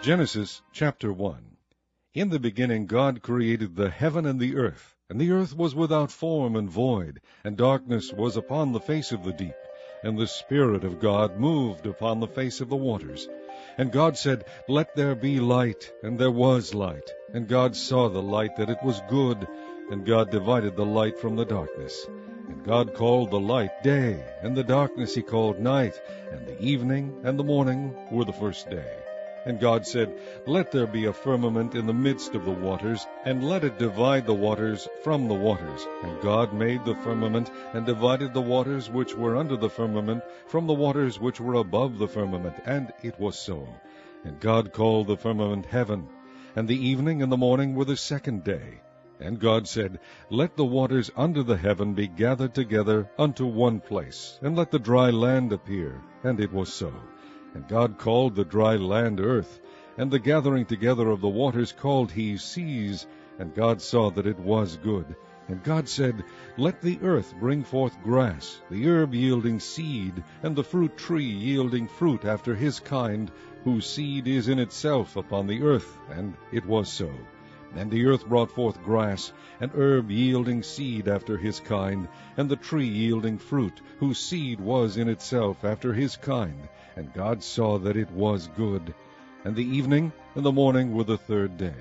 Genesis chapter 1. In the beginning God created the heaven and the earth was without form and void, and darkness was upon the face of the deep, and the Spirit of God moved upon the face of the waters. And God said, Let there be light, and there was light. And God saw the light that it was good, and God divided the light from the darkness. And God called the light day, and the darkness he called night, and the evening and the morning were the first day. And God said, Let there be a firmament in the midst of the waters, and let it divide the waters from the waters. And God made the firmament, and divided the waters which were under the firmament from the waters which were above the firmament. And it was so. And God called the firmament heaven. And the evening and the morning were the second day. And God said, Let the waters under the heaven be gathered together unto one place, and let the dry land appear. And it was so. And God called the dry land earth, and the gathering together of the waters called he seas. And God saw that it was good. And God said, Let the earth bring forth grass, the herb yielding seed, and the fruit tree yielding fruit after his kind, whose seed is in itself upon the earth. And it was so. And the earth brought forth grass, and herb yielding seed after his kind, and the tree yielding fruit, whose seed was in itself after his kind. And God saw that it was good. And the evening and the morning were the third day.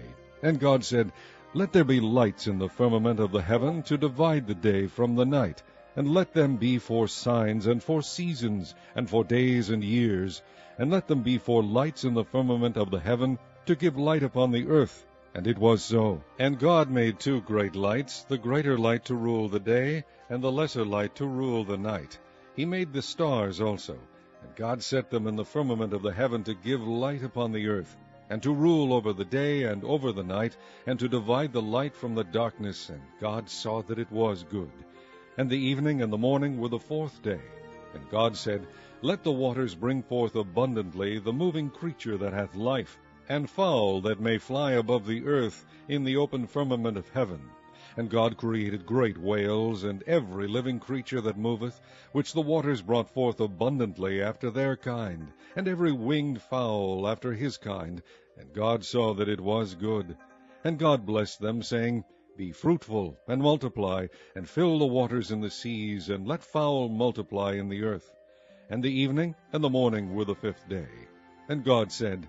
And God said, Let there be lights in the firmament of the heaven to divide the day from the night, and let them be for signs and for seasons, and for days and years, and let them be for lights in the firmament of the heaven to give light upon the earth. And it was so. And God made two great lights, the greater light to rule the day, and the lesser light to rule the night. He made the stars also. And God set them in the firmament of the heaven to give light upon the earth, and to rule over the day and over the night, and to divide the light from the darkness. And God saw that it was good. And the evening and the morning were the fourth day. And God said, Let the waters bring forth abundantly the moving creature that hath life, and fowl that may fly above the earth in the open firmament of heaven. And God created great whales, and every living creature that moveth, which the waters brought forth abundantly after their kind, and every winged fowl after his kind. And God saw that it was good. And God blessed them, saying, Be fruitful, and multiply, and fill the waters in the seas, and let fowl multiply in the earth. And the evening and the morning were the fifth day. And God said,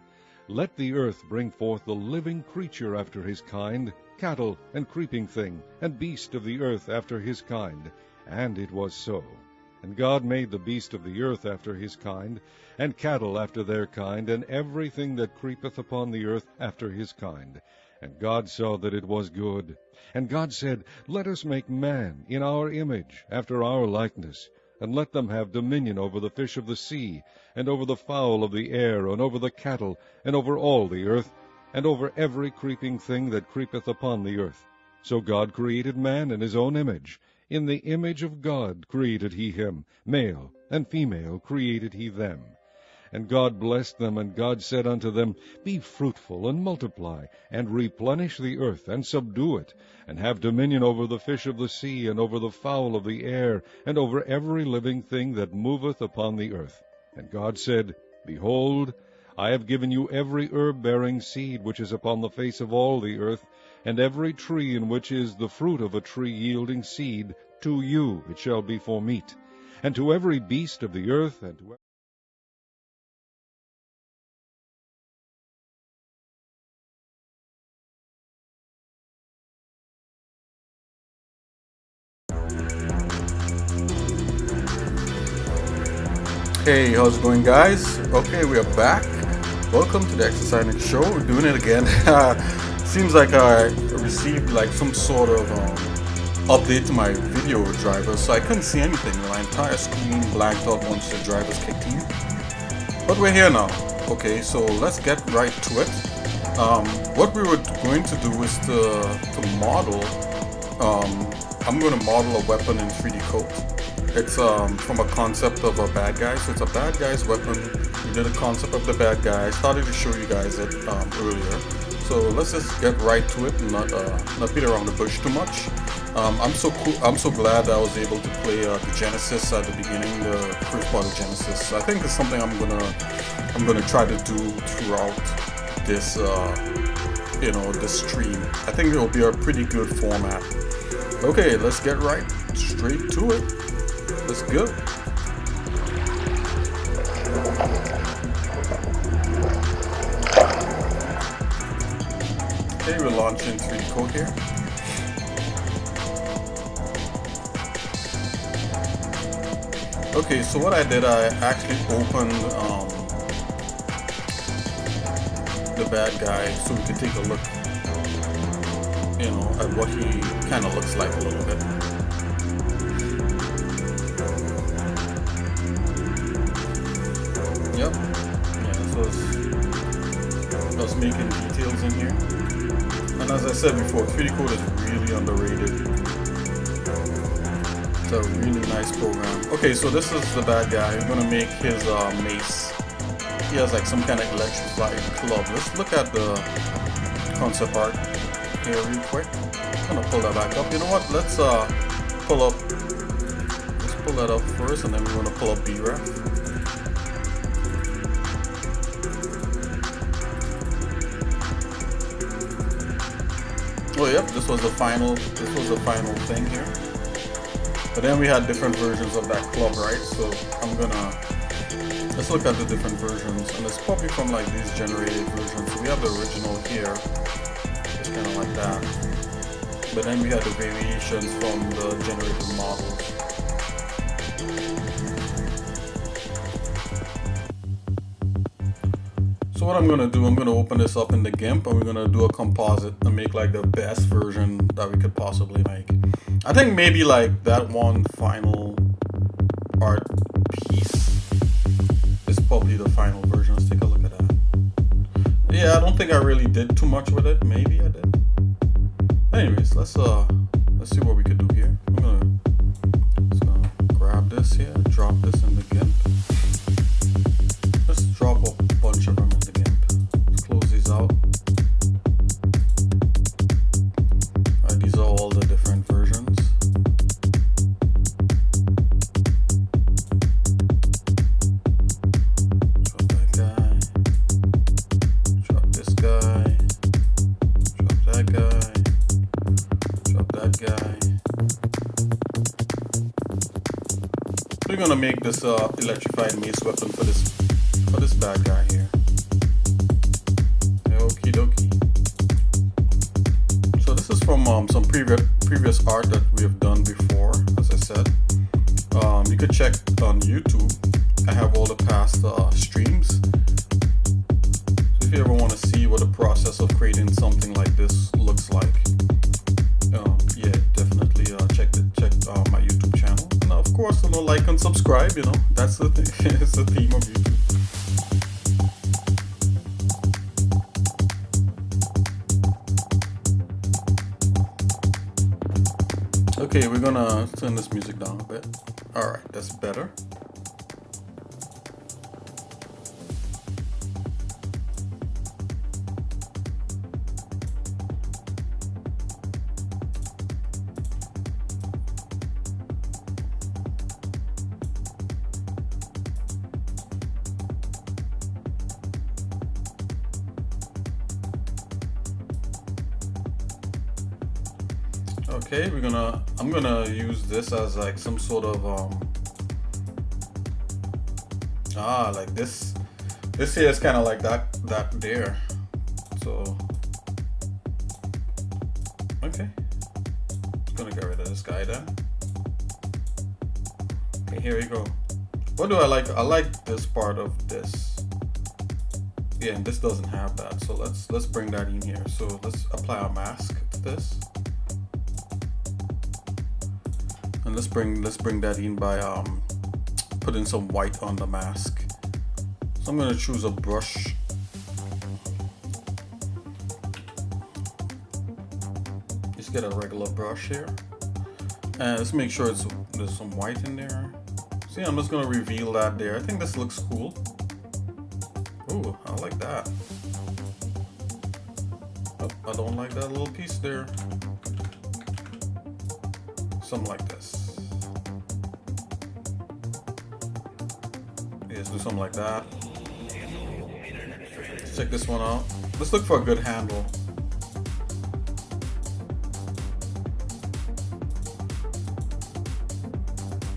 Let the earth bring forth the living creature after his kind, cattle, and creeping thing, and beast of the earth after his kind. And it was so. And God made the beast of the earth after his kind, and cattle after their kind, and everything that creepeth upon the earth after his kind. And God saw that it was good. And God said, Let us make man in our image, after our likeness, and let them have dominion over the fish of the sea, and over the fowl of the air, and over the cattle, and over all the earth, and over every creeping thing that creepeth upon the earth. So God created man in his own image. In the image of God created he him, male and female created he them. And God blessed them, and God said unto them, Be fruitful, and multiply, and replenish the earth, and subdue it, and have dominion over the fish of the sea, and over the fowl of the air, and over every living thing that moveth upon the earth. And God said, Behold, I have given you every herb-bearing seed which is upon the face of all the earth, and every tree in which is the fruit of a tree yielding seed, to you it shall be for meat, and to every beast of the earth, and to Hey, how's it going, guys? Okay, we are back. Welcome to the xsinick show. We're doing it again. Seems like I received like some sort of update to my video driver, so I couldn't see anything. My entire screen blanked out once the drivers kicked in. But we're here now. Okay, so let's get right to it. What we were going to do is to model. I'm going to model a weapon in 3D Code. It's from a concept of a bad guy, so it's a bad guy's weapon. We did a concept of the bad guy. I started to show you guys it earlier. So let's just get right to it and not beat around the bush too much. I'm so glad that I was able to play the Genesis at the beginning, the first part of Genesis. I think it's something I'm gonna try to do throughout this this stream. I think it'll be a pretty good format. Okay, let's get right straight to it. Let's go. Okay, we're launching 3D code here. Okay, so what I did, I actually opened the bad guy so we could take a look, at what he kind of looks like a little bit. Yep. Yeah, so I was making details in here. And as I said before, 3D code is really underrated. It's a really nice program. Okay, so this is the bad guy. We're gonna make his mace. He has like some kind of electrified club. Let's look at the concept art here real quick. I'm gonna pull that back up. You know what? Let's pull that up first, and then we're gonna pull up BREF. Oh yep, this was the final thing here. But then we had different versions of that club, right? So let's look at the different versions, and it's probably from like these generated versions. So we have the original here, just kind of like that. But then we had the variations from the generated models. So what I'm gonna do, I'm gonna open this up in the Gimp, and we're gonna do a composite and make like the best version that we could possibly make. I think maybe like that one final art piece is probably the final version. Let's take a look at that. Yeah, I don't think I really did too much with it. Maybe I did. Anyways, let's see what we could do here. I'm just gonna grab this here, drop this in the Gimp. Let's drop a bunch of them in the Gimp. Let's close these out. Alright, these are all the different versions. Drop that guy. Drop this guy. Drop that guy. Drop that guy. We're gonna make this electrified mace weapon for this bad guy here. Okie dokie. So this is from some previous art that we have done before, as I said. You could check on YouTube. I have all the past streams. So if you ever want to see what the process of creating something like this looks like, yeah, definitely check my YouTube channel. And of course, like and subscribe. That's the thing. It's the theme of YouTube. Okay, we're gonna turn this music down a bit. Alright, that's better. Okay, I'm gonna use this as like some sort of like this here is kind of like that there. So okay, gonna get rid of this guy then. Okay, here we go. What do I like? I like this part of this. Yeah, and this doesn't have that, so let's bring that in here. So let's apply a mask to this. And let's bring that in by putting some white on the mask. So I'm gonna choose a brush. Just get a regular brush here, and let's make sure there's some white in there. See, I'm just gonna reveal that there. I think this looks cool. Ooh, I like that. Oh, I don't like that little piece there. something like this. Let's do something like that. Let's check this one out. Let's look for a good handle.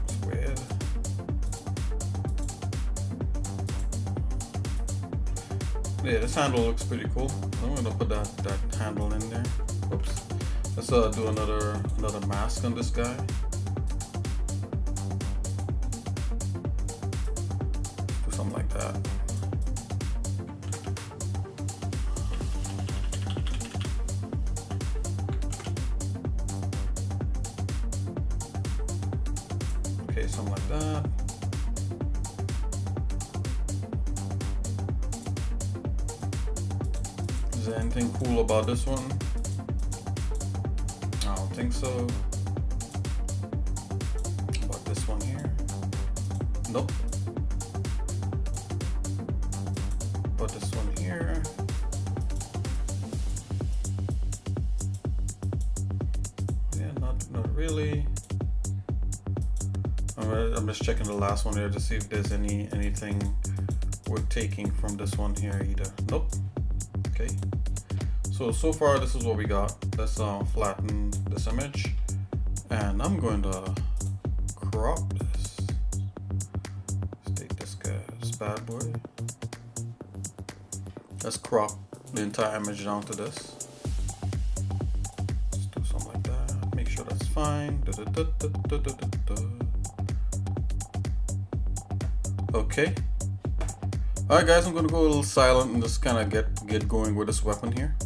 It's weird. Yeah, this handle looks pretty cool. I'm gonna put that handle in there. Oops. Let's do another mask on this guy. Do something like that. Okay, something like that. Is there anything cool about this one? I don't think so. About this one here? Nope. About this one here? Yeah, not really. I'm just checking the last one here to see if there's anything worth taking from this one here either. Nope. Okay. So far this is what we got. Let's flatten this image, and I'm going to crop this. Let's take this bad boy. Let's crop the entire image down to this. Let's do something like that. Make sure that's fine. Okay. Alright guys, I'm gonna go a little silent and just kinda get going with this weapon here.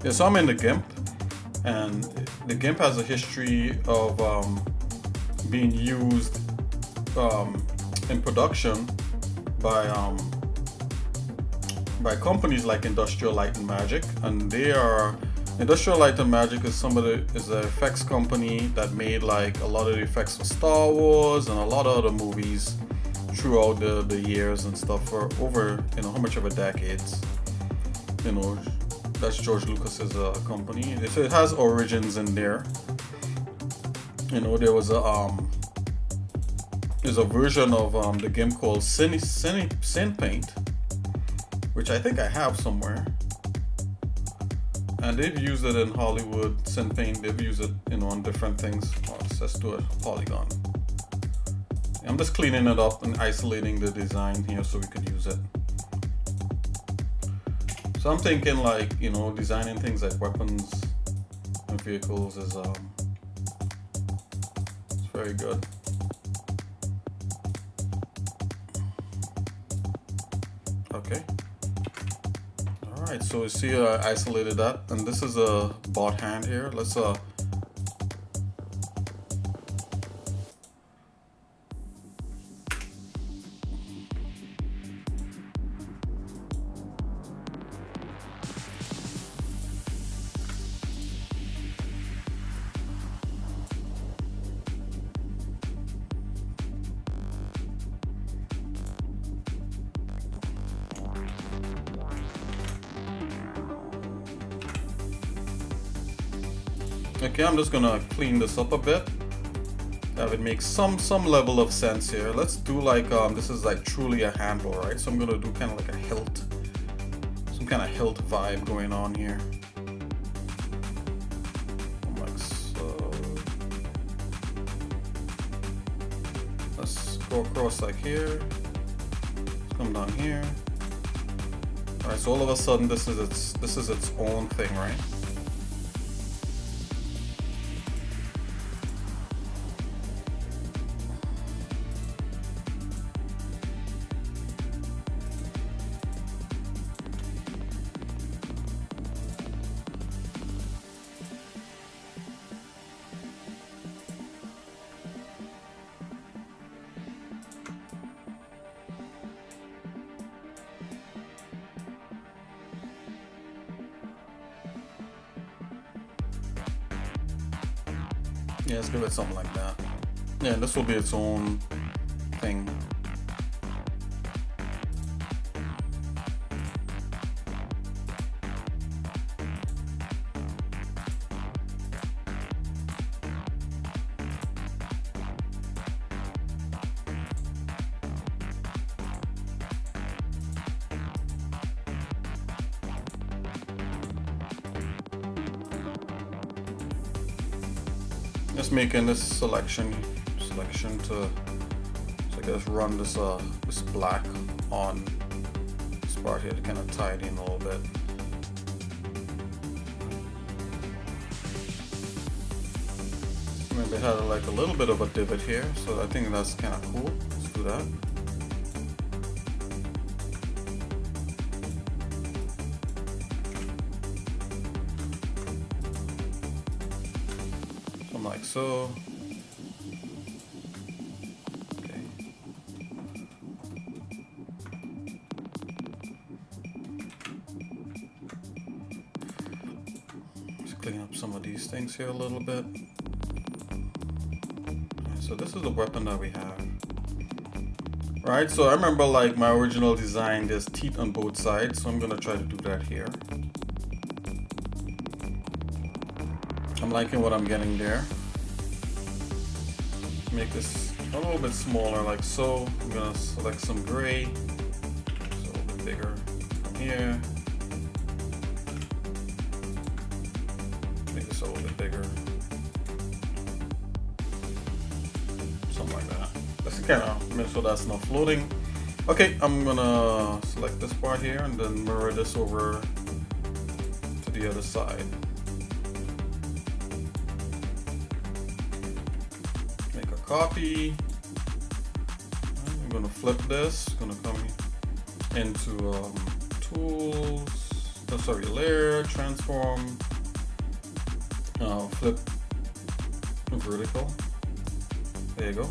Yeah, so I'm in the Gimp, and the Gimp has a history of being used in production by companies like Industrial Light and Magic, and Industrial Light and Magic is an effects company that made like a lot of the effects for Star Wars and a lot of other movies throughout the years and stuff for over how much of a decades. That's George Lucas's company. So it has origins in there. There was there's a version of the game called Sin Paint, which I think I have somewhere. And they've used it in Hollywood. Sin Paint, they've used it on different things. Let's do a polygon. I'm just cleaning it up and isolating the design here so we could use it. So I'm thinking like, designing things like weapons and vehicles is it's very good. Okay. Alright, so you see I isolated that, and this is a bot hand here. Let's Okay, I'm just gonna clean this up a bit. Have it make some level of sense here. Let's do like this is like truly a handle, right? So I'm gonna do kind of like a hilt, some kind of hilt vibe going on here. Like so. Let's go across like here. Let's come down here. All right. So all of a sudden, this is its own thing, right? Yeah, let's give it something like that. Yeah, this will be its own thing. Just making this selection to, so I guess run this this black on this part here to kind of tie it in a little bit. Maybe it had like a little bit of a divot here, so I think that's kind of cool. Let's do that. Like so. Okay. Let's clean up some of these things here a little bit. So this is the weapon that we have. Right, so I remember like my original design, there's teeth on both sides, so I'm gonna try to do that here. I'm liking what I'm getting there. Make this a little bit smaller like so. I'm gonna select some gray, so a little bit bigger from here. Make this a little bit bigger. Something like that. Let's kind of make sure that's not floating. Okay, I'm gonna select this part here and then mirror this over to the other side. Copy. I'm gonna flip this. Gonna come into tools. Oh, sorry, layer, transform, flip vertical. There you go.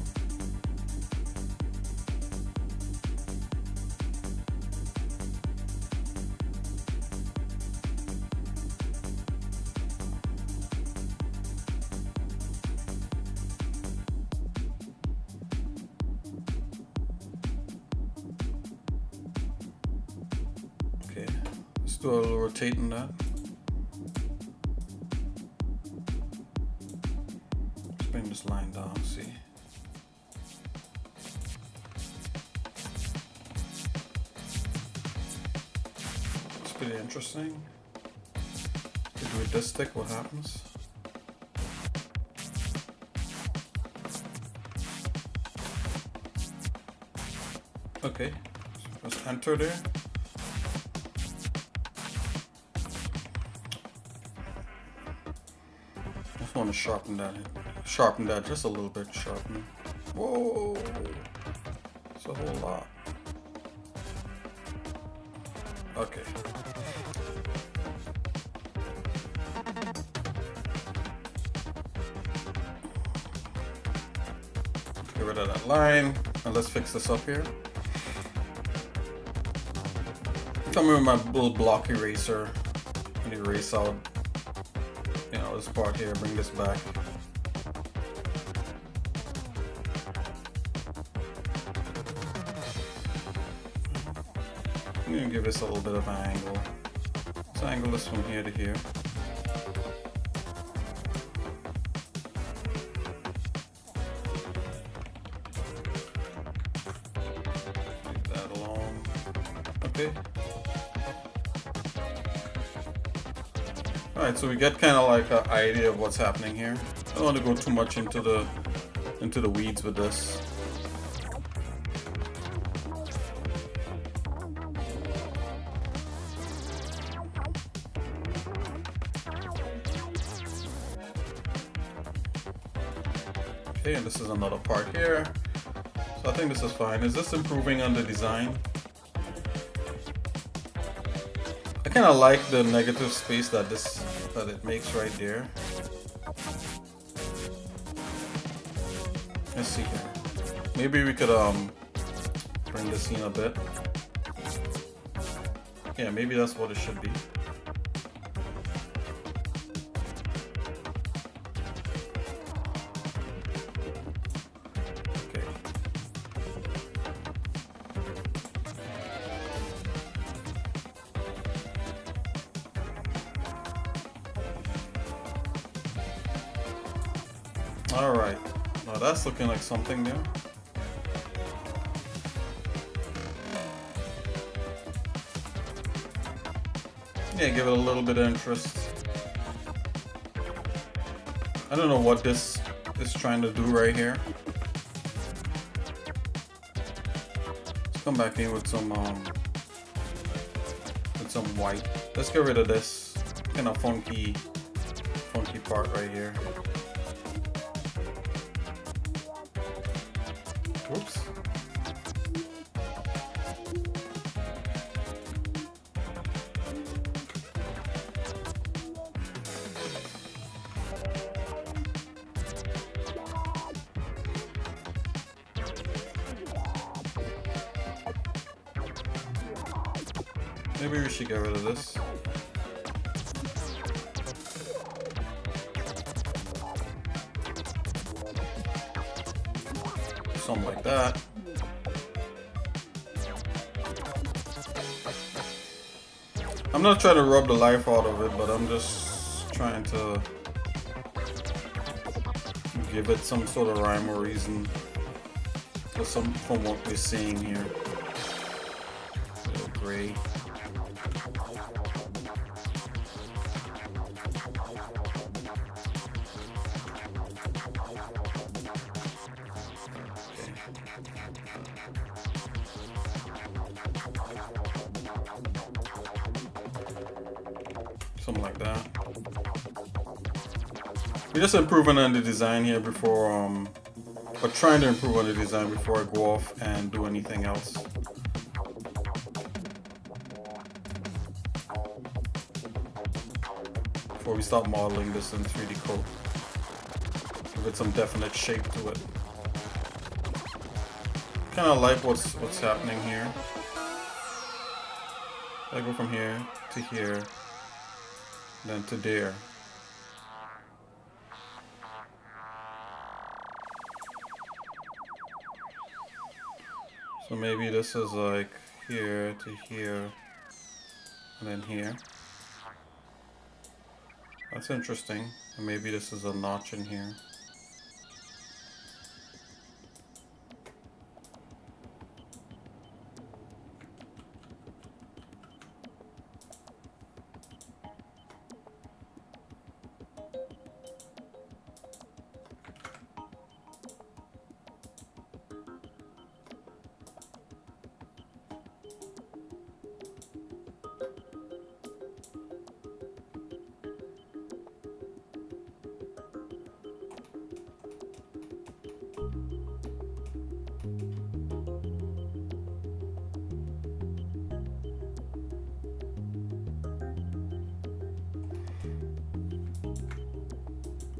Do a little rotating that. Let's bring this line down, see. It's pretty interesting. If we do this stick, what happens? Okay, so just enter there. I want to sharpen that just a little bit. Sharpen. Whoa, it's a whole lot. Okay. Get rid of that line, and let's fix this up here. Come in with my little block eraser and erase out, you know, this part here. Bring this back. I'm gonna give this a little bit of an angle. Let's angle this from here to here. Okay. Alright, so we get kind of like an idea of what's happening here. I don't want to go too much into the weeds with this. Okay, and this is another part here. So I think this is fine. Is this improving on the design? I kind of like the negative space that it makes right there. Let's see here. Maybe we could bring the scene a bit. Yeah, maybe that's what it should be. Alright, now that's looking like something new. Yeah, give it a little bit of interest. I don't know what this is trying to do right here. Let's come back in with some white. Let's get rid of this kind of funky part right here. Whoops. Maybe we should get rid of this. Something like that. I'm not trying to rub the life out of it, but I'm just trying to give it some sort of rhyme or reason from what we're seeing here. A little gray. Something like that. We're just improving on the design here before, or trying to improve on the design before I go off and do anything else. Before we start modeling this in 3D code. Give it some definite shape to it. Kind of like what's happening here. I go from here to here. Then to there. So maybe this is like here to here, and then here. That's interesting. And maybe this is a notch in here.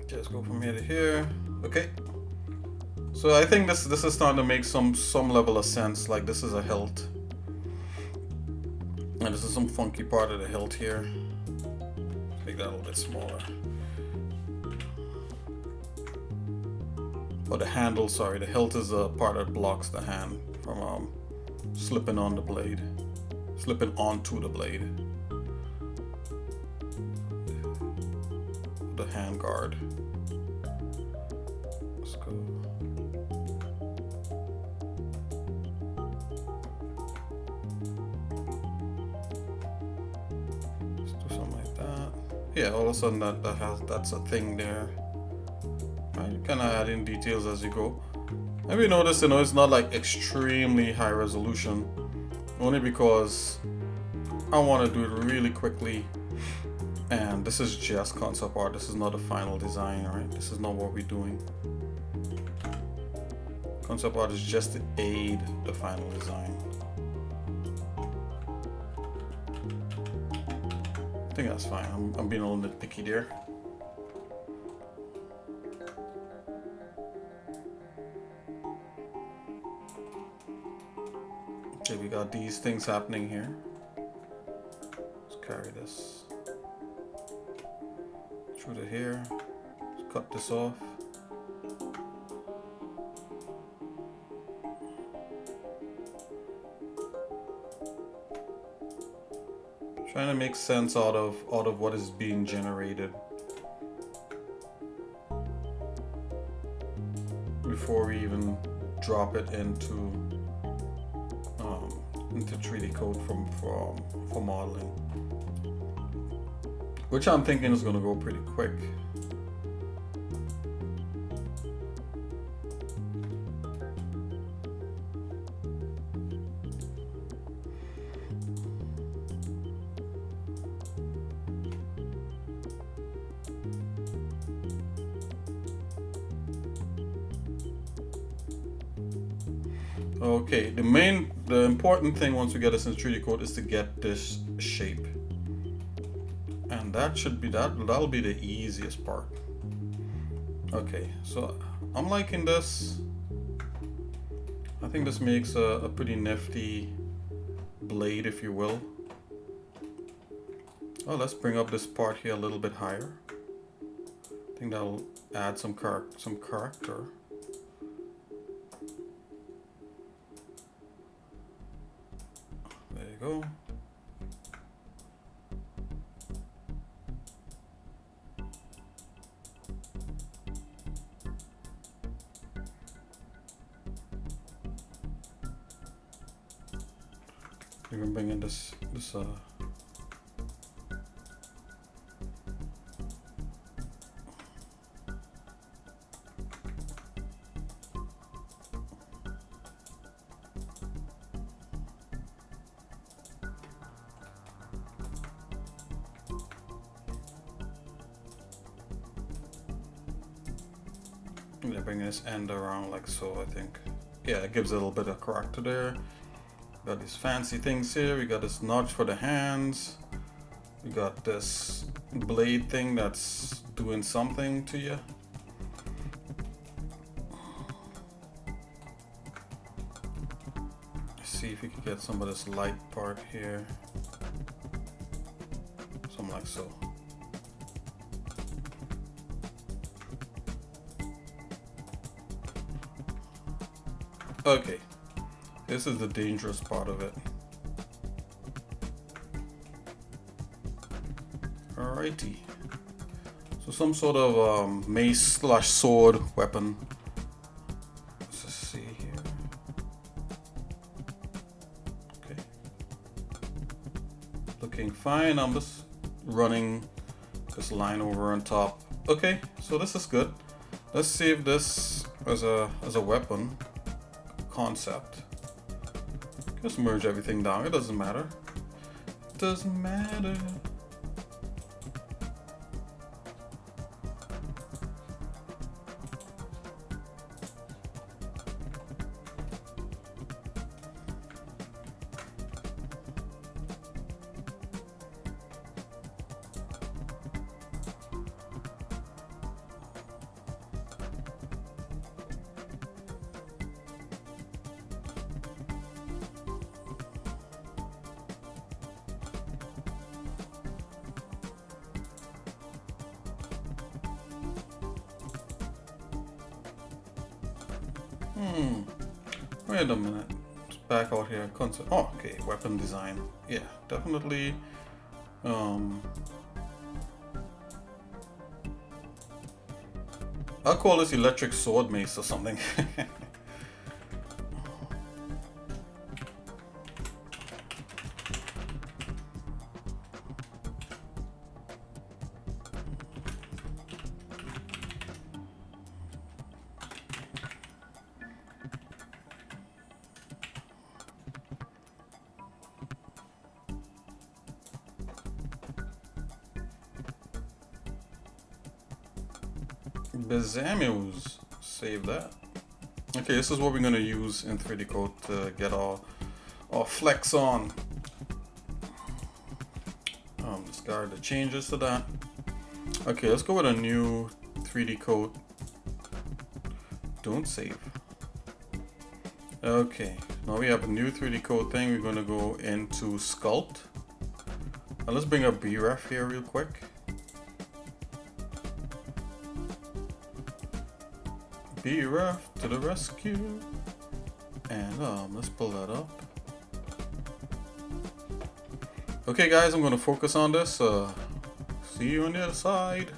Just go from here to here. Okay. So I think this is starting to make some level of sense. Like this is a hilt, and this is some funky part of the hilt here. Make that a little bit smaller. Or the handle, sorry. The hilt is a part that blocks the hand from slipping on the blade, slipping onto the blade. The hand guard. Let's go. yeah, all of a sudden that's a thing there. Right, you kind of add in details as you go. Maybe notice, you know, it's not like extremely high resolution, only because I want to do it really quickly. And this is just concept art. This is not a final design, right? This is not what we're doing. Concept art is just to aid the final design. I think that's fine. I'm being a little nitpicky there. Okay, we got these things happening here. Let's carry this through to here. Let's cut this off. Trying to make sense out of what is being generated before we even drop it into 3D code for modeling, which I'm thinking is going to go pretty quick. Okay, the important thing once we get this in 3D code is to get this shape, and that'll be the easiest part. Okay, so I'm liking this. I think this makes a pretty nifty blade, if you will. Oh, let's bring up this part here a little bit higher. I think that'll add some character. There you go. You can bring in this bring this end around like so. I think, yeah, it gives a little bit of character there. Got these fancy things here. We got this notch for the hands. We got this blade thing that's doing something to you. Let's see if we can get some of this light part here. Something like so. Okay, this is the dangerous part of it. Alrighty, so some sort of mace / sword weapon. Let's just see here. Okay, looking fine. I'm just running this line over on top. Okay, so this is good. Let's save this as a weapon concept. Just merge everything down. It doesn't matter. It doesn't matter. Wait a minute. Let's back out here. Concept. Oh, okay. Weapon design. Yeah, definitely. I'll call this electric sword mace or something. Bezamus. Save that. Okay, this is what we're going to use in 3D Code to get our flex on. Discard the changes to that. Okay, let's go with a new 3D Code. Don't save. Okay, now we have a new 3D Code thing. We're going to go into Sculpt. Now let's bring up BREF here real quick. BREF to the rescue. And let's pull that up. Okay guys, I'm going to focus on this. See you on the other side.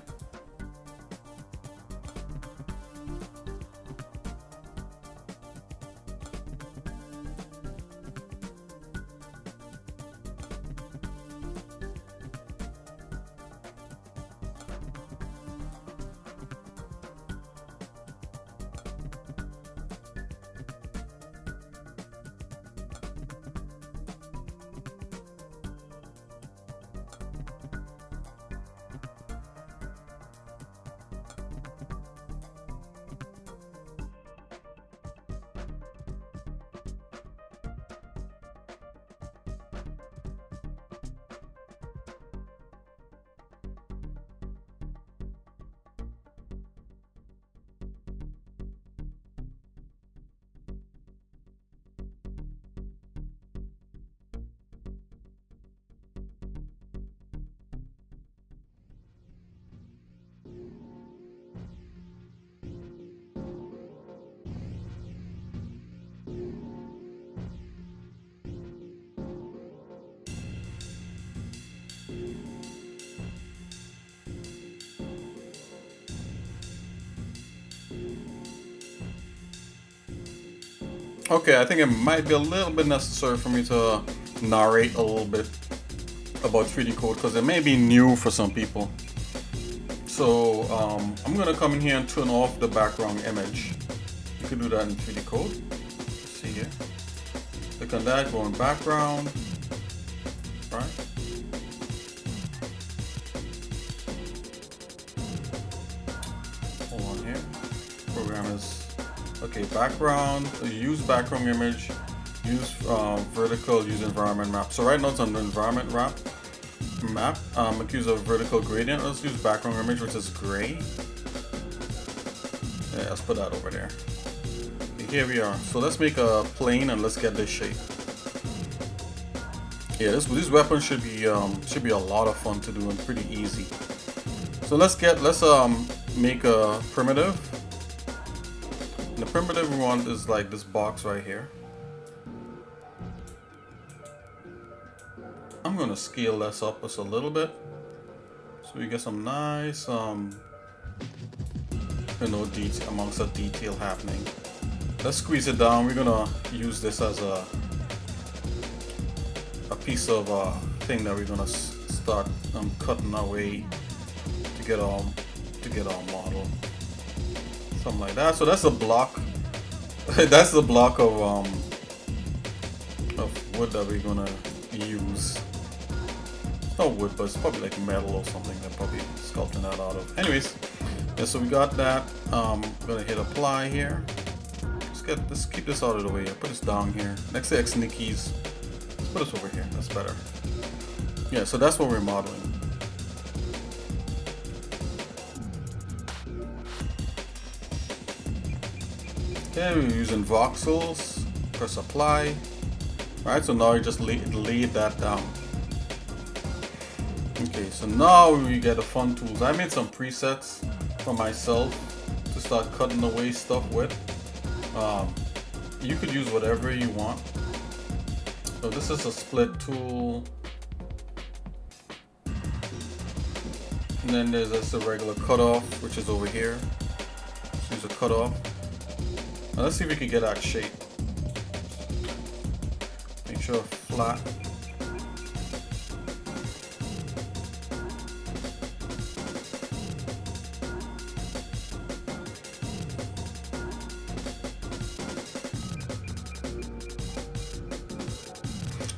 Okay, I think it might be a little bit necessary for me to narrate a little bit about 3D Code because it may be new for some people. So I'm gonna come in here and turn off the background image. You can do that in 3D Code. Let's see here. Click on that, go in background. Right. Hold on here. Program is okay. Background. Use background image. Use vertical. Use environment map. So right now it's on the environment map. Accuse of vertical gradient. Let's use background image, which is gray. Yeah, let's put that over there. Okay, here we are. So let's make a plane and let's get this shape. Yeah, these weapons should be a lot of fun to do and pretty easy. So let's make a primitive. And the primitive we want is like this box right here. I'm gonna scale this up just a little bit so we get some nice detail amongst the detail happening. Let's squeeze it down. We're gonna use this as a piece of thing that we're gonna start cutting away to get our model, something like that. So that's a block. That's the block of wood that we're gonna use. It's not wood, but it's probably like metal or something that probably sculpting that out of. Anyways, yeah, so we got that. I'm gonna hit apply here. Let's keep this out of the way. Put this down here next to xsinick keys. Let's put this over here. That's better. Yeah, so that's what we're modeling. Okay, we're using voxels. Press apply. Alright, so now you just laid that down. Okay, so now we get the fun tools. I made some presets for myself to start cutting away stuff with. You could use whatever you want. So this is a split tool. And then there's just a regular cutoff, which is over here. Let's use a cutoff. Now let's see if we can get that shape. Make sure flat.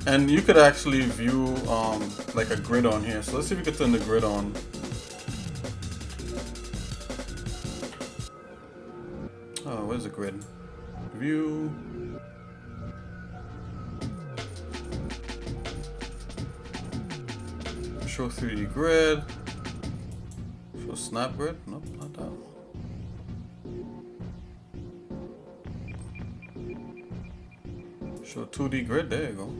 And you could actually view like a grid on here. So let's see if we can turn the grid on. Where's the grid? View. Show 3D grid. Show snap grid. Nope, not that. Show 2D grid. There you go.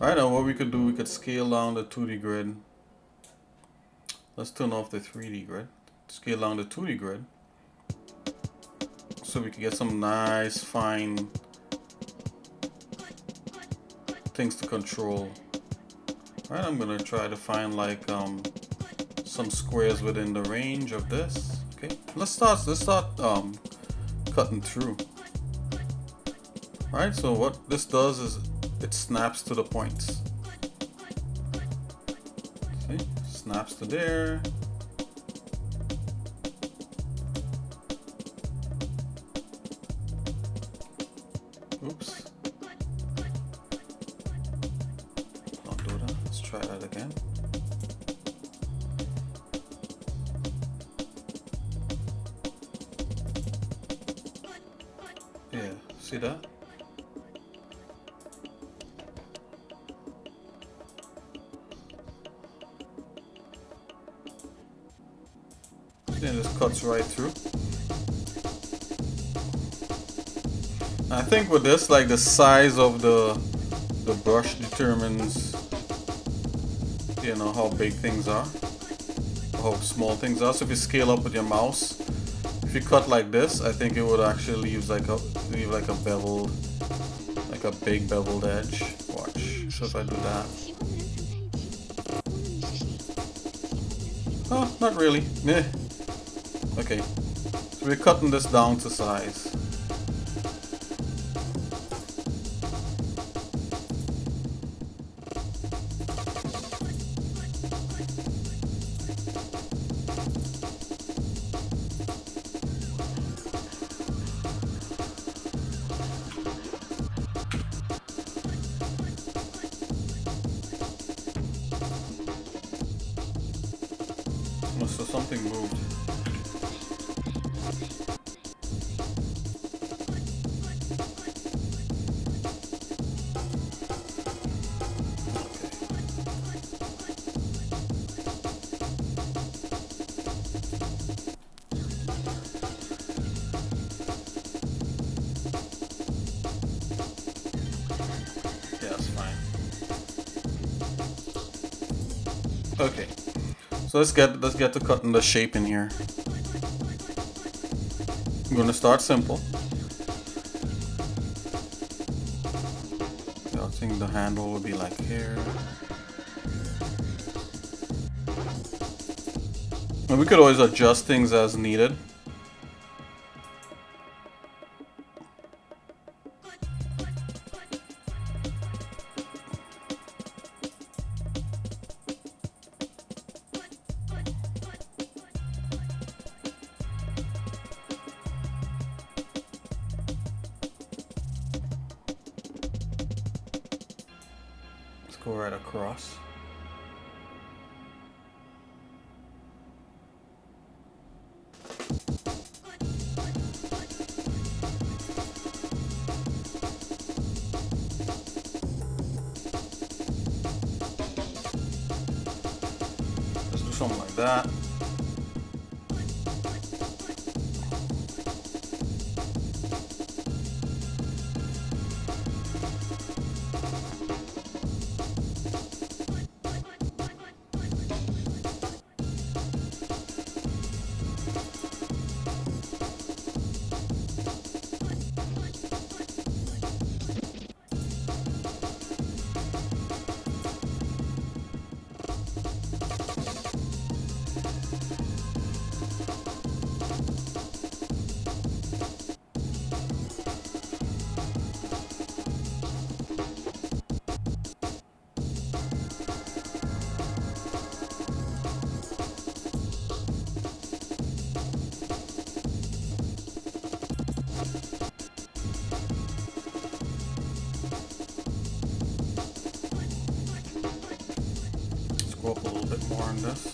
Alright, now what we could do, we could scale down the 2D grid. Let's turn off the 3D grid. Scale down the 2D grid. So we can get some nice, fine things to control. Alright, I'm gonna try to find like some squares within the range of this. Okay, let's start cutting through. Alright, so what this does is it snaps to the points. See? Snaps to there. Oops. Don't do that. Let's try that again. Yeah, see that? Then it just cuts right through. I think with this, like the size of the brush determines, you know, how big things are, how small things are. So if you scale up with your mouse, if you cut like this, I think it would actually leave like a beveled, like a big beveled edge. Watch. So if I do that, oh, not really. Meh. Okay, so we're cutting this down to size. Oh, so something moved. Okay, so let's get to cutting the shape in here. I'm gonna start simple. I think the handle will be like here. And we could always adjust things as needed. Go right across. Let's do something like that. Go up a little bit more on this.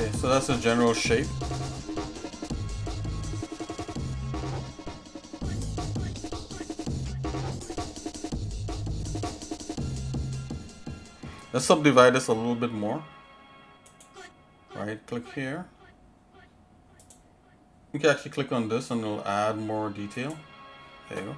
Okay, so that's a general shape. Let's subdivide this a little bit more. Right click here. You can actually click on this and it'll add more detail. There you go.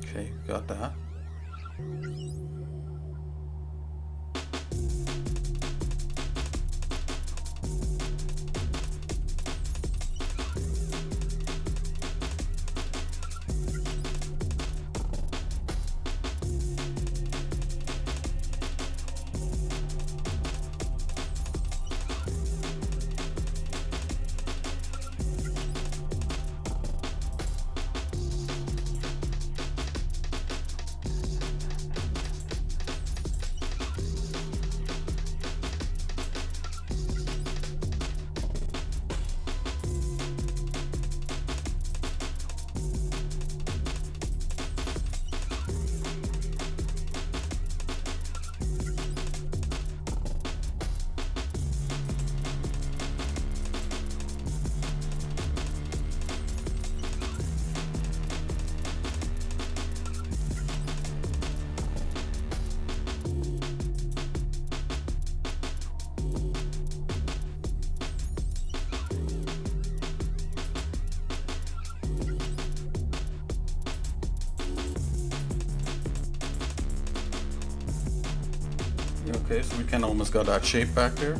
Okay, got that. Okay, so we kind of almost got that shape back there.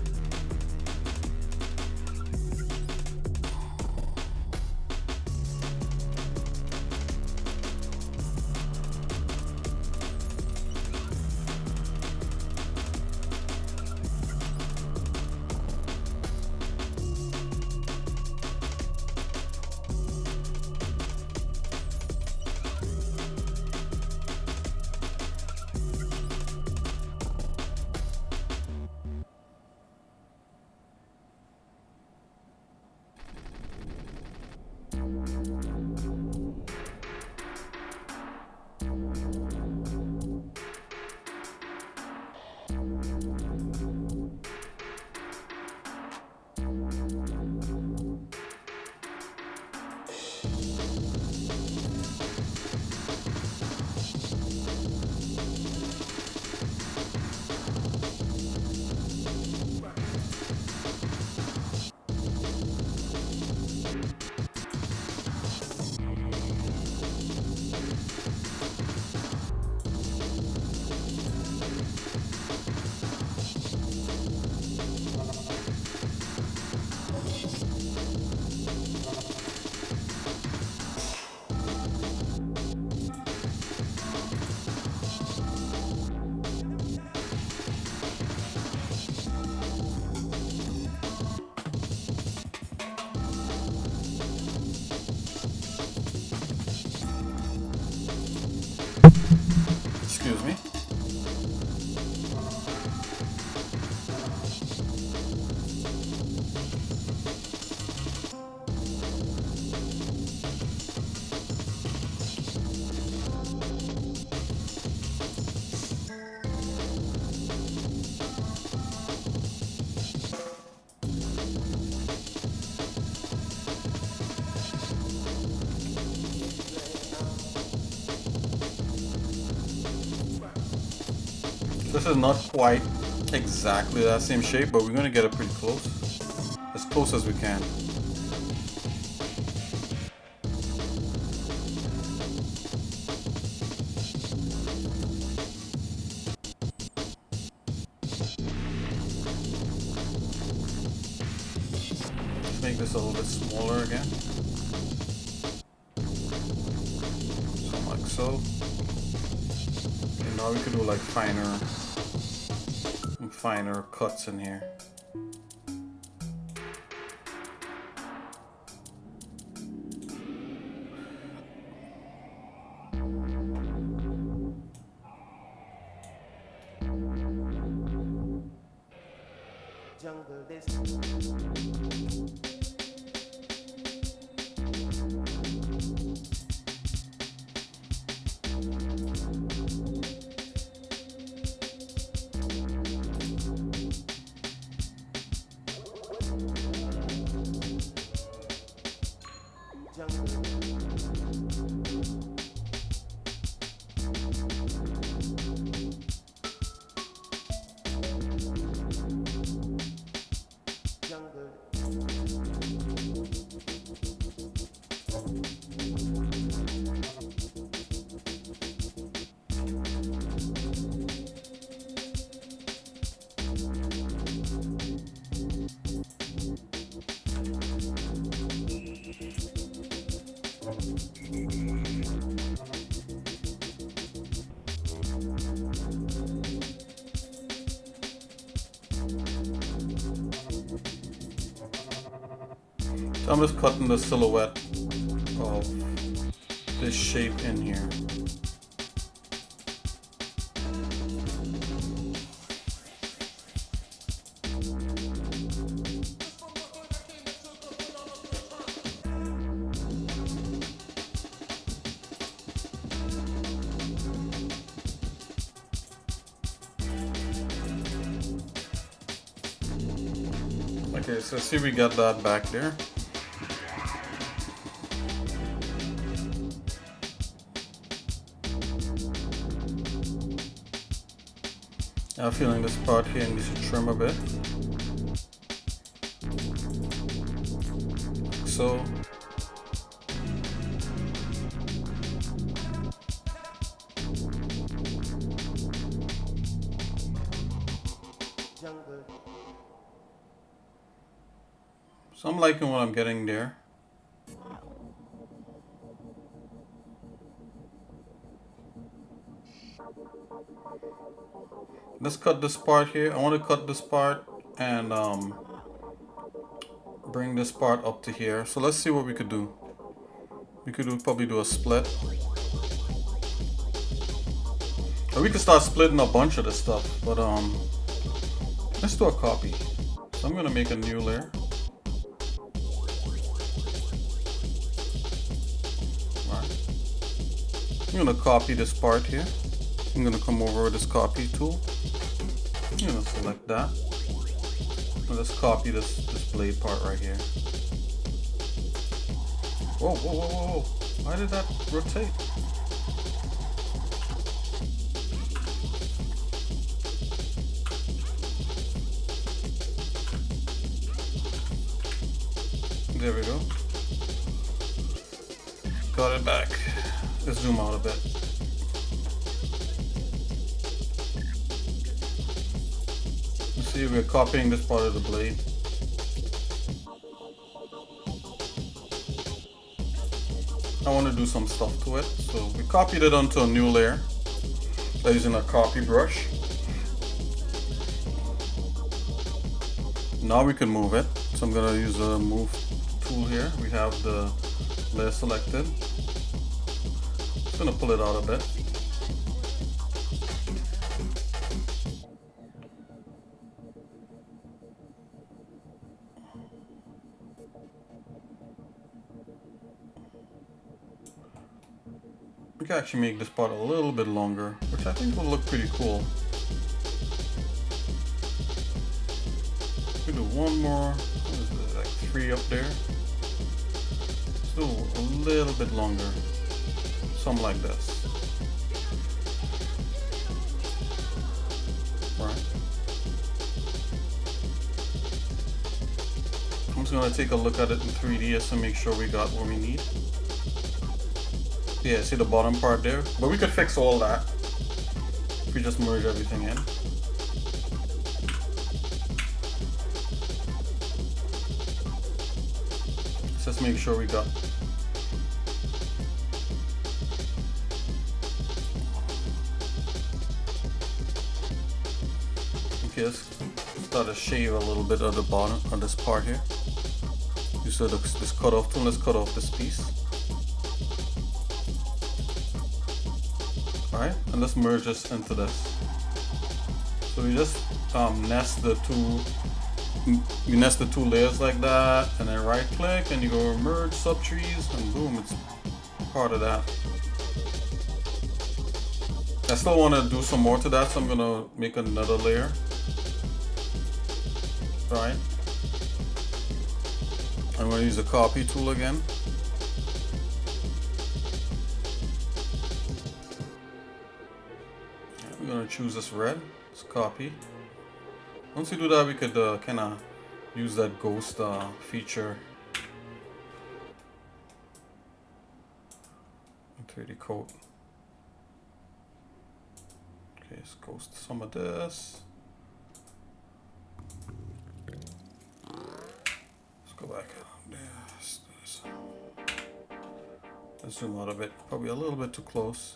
Excuse me. This is not quite exactly that same shape, but we're going to get it pretty close as we can. Let's make this a little bit smaller again. so. And now we can do like finer cuts in here. Jungle this. So I'm just cutting the silhouette of this shape in here. Okay, so see we got that back there. I'm feeling this part here needs to trim a bit. So. So I'm liking what I'm getting there. Let's cut this part here. I want to cut this part and bring this part up to here. So let's see what we could do. We could probably do a split. Or we could start splitting a bunch of this stuff. But let's do a copy. So I'm gonna make a new layer. Alright. I'm gonna copy this part here. I'm gonna come over with this copy tool. I'm gonna select that. And let's copy this blade part right here. Whoa, whoa, whoa, whoa, whoa. Why did that rotate? There we go. Got it back. Let's zoom out a bit. See, we're copying this part of the blade. I want to do some stuff to it, so we copied it onto a new layer by using a copy brush. Now we can move it, so I'm going to use a move tool here. We have the layer selected. Just going to pull it out a bit. We can actually make this part a little bit longer, which I think will look pretty cool. We do one more, what is it, like 3 up there. Let's do a little bit longer, something like this. Right. I'm just gonna take a look at it in 3D just to make sure we got what we need. Yeah, see the bottom part there? But we could fix all that if we just merge everything in. Let's just make sure we got here, start to shave a little bit of the bottom of this part here. Use this cutoff tool. Let's cut off this piece. Alright, and let's merge this into this. So we just nest the two layers like that, and then right click and you go merge subtrees, and boom, it's part of that. I still want to do some more to that, so I'm gonna make another layer. Right. I'm gonna use the copy tool again. We're gonna choose this red. Let's copy. Once we do that, we could kind of use that ghost feature. 3D coat. Okay, let's ghost some of this. Let's go back. Let's zoom out a bit. Probably a little bit too close.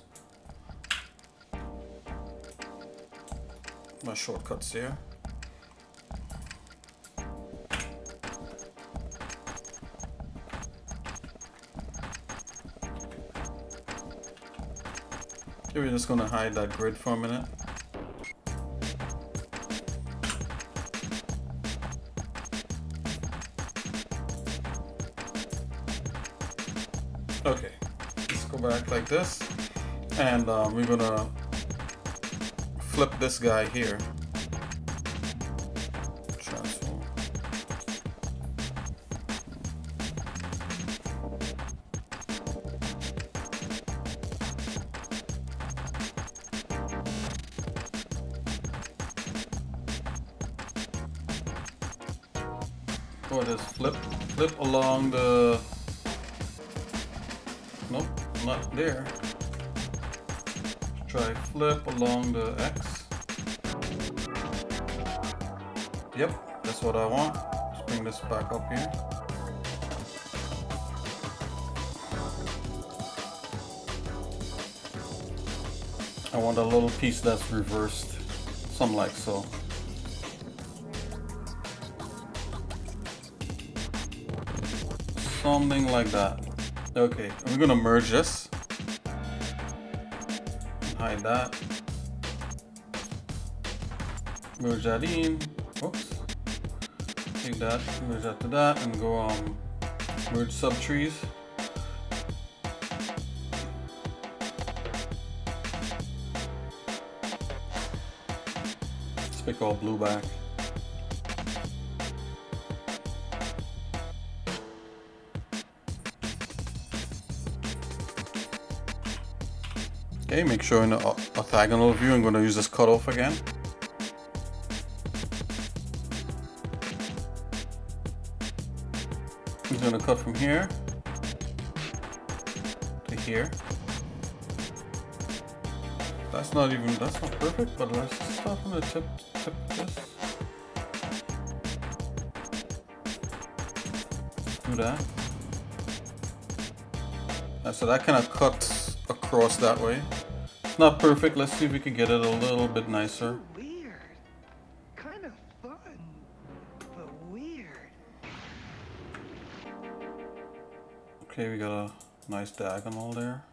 My shortcuts here. Okay, we're just gonna hide that grid for a minute. Okay, let's go back like this, and we're gonna flip this guy here. Transform. Oh, just flip along the. Nope, not there. Try flip along the X. Yep, that's what I want. Let's bring this back up here. I want a little piece that's reversed, something like so. Something like that. Okay, we're gonna merge this. Hide that. Merge that in. Oops. Take that, merge that to that, and go merge subtrees. Let's pick all blue back. Okay, make sure in the orthogonal view, I'm going to use this cutoff again. I'm going to cut from here to here. That's not perfect, but let's start from the tip this. Do that. So that kind of cuts across that way. It's not perfect. Let's see if we can get it a little bit nicer. Weird. Kind of fun, but weird. Okay, we got a nice diagonal there.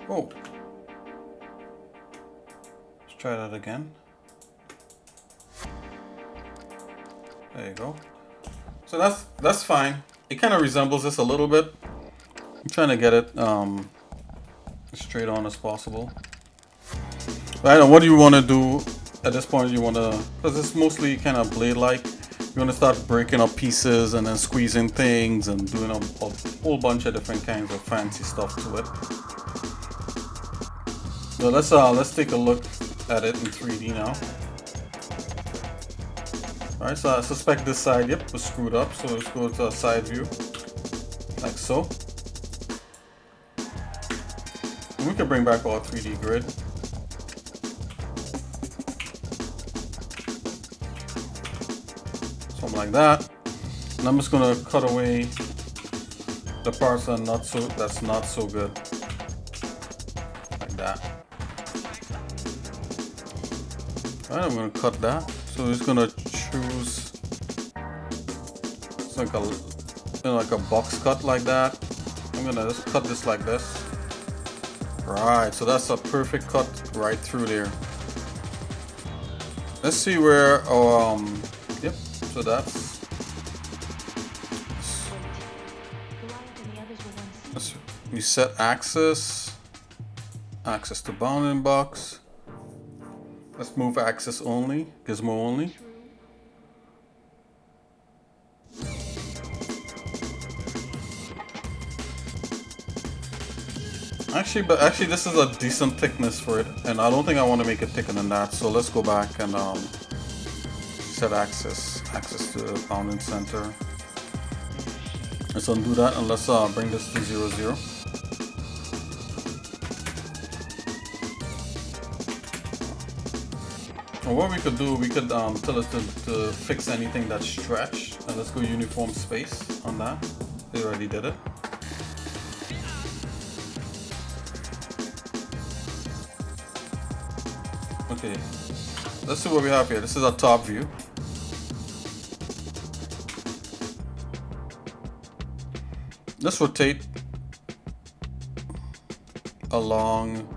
Oh. Let's try that again. There you go. So that's fine. It kind of resembles this a little bit. I'm trying to get it straight on as possible. But I don't know, what do you want to do at this point? You want to, because it's mostly kind of blade-like, you want to start breaking up pieces and then squeezing things and doing a whole bunch of different kinds of fancy stuff to it. So let's take a look at it in 3D now. Alright, so I suspect this side, yep, was screwed up, so let's go to a side view, like so. And we can bring back our 3D grid. Something like that. And I'm just gonna cut away the parts that that's not so good. Like that. Alright, I'm gonna cut that. So we're just gonna choose it's like a like a box cut like that. I'm gonna just cut this like this. Right, so that's a perfect cut right through there. Let's see where yep, so that's let's reset axis to bounding box. Let's move axis only, gizmo only. Actually this is a decent thickness for it, and I don't think I want to make it thicker than that, so let's go back and set axis to the bounding center. Let's undo that and let's bring this to 0, 0. And what we could do, we could tell us to fix anything that's stretched, and let's go uniform space on that. They already did it. Okay, let's see what we have here. This is a top view. Let's rotate along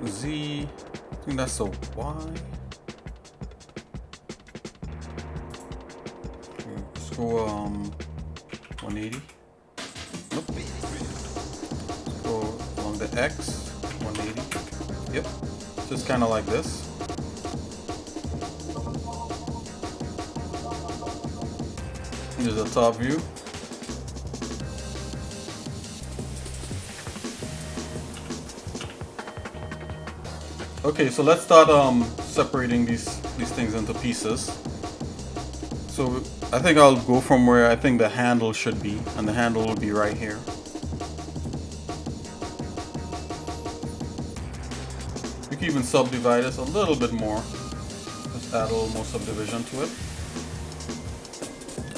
Z. I think that's a Y. Okay, let's go 180. Nope. Let's go along the X 180. Yep. Just kind of like this. Here's a top view. Okay, so let's start separating these things into pieces. So I think I'll go from where I think the handle should be, and the handle will be right here. You can even subdivide this a little bit more. Just add a little more subdivision to it.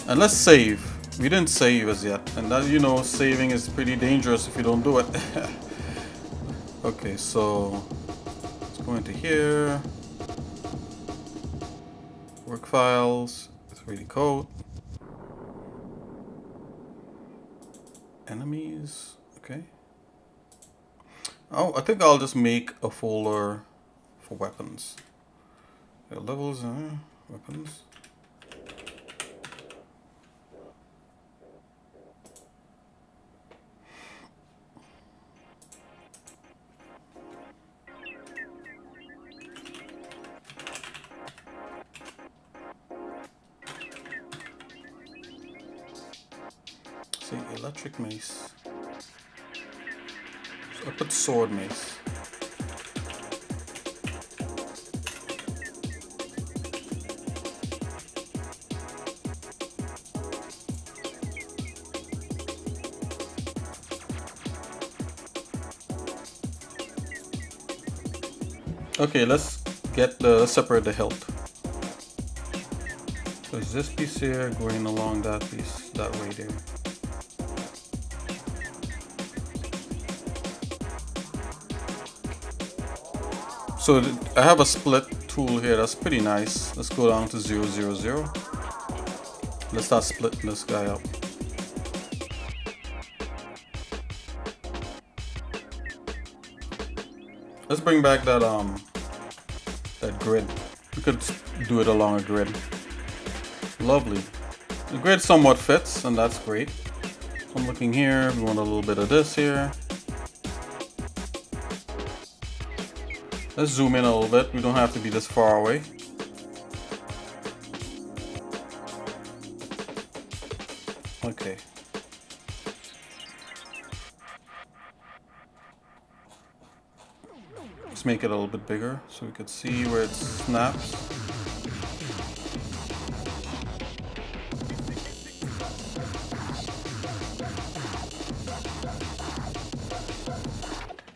And let's save. We didn't save as yet, and that, you know, saving is pretty dangerous if you don't do it. Okay, so let's go into here, work files, 3D code, enemies. Okay. Oh, I think I'll just make a folder for weapons. Levels, weapons. Electric mace. So I put sword mace. Okay, let's separate the hilt. So is this piece here going along that piece that way there? So I have a split tool here that's pretty nice. Let's go down to 0, 0, 0. Let's start splitting this guy up. Let's bring back that that grid. We could do it along a grid. Lovely. The grid somewhat fits, and that's great. So I'm looking here. We want a little bit of this here. Let's zoom in a little bit. We don't have to be this far away. Okay. Let's make it a little bit bigger so we could see where it snaps.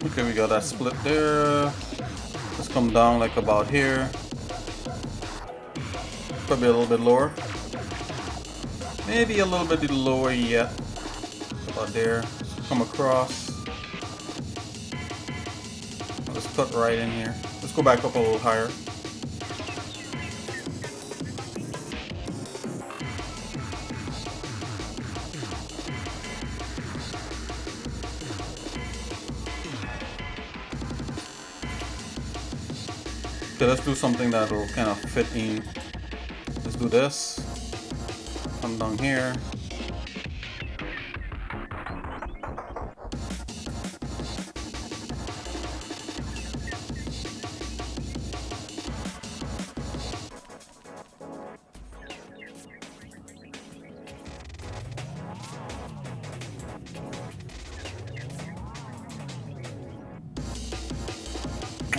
Okay, we got that split there. Let's come down like about here. Probably a little bit lower. Maybe a little bit lower yet. About there. Come across. Just cut right in here. Let's go back up a little higher. Okay, let's do something that will kind of fit in. Let's do this. Come down here.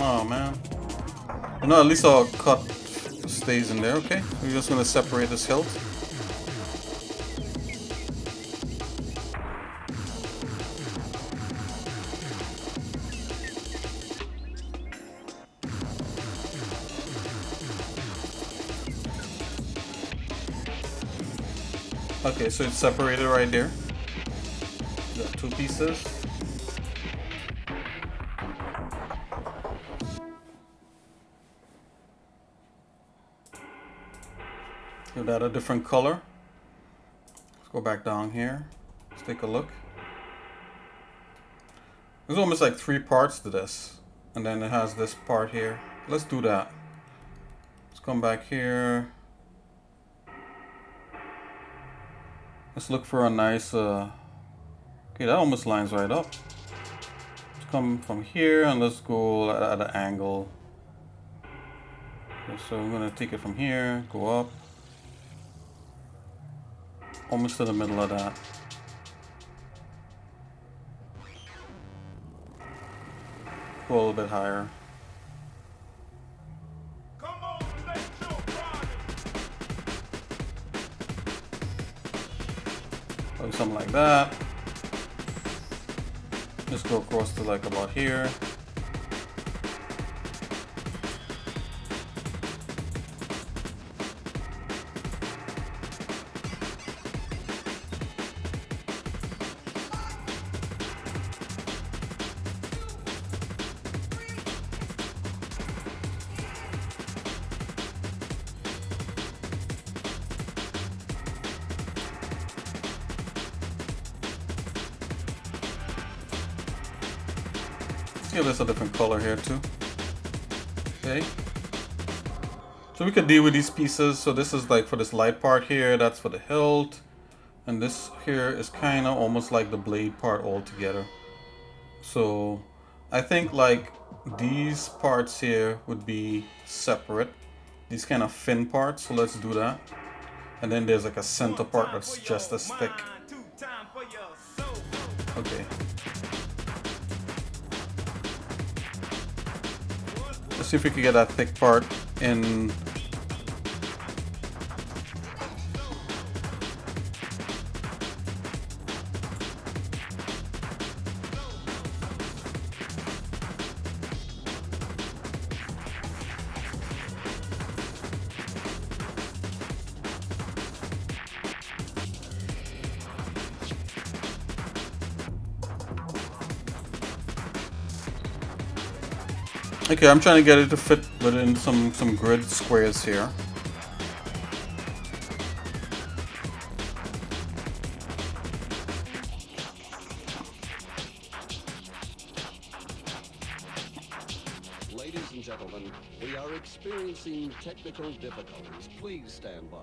Oh man. No, at least our cut stays in there, okay? We're just gonna separate this hilt. Okay, so it's separated right there. Got two pieces. Give that a different color. Let's go back down here. Let's take a look. There's almost like 3 parts to this. And then it has this part here. Let's do that. Let's come back here. Let's look for a nice... okay, that almost lines right up. Let's come from here and let's go at an angle. Okay, so I'm going to take it from here, go up. Almost to the middle of that. Go a little bit higher. Come on, let your body. Or something like that. Just go across to like about here. Let's give this a different color here too. Okay. So we could deal with these pieces. So this is like for this light part here, that's for the hilt. And this here is kind of almost like the blade part all together. So I think like these parts here would be separate. These kind of fin parts, so let's do that. And then there's like a center part that's just as thick. Okay. Let's see if we can get that thick part in. Okay, I'm trying to get it to fit within some grid squares here. Ladies and gentlemen, we are experiencing technical difficulties. Please stand by.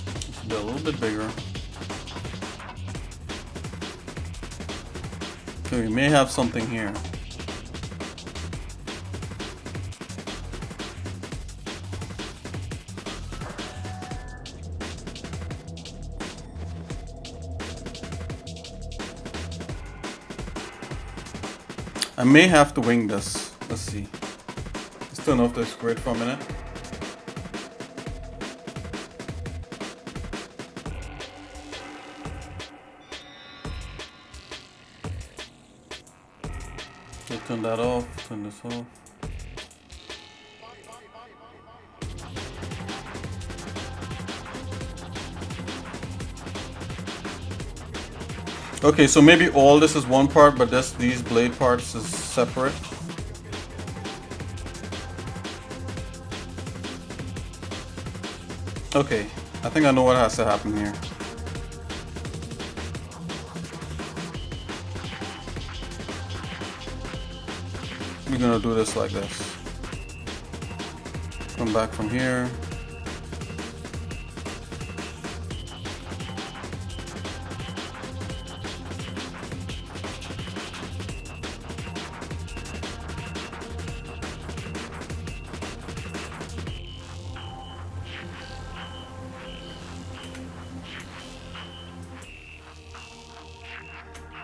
Let's do a little bit bigger. Okay, we may have something here. I may have to wing this. Let's see. Let's turn off this grid for a minute. Okay, turn that off, turn this off. Okay, so maybe all this is one part, but these blade parts is separate. Okay, I think I know what has to happen here. We're gonna do this like this. Come back from here.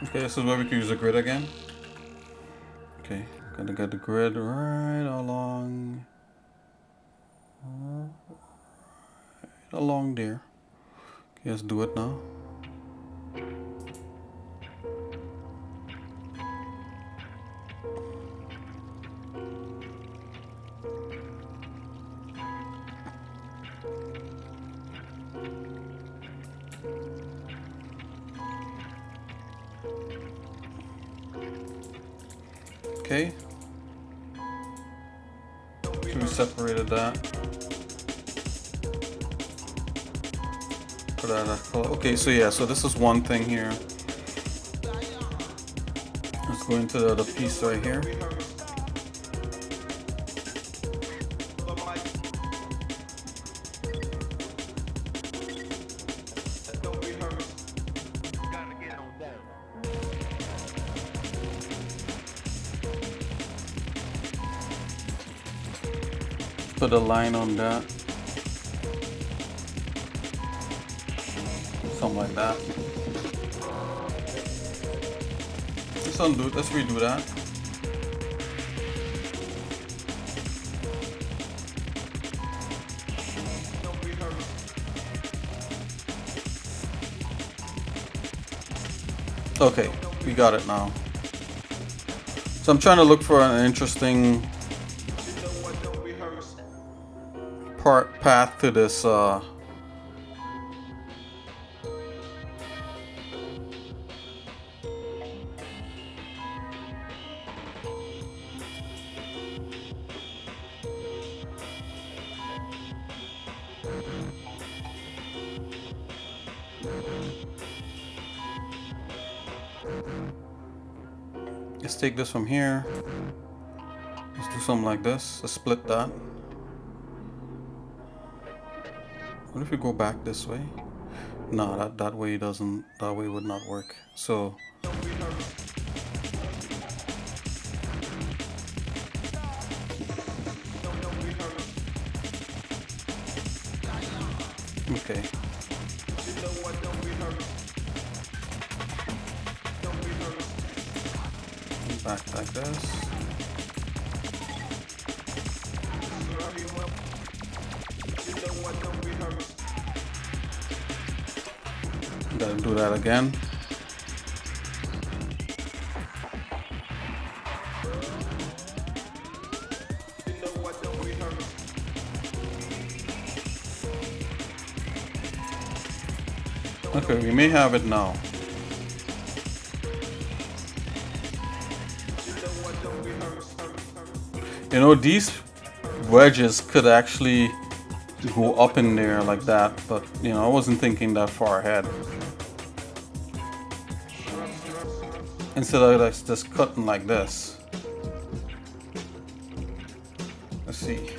Okay, this is where we can use the grid again. Okay, gonna get the grid right along there. Okay, let's do it now. Okay. So we separated that. Put that color. Okay, so yeah, so this is one thing here. Let's go into the other piece right here. Put a line on that. Something like that. Let's undo it. Let's redo that. Okay, we got it now. So I'm trying to look for an interesting path to this let's take this from here. Let's do something like this. Let's split that. What if we go back this way? No, that way doesn't. That way would not work. So okay. Back like this. Gotta do that again. Okay, we may have it now. You know, these wedges could actually go up in there like that, but you know, I wasn't thinking that far ahead. Instead of like just cutting like this. Let's see.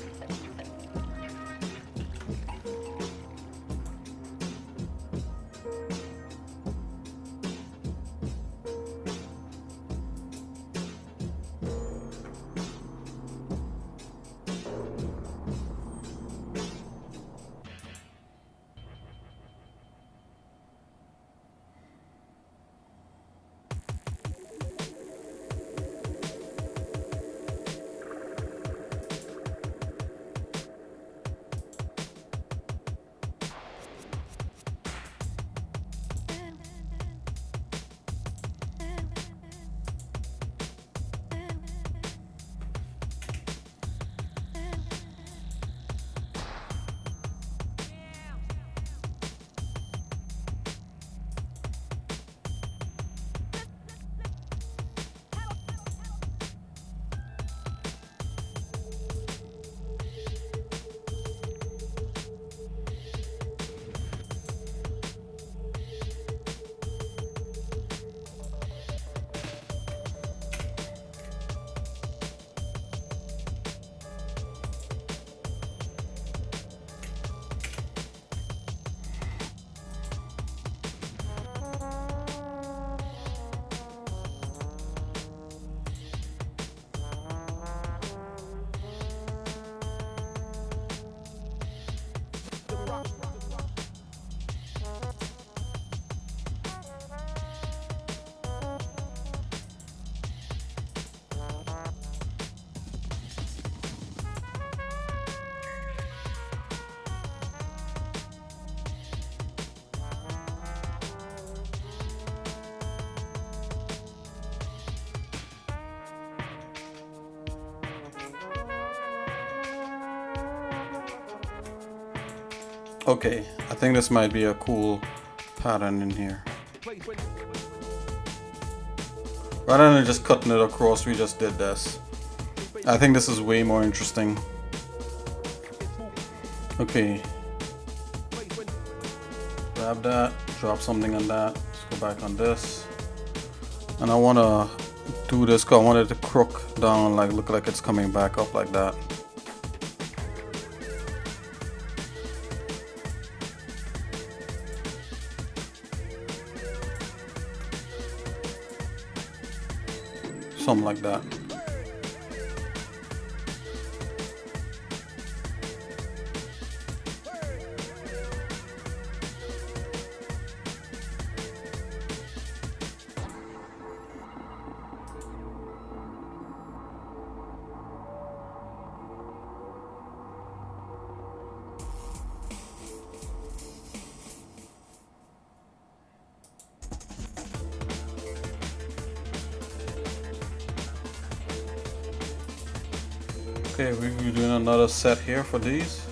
Okay, I think this might be a cool pattern in here. Rather than just cutting it across, we just did this. I think this is way more interesting. Okay. Grab that, drop something on that. Let's go back on this. And I want to do this because I want it to crook down, like look like it's coming back up like that. Something like that. Okay, we're doing another set here for these.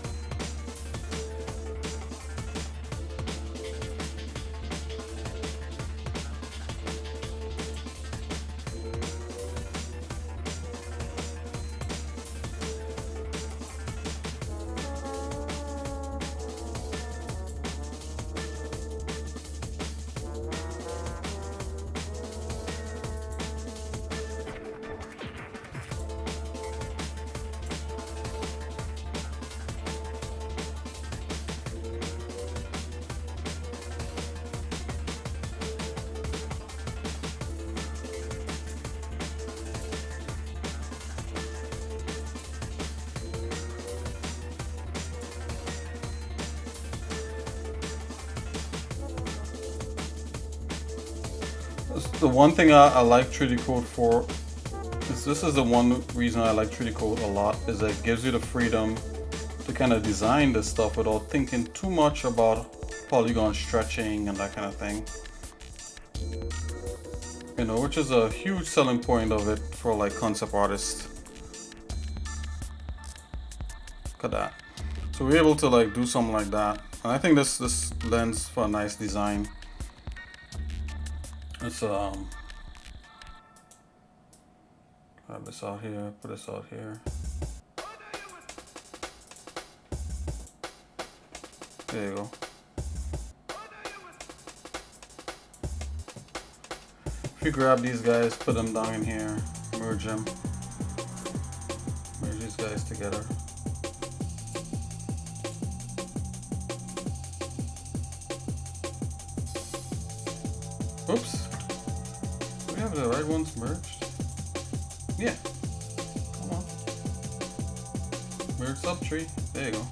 The one thing I like 3D Code for is this is the one reason I like 3D Code a lot, is that it gives you the freedom to kind of design this stuff without thinking too much about polygon stretching and that kind of thing. You know, which is a huge selling point of it for like concept artists. Look at that. So we're able to like do something like that. And I think this lends for a nice design. Let's grab this out here, put this out here. There you go. If you grab these guys, put them down in here, merge them. Merge these guys together. Oops. Do we have the right ones merged? Yeah. Come on. Merge subtree. There you go.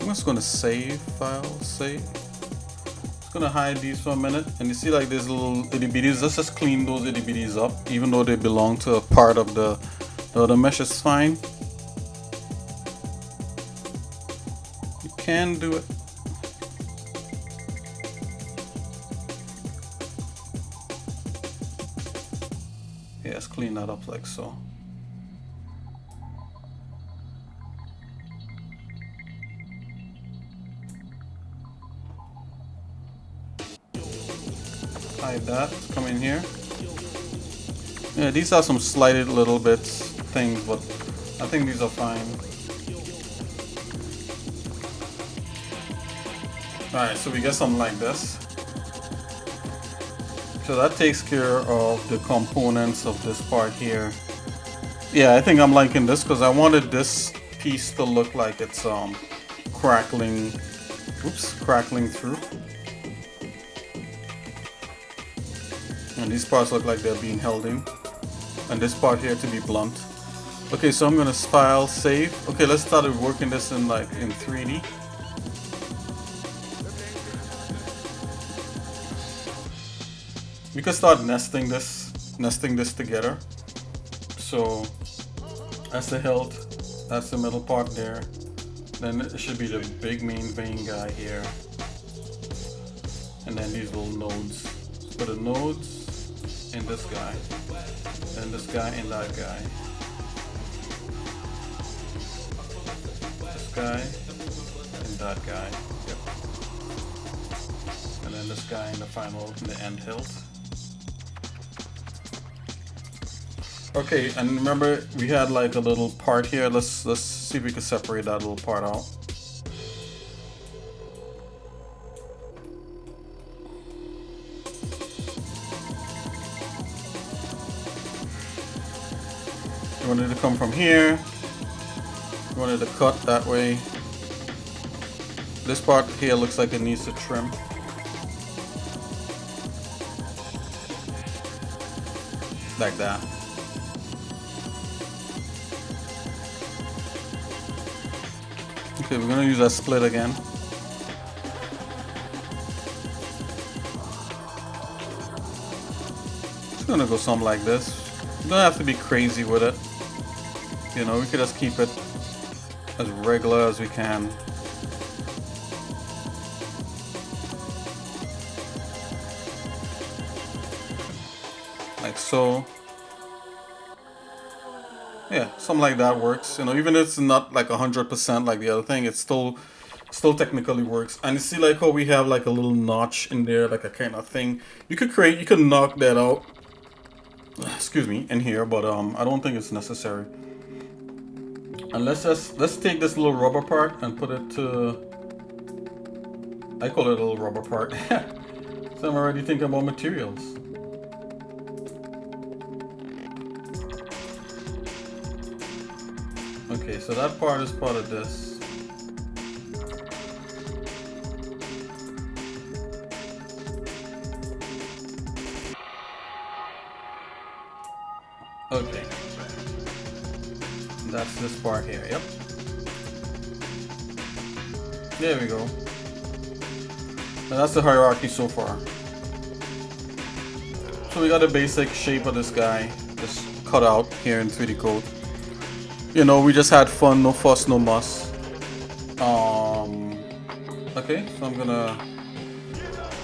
I'm just gonna save file, save. Just gonna hide these for a minute, and you see like there's little itty bitties. Let's just clean those itty bitties up, even though they belong to a part of the other mesh. Is fine. You can do it. Yeah, let's clean that up like so. Hide that, come in here. Yeah, these are some slighted little bits, things, but I think these are fine. Alright, so we get something like this. So that takes care of the components of this part here. Yeah, I think I'm liking this because I wanted this piece to look like it's crackling through. And these parts look like they're being held in. And this part here to be blunt. Okay, so I'm gonna file, save. Okay, let's start working this in 3D. We could start nesting this together. So that's the hilt, that's the middle part there. Then it should be the big main vein guy here. And then these little nodes. Put the nodes in this guy, and this guy in that guy. This guy in that guy. Yep. And then this guy in the end hills. Okay, and remember we had like a little part here. Let's see if we can separate that little part out. You wanted to come from here. You wanted to cut that way. This part here looks like it needs to trim. Like that. Okay, we're gonna use that split again. It's gonna go something like this. You don't have to be crazy with it. You know, we could just keep it as regular as we can. Like so. Yeah, something like that works. You know, even if it's not like 100% like the other thing, it still technically works. And you see like how we have like a little notch in there, like a kind of thing. You could knock that out. Excuse me, in here, but I don't think it's necessary. And let's take this little rubber part and put it to, I call it a little rubber part. So I'm already thinking about materials. Okay, so that part is part of this. Okay. That's this part here, yep. There we go. And that's the hierarchy so far. So we got a basic shape of this guy, just cut out here in 3D code. You know, we just had fun, no fuss, no muss. Okay, so I'm gonna...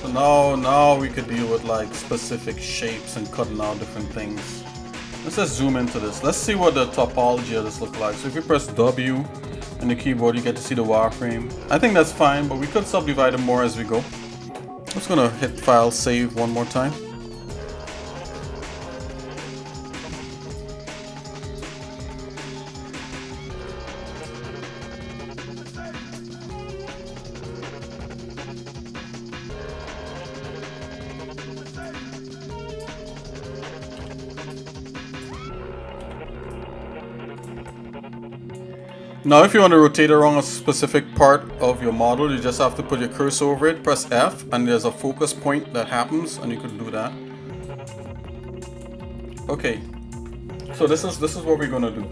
So now we could deal with like specific shapes and cutting out different things. Let's just zoom into this. Let's see what the topology of this looks like. So if you press W in the keyboard, you get to see the wireframe. I think that's fine, but we could subdivide it more as we go. I'm just gonna hit File, Save one more time. Now if you want to rotate around a specific part of your model, you just have to put your cursor over it, press F, and there's a focus point that happens, and you can do that. Okay, so this is what we're gonna do.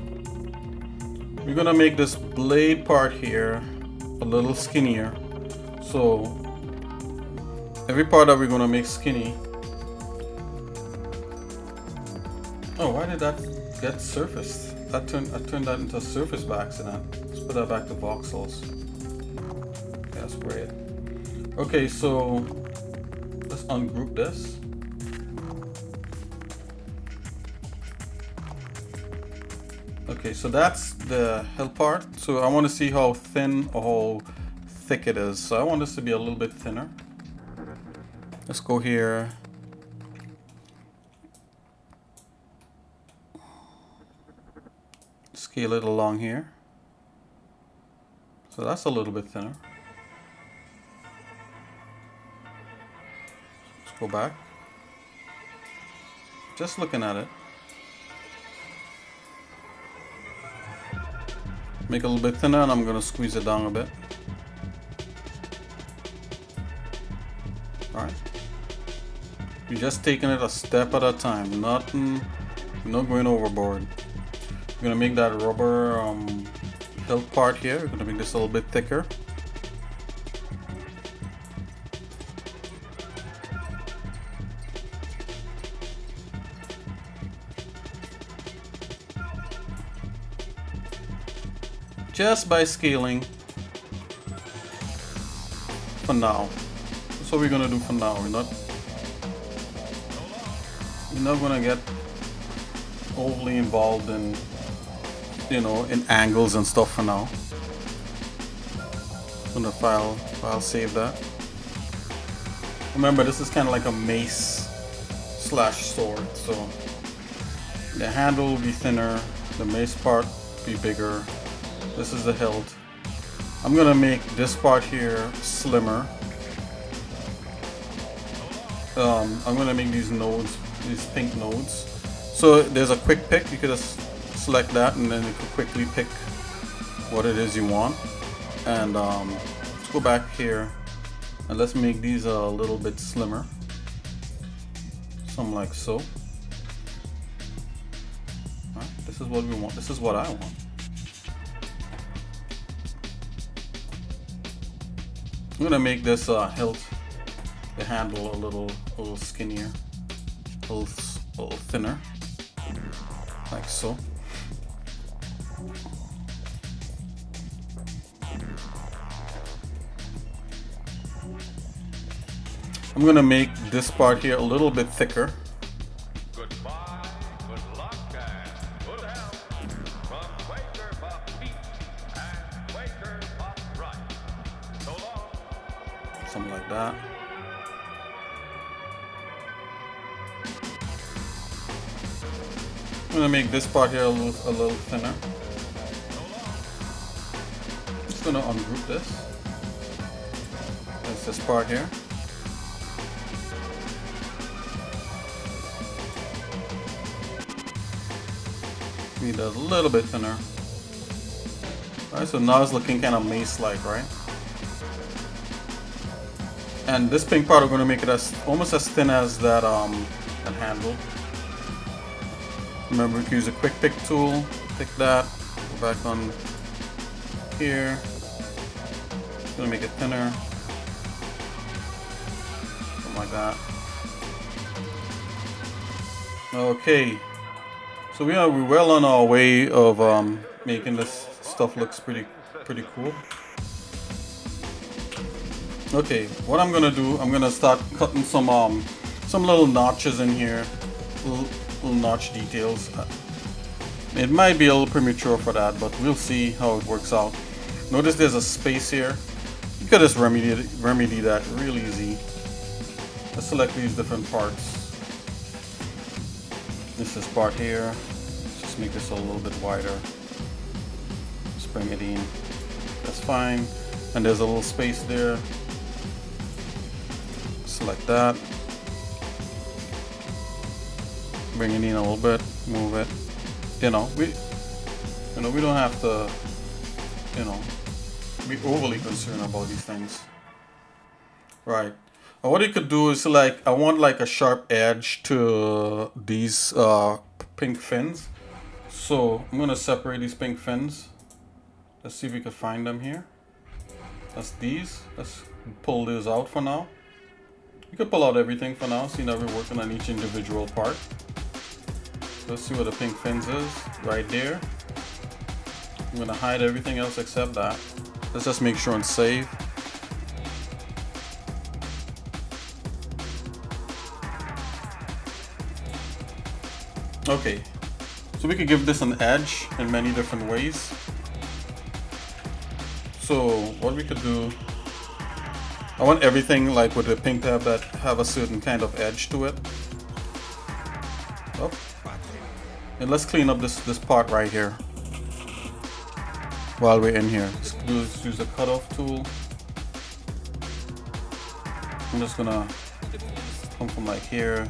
We're gonna make this blade part here a little skinnier. So every part that we're gonna make skinny. Oh, why did that get surfaced? I turned that into a surface by accident. Let's put that back to voxels. Yeah, that's great. Okay, so let's ungroup this. Okay, so that's the hill part. So I want to see how thin or how thick it is. So I want this to be a little bit thinner. Let's go here. Scale it along here. So that's a little bit thinner. Let's go back. Just looking at it. Make it a little bit thinner, and I'm going to squeeze it down a bit. Alright. You're just taking it a step at a time. Nothing, not going overboard. We're gonna make that rubber hilt part here. We're gonna make this a little bit thicker. Just by scaling for now. That's what we're gonna do for now. We're not gonna get overly involved in, you know, in angles and stuff for now. gonna file save that. Remember, this is kind of like a mace slash sword, so the handle will be thinner, the mace part will be bigger. This is the hilt. I'm gonna make this part here slimmer. I'm gonna make these nodes, these pink nodes. So there's a quick pick. You could just select that, and then you can quickly pick what it is you want. And let's go back here, and let's make these a little bit slimmer. Something like so. Right, this is what we want. This is what I want. I'm gonna make this hilt, the handle, a little skinnier, a little thinner, like so. I'm gonna make this part here a little bit thicker. Goodbye, good luck, and good health from Quaker Puff Beef and Quaker Puff Rice. So long. Something like that. I'm gonna make this part here a little thinner. Just gonna ungroup this. There's this part here. Need a little bit thinner. Alright, so now it's looking kind of mace-like, right? And this pink part, we're going to make it almost as thin as that handle. Remember, we can use a quick pick tool. Pick that. Go back on here. Just going to make it thinner. Something like that. Okay. So we're well on our way of making this stuff looks pretty cool. Okay, what I'm gonna do, I'm gonna start cutting some little notches in here, little notch details. It might be a little premature for that, but we'll see how it works out. Notice there's a space here. You could just remedy that real easy. Let's select these different parts. This is part here. Just make this a little bit wider. Just bring it in. That's fine. And there's a little space there. Select that. Bring it in a little bit. Move it. We don't have to, be overly concerned about these things. Right. What you could do is I want like a sharp edge to these pink fins. So I'm gonna separate these pink fins. Let's see if we can find them here. That's these. Let's pull these out for now. You can pull out everything for now, seeing that we're working on each individual part. Let's see where the pink fins is. Right there. I'm gonna hide everything else except that. Let's just make sure and save. Okay, so we could give this an edge in many different ways. So what we could do, I want everything like with the pink tab that have a certain kind of edge to it. Oh. And let's clean up this part right here while we're in here. Let's use the cutoff tool. I'm just gonna come from like here.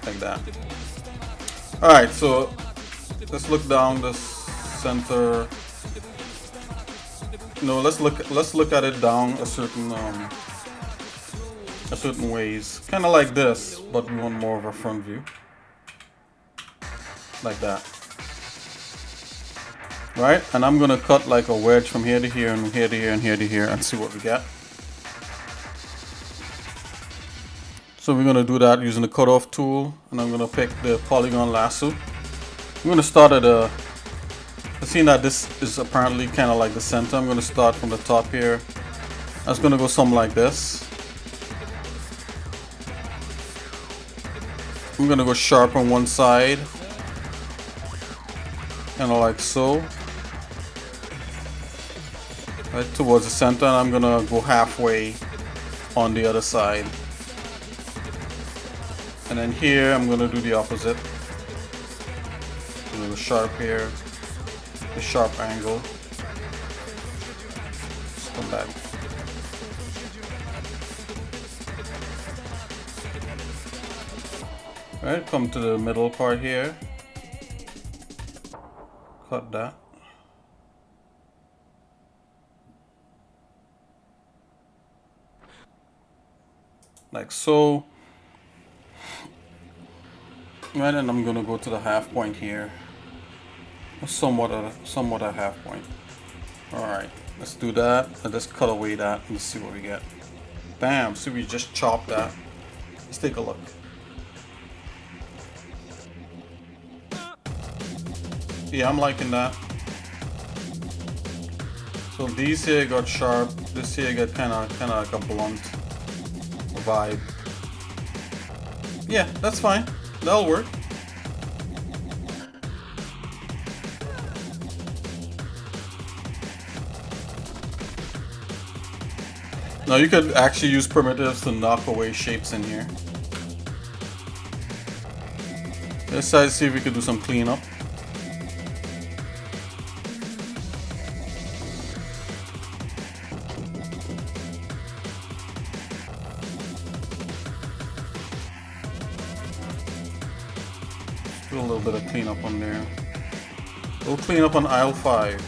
Like that. Alright, so let's look down this center. No, let's look at it down a certain ways. Kinda like this, but we want more of a front view. Like that. Right? And I'm gonna cut like a wedge from here to here and here to here and here to here and see what we get. So we're gonna do that using the cutoff tool, and I'm gonna pick the polygon lasso. I'm gonna start at seeing that this is apparently kind of like the center. I'm gonna start from the top here. I was gonna go something like this. I'm gonna go sharp on one side, kind of like so. right towards the center, and I'm gonna go halfway on the other side. And then here I'm gonna do the opposite. A little sharp here, a sharp angle. Just come back. Alright, come to the middle part here. Cut that. Like so. Right, and I'm gonna go to the half point here. Somewhat a half point. Alright, let's do that. Let's just cut away that and see what we get. Bam! See, we just chopped that. Let's take a look. Yeah, I'm liking that. So these here got sharp. This here got kind of like a blunt vibe. Yeah, that's fine. That'll work. Now you could actually use primitives to knock away shapes in here. Let's try to see if we could do some cleanup. Do a little bit of cleanup on there. We'll clean up on aisle 5.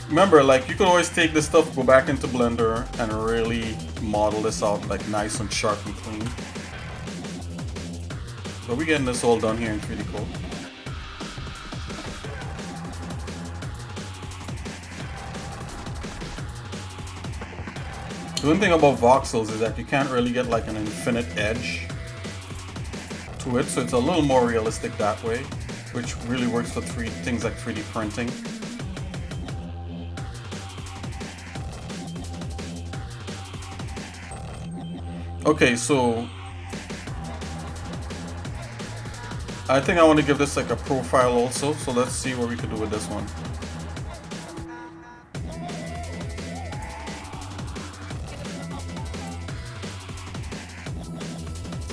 Remember, like, you could always take this stuff, go back into Blender, and really model this out like nice and sharp and clean. But we're getting this all done here in 3D Code. The one thing about voxels is that you can't really get like an infinite edge to it, so it's a little more realistic that way, which really works for things like 3D printing. Okay, so I think I want to give this like a profile also, so let's see what we could do with this one.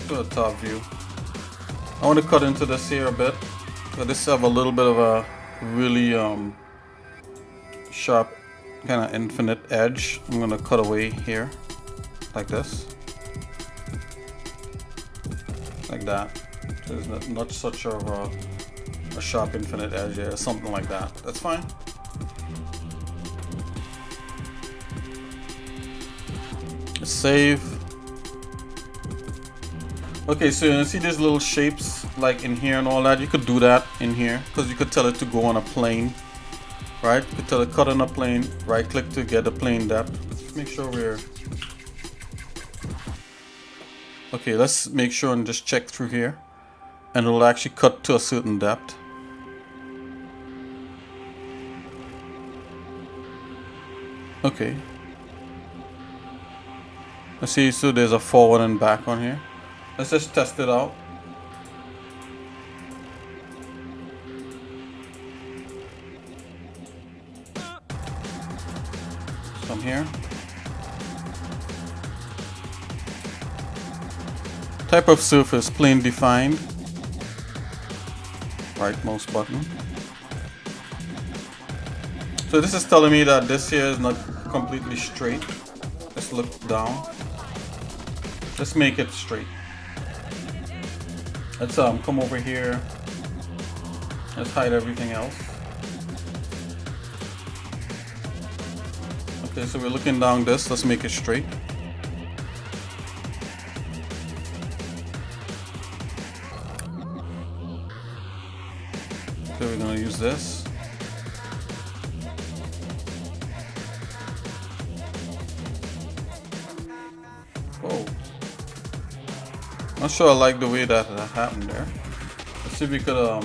To the top view. I want to cut into this here a bit. But this have a little bit of a really sharp kind of infinite edge. I'm gonna cut away here like this, like that. So there's not such of a sharp infinite edge there, something like that. That's fine. Save. Okay, so you see these little shapes like in here and all that. You could do that in here because you could tell it to go on a plane, right? You could tell it cut on a plane, right click to get the plane depth. Let's make sure we're okay. Let's make sure and just check through here, and it'll actually cut to a certain depth. Okay. Let's see. So there's a forward and back on here. Let's just test it out. Come here. Type of surface, plane defined. Right mouse button. So this is telling me that this here is not completely straight. Let's look down. Let's make it straight. Let's come over here. Let's hide everything else. Okay, so we're looking down this. Let's make it straight. Okay, we're gonna use this. Whoa. Not sure I like the way that happened there. Let's see if we could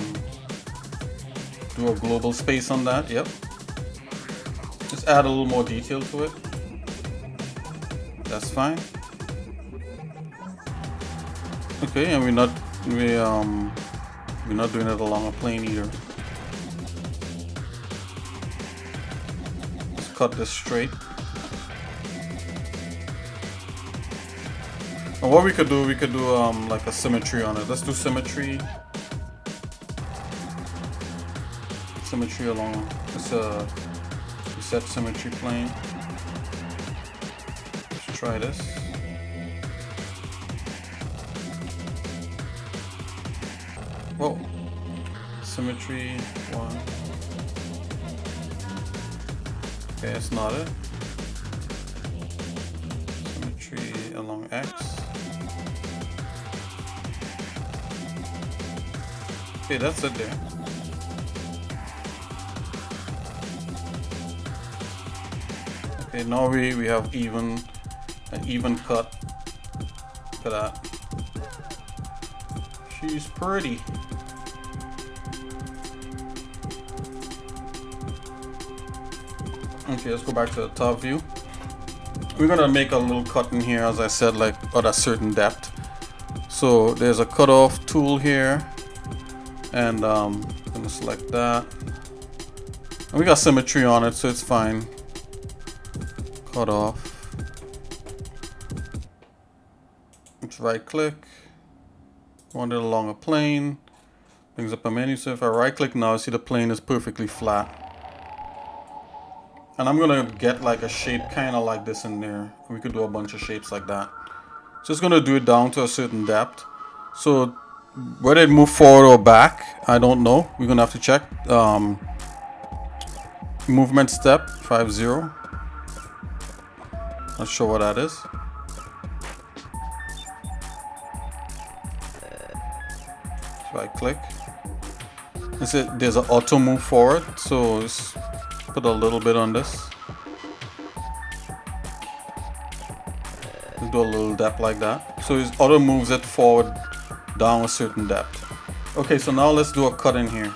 do a global space on that. Yep. Just add a little more detail to it. That's fine. Okay, and we're not doing it along a plane either. Let's cut this straight. And what we could do like a symmetry on it. Let's do symmetry. Symmetry along. Let's set symmetry plane. Let's try this. Whoa. Symmetry 1. Okay, that's not it. Symmetry along X. Okay, that's it there. Okay, now we have an even cut. Look at that. She's pretty. Okay, let's go back to the top view. We're gonna make a little cut in here, as I said, like at a certain depth. So there's a cutoff tool here, and I'm gonna select that. And we got symmetry on it, so it's fine. Cut off. Let's right click. Want it along a plane. Brings up a menu. So if I right click now, see the plane is perfectly flat. And I'm gonna get like a shape kind of like this in there. We could do a bunch of shapes like that. Just gonna do it down to a certain depth. So whether it move forward or back, I don't know. We're gonna have to check. Movement step 50. Not sure what that is. Right click. There's an auto move forward, so just put a little bit on this. Let's do a little depth like that. So it auto moves it forward down a certain depth. Okay, so now let's do a cut in here.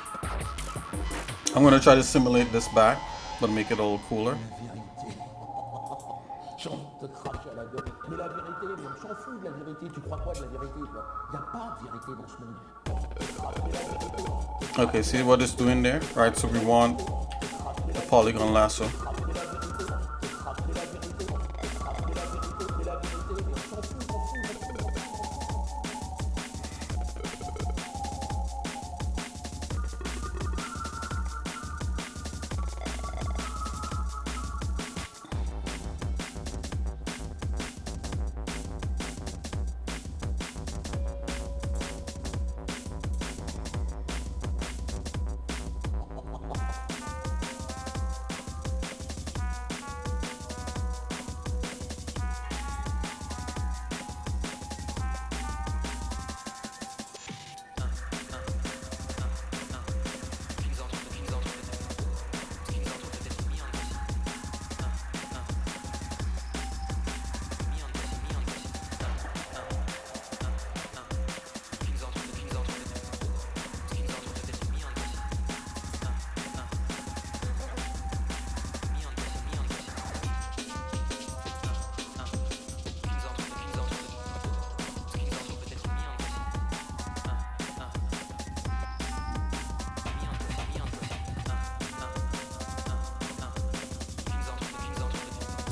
I'm gonna try to simulate this back, but make it a little cooler. Okay, see what it's doing there? Right, so we want a polygon lasso.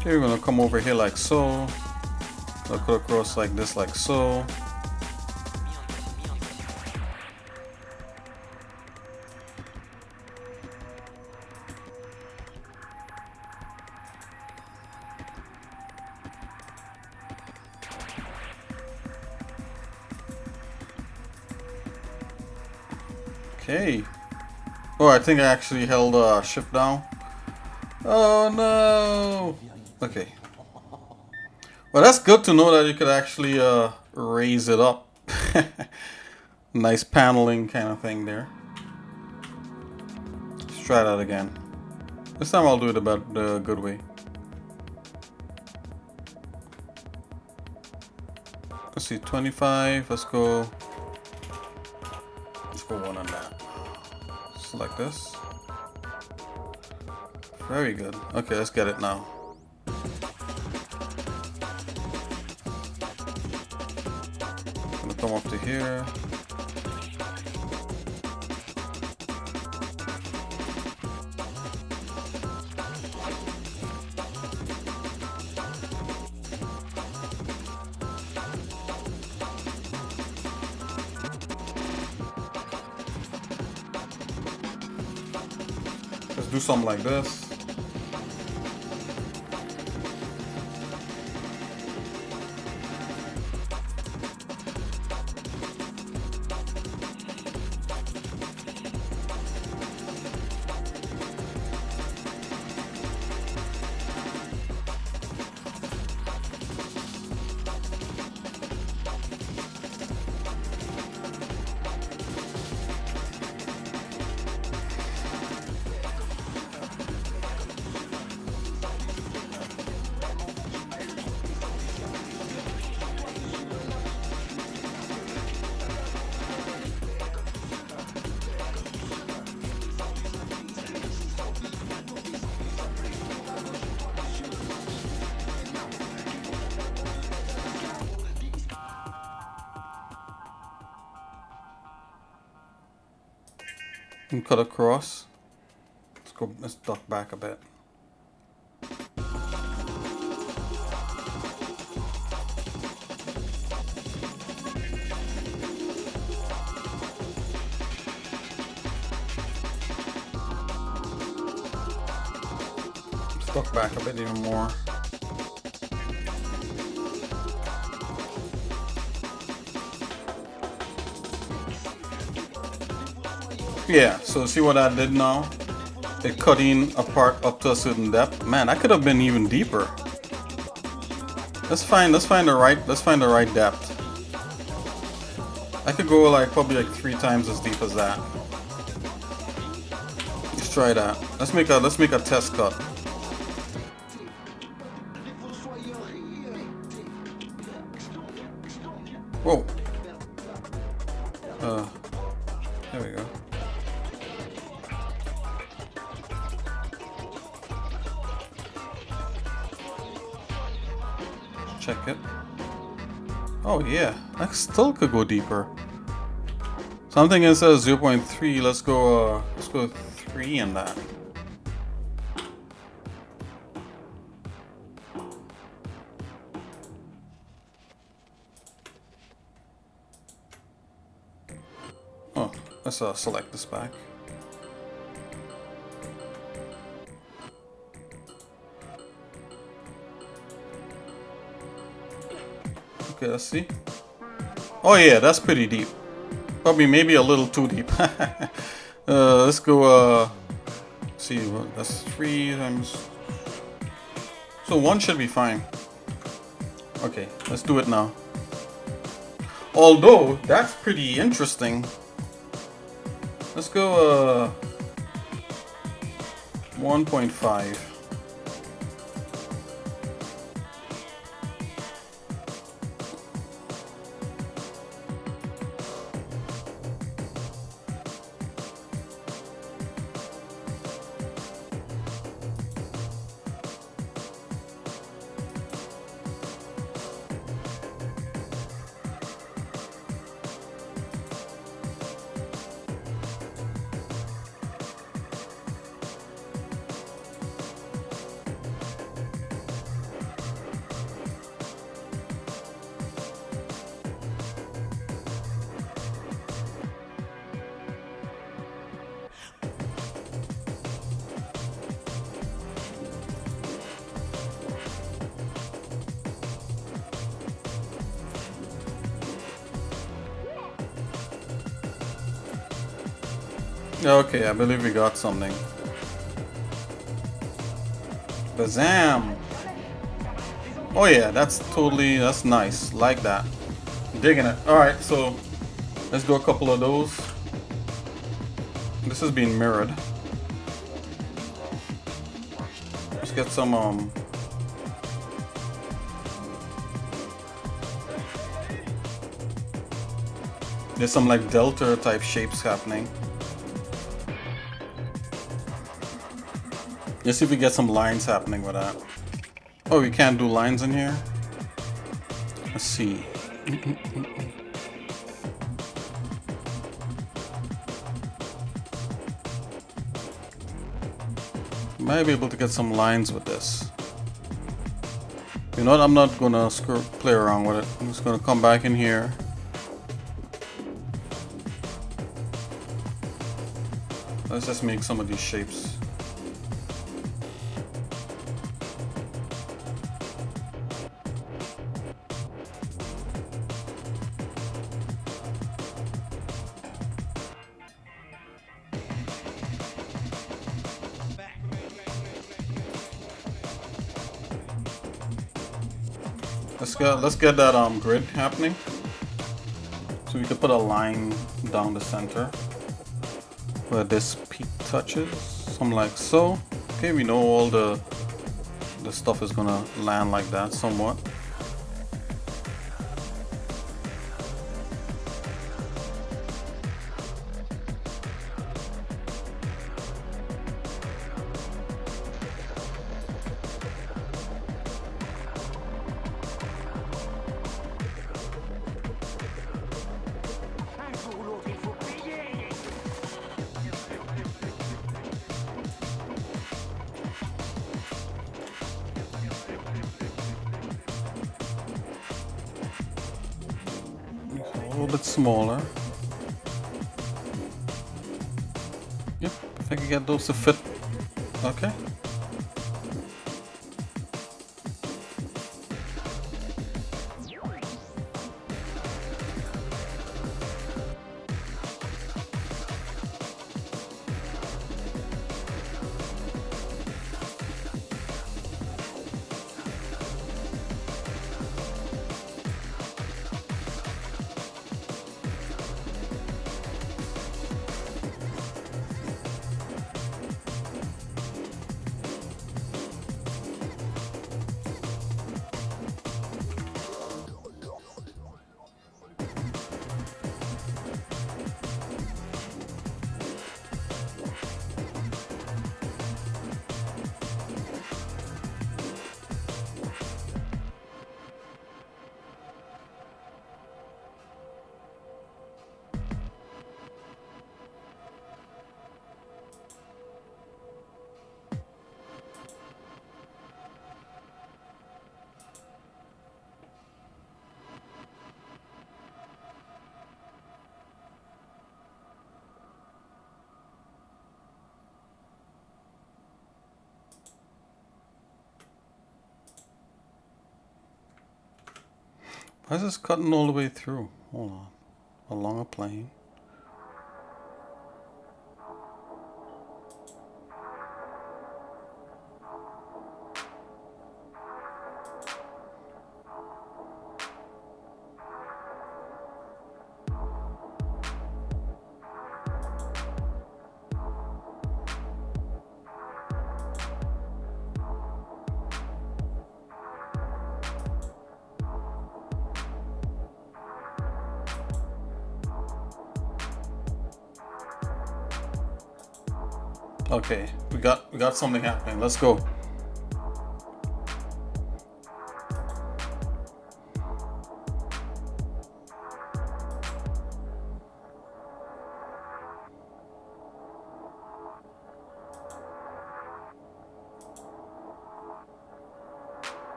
Okay, we're gonna come over here like so. Cut across like this, like so. Okay. Oh, I think I actually held shift down. Oh no. Okay. Well, that's good to know that you could actually raise it up. Nice paneling kind of thing there. Let's try that again. This time I'll do it about the good way. Let's see, 25. Let's go one on that. Just like this. Very good. Okay, let's get it now. Come up to here. Let's do something like this. And cut across. Let's duck back a bit. Let's duck back a bit even more. Yeah, so see what I did now? It cut in apart up to a certain depth. Man, I could have been even deeper. Let's find the right depth. I could go like probably like 3 times as deep as that. Let's try that. Let's make a test cut. Whoa. There we go. Check it. Oh yeah, I still could go deeper. Something instead of 0.3, let's go 3 in that. Oh, let's select this back. Okay, let's see. Oh yeah, that's pretty deep. Probably maybe a little too deep. Let's go, see, that's 3 times. So 1 should be fine. Okay, let's do it now. Although, that's pretty interesting. Let's go, 1.5. Okay, I believe we got something. Bazam! Oh yeah, that's nice. Like that. Digging it. Alright, so let's do a couple of those. This is being mirrored. Let's get some there's some like delta type shapes happening. Let's see if we get some lines happening with that. Oh, we can't do lines in here? Let's see. might be able to get some lines with this. You know what? I'm not gonna play around with it. I'm just gonna come back in here. Let's just make some of these shapes. Let's get that grid happening. So we could put a line down the center where this peak touches, something like so. Okay, we know all the stuff is gonna land like that somewhat. A little bit smaller. Yep, if I can get those to fit. Okay. Why is this cutting all the way through? Hold on. Along a plane. Okay, we got something happening. Let's go.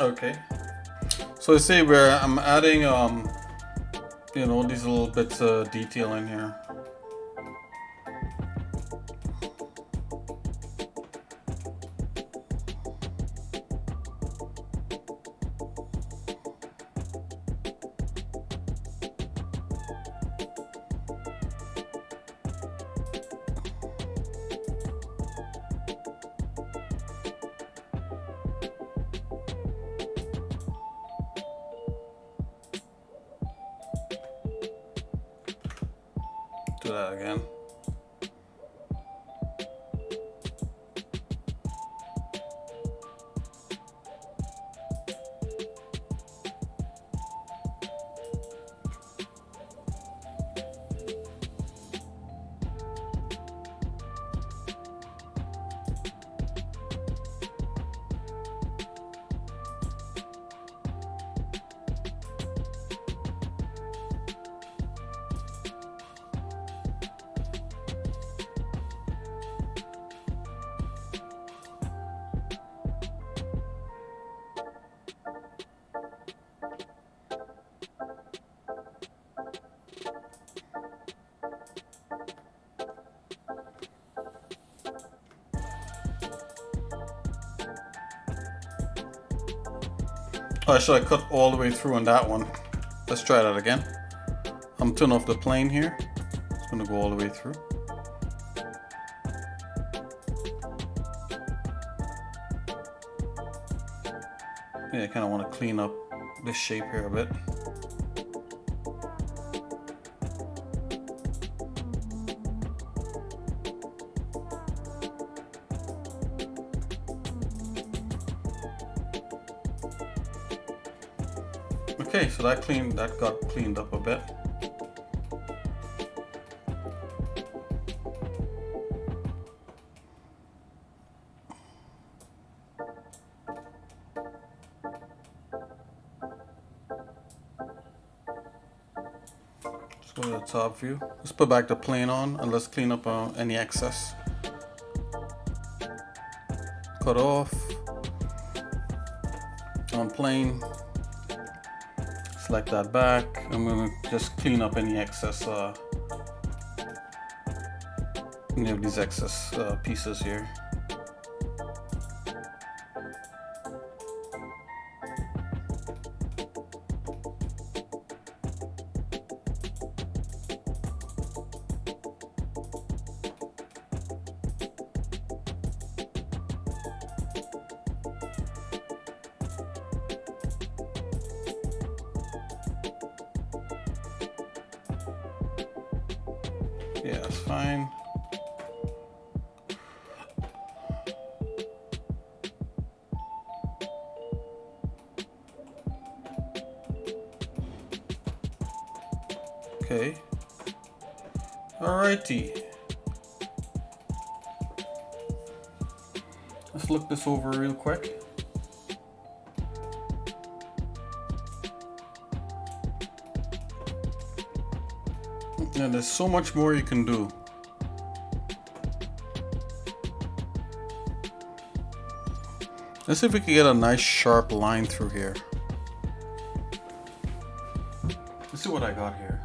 Okay. So you see where I'm adding, you know, these little bits of detail in here. Do that again. Oh, should I cut all the way through on that one? Let's try that again. I'm turning off the plane here. It's gonna go all the way through. Yeah, I kind of want to clean up this shape here a bit. Okay, so that got cleaned up a bit. Let's go to the top view. Let's put back the plane on and let's clean up any excess. Cut off. On plane. Select that back. I'm gonna just clean up any excess, any of these excess pieces here. Yeah, that's fine. Okay. Alrighty. Let's look this over real quick. And there's so much more you can do. Let's see if we can get a nice sharp line through here. Let's see what I got here.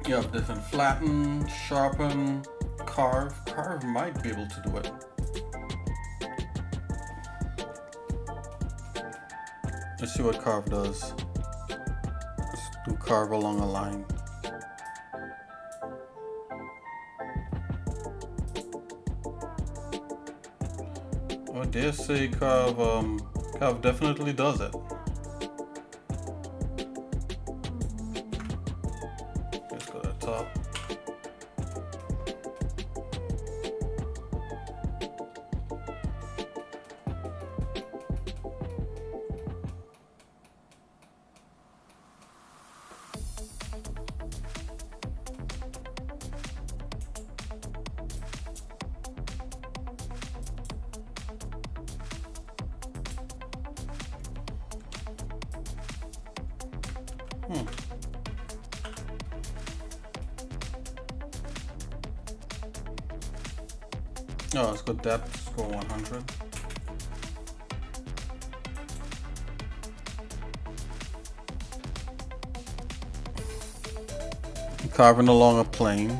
You have different flatten, sharpen, carve. Carve might be able to do it. Let's see what carve does. Let's do carve along a line. Oh, I dare say carve, carve definitely does it. Top. Oh, let's go depth, score 100. Carving along a plane.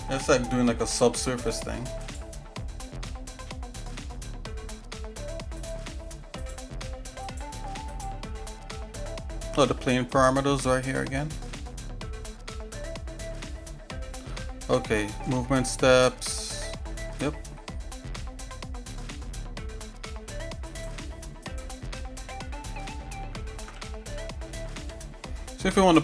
It's like doing like a subsurface thing. Oh, the plane parameters right here again. Okay, movement steps. Yep. So if you want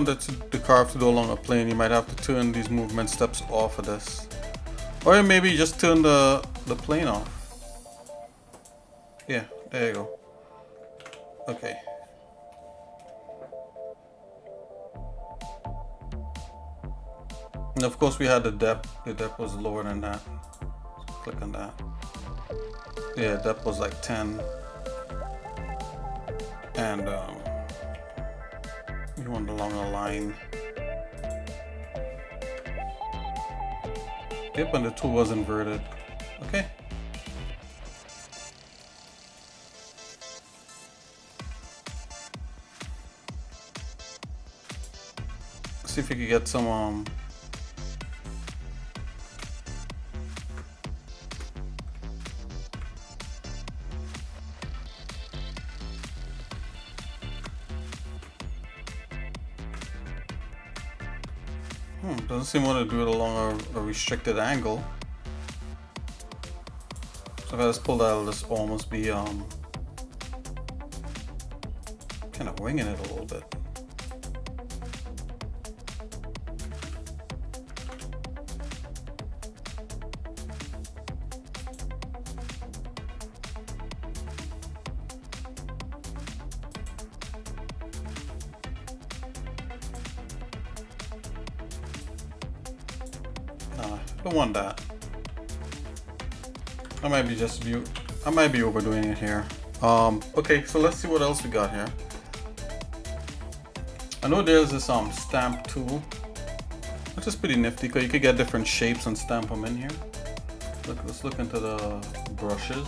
the carve to go along a plane, you might have to turn these movement steps off of this, or maybe just turn the plane off. Yeah, there you go. Okay. And of course we had the depth. The depth was lower than that. So click on that. Yeah, depth was like 10. And you want along a line. Yep, and the tool was inverted. Okay. See if we could get some doesn't seem to want to do it along a restricted angle. So if I just pull that, it'll just almost be kind of winging it a little bit. Don't want that. I might be overdoing it here. Okay, so let's see what else we got here. I know there's this stamp tool, which is pretty nifty because you could get different shapes and stamp them in here. Let's look into the brushes.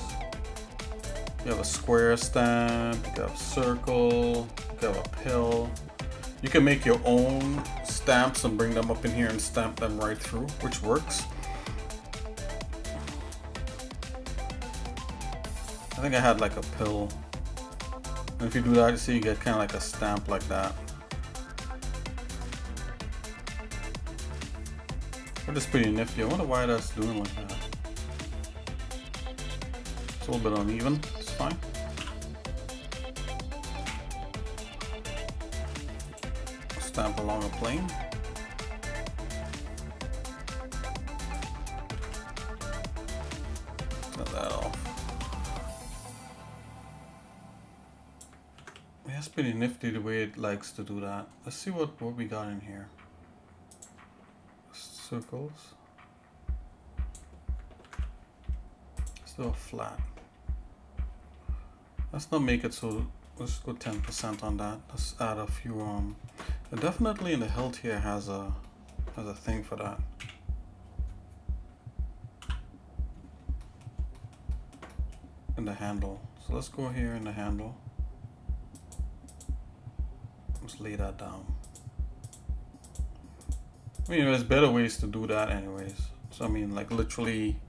You have a square stamp, you have a circle, you have a pill. You can make your own stamps and bring them up in here and stamp them right through, which works. I think I had like a pill. And if you do that, you see you get kind of like a stamp like that. Which is pretty nifty. I wonder why that's doing like that. It's a little bit uneven. It's fine. Stamp along a plane. Cut that off. Yeah, it's pretty nifty the way it likes to do that. Let's see what we got in here. Circles. Still flat. Let's not make it so. Let's go 10% on that. Let's add a few. Definitely in the hilt here has a thing for that. In the handle. So let's go here in the handle. Let's lay that down. I mean, there's better ways to do that anyways. So I mean, like literally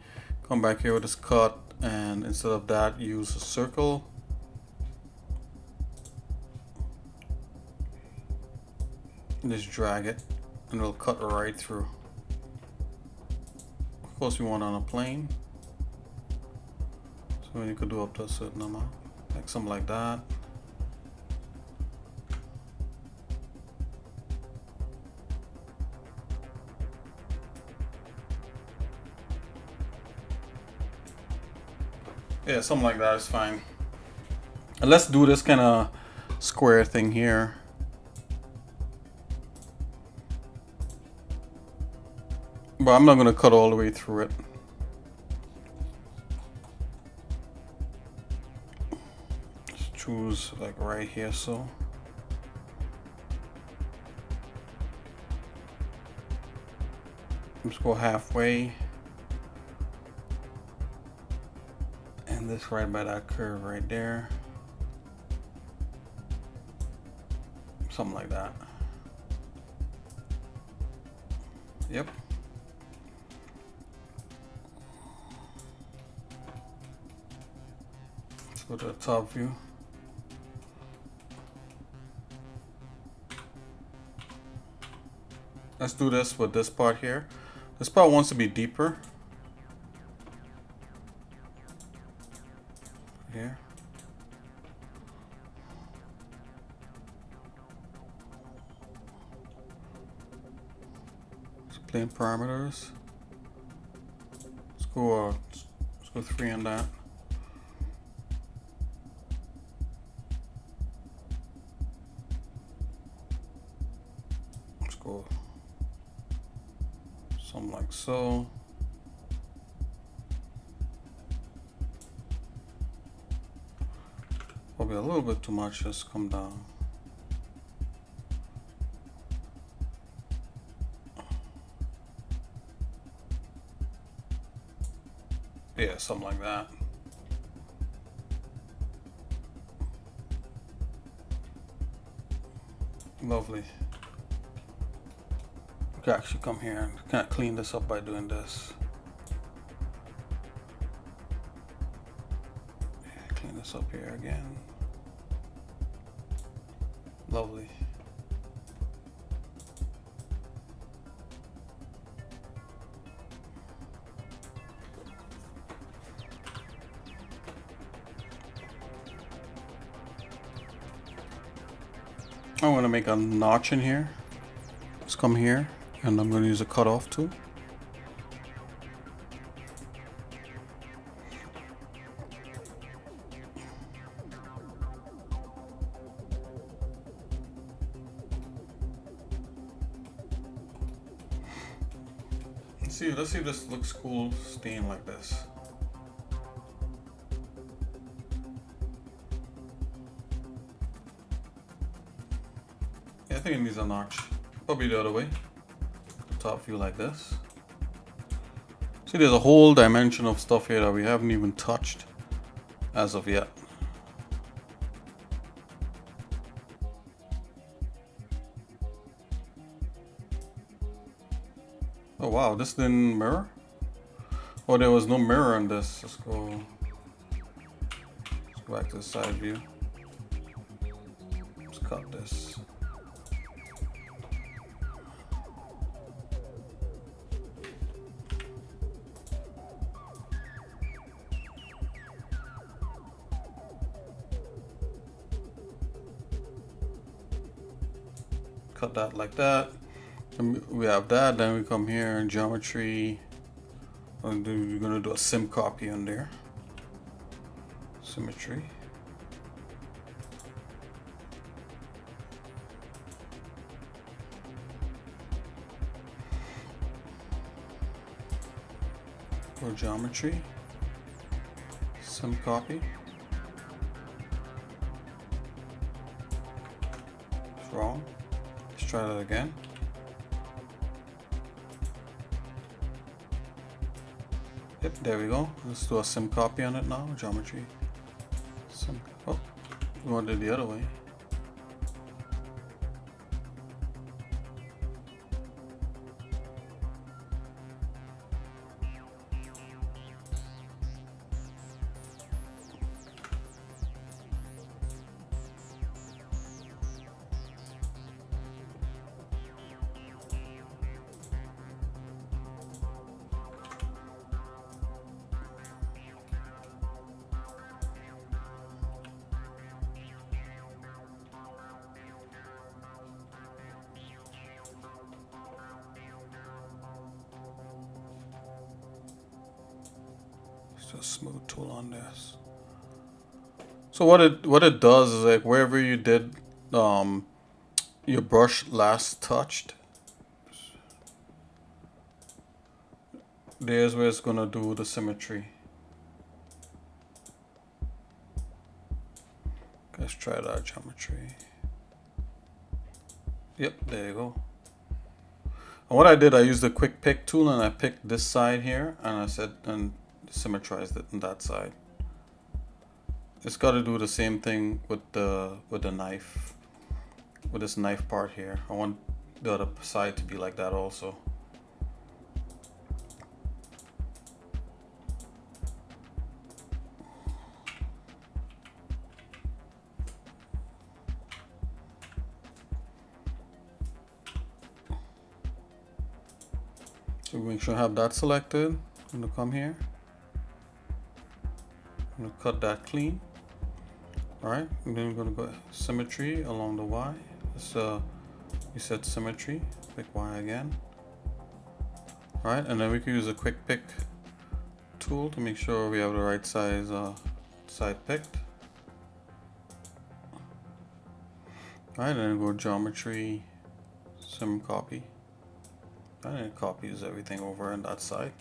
come back here with this cut, and instead of that, use a circle. Just drag it and it'll cut right through. Of course we want on a plane, so you could do up to a certain amount, like something like that. Yeah, something like that is fine. And let's do this kind of square thing here. But I'm not going to cut all the way through it. choose like right here, so let's go halfway, and this right by that curve right there, something like that. Yep. Let's go to the top view. Let's do this with this part here. This part wants to be deeper. Here. Let's plane parameters. Let's go 3 on that. Let's go something like so. Probably a little bit too much, just come down. Yeah, something like that. Lovely. We can actually come here and kind of clean this up by doing this. Yeah, clean this up here again. Lovely. I want to make a notch in here. Let's come here, and I'm going to use a cutoff tool. Let's see if this looks cool staying like this. Yeah, I think it needs a notch. Probably the other way. Top view like this. See, there's a whole dimension of stuff here that we haven't even touched as of yet. Oh wow, this didn't mirror? Oh, there was no mirror in this. Let's go back to the side view. Let's cut this. Cut that like that. And we have that, then we come here in geometry. We're gonna do a sim copy on there. Symmetry. Go geometry. Sim copy. It's wrong. Let's try that again. Yep, there we go. Let's do a sim copy on it now. Geometry. Sim. Oh, we want to do the other way. A smooth tool on this. So what it does is like wherever you did your brush last touched, there's where it's gonna do the symmetry. try that geometry. Yep, there you go. And what I did, I used the quick pick tool and I picked this side here and I said and symmetrized it on that side. It's got to do the same thing with the knife, with this knife part here. I want the other side to be like that also. So make sure I have that selected. I'm gonna come here. I'm gonna cut that clean. Alright, and then we're gonna go symmetry along the Y. So we set symmetry, pick Y again. Alright, and then we can use a quick pick tool to make sure we have the right size side picked. Alright, and then go geometry, sim copy. And it copies everything over on that side.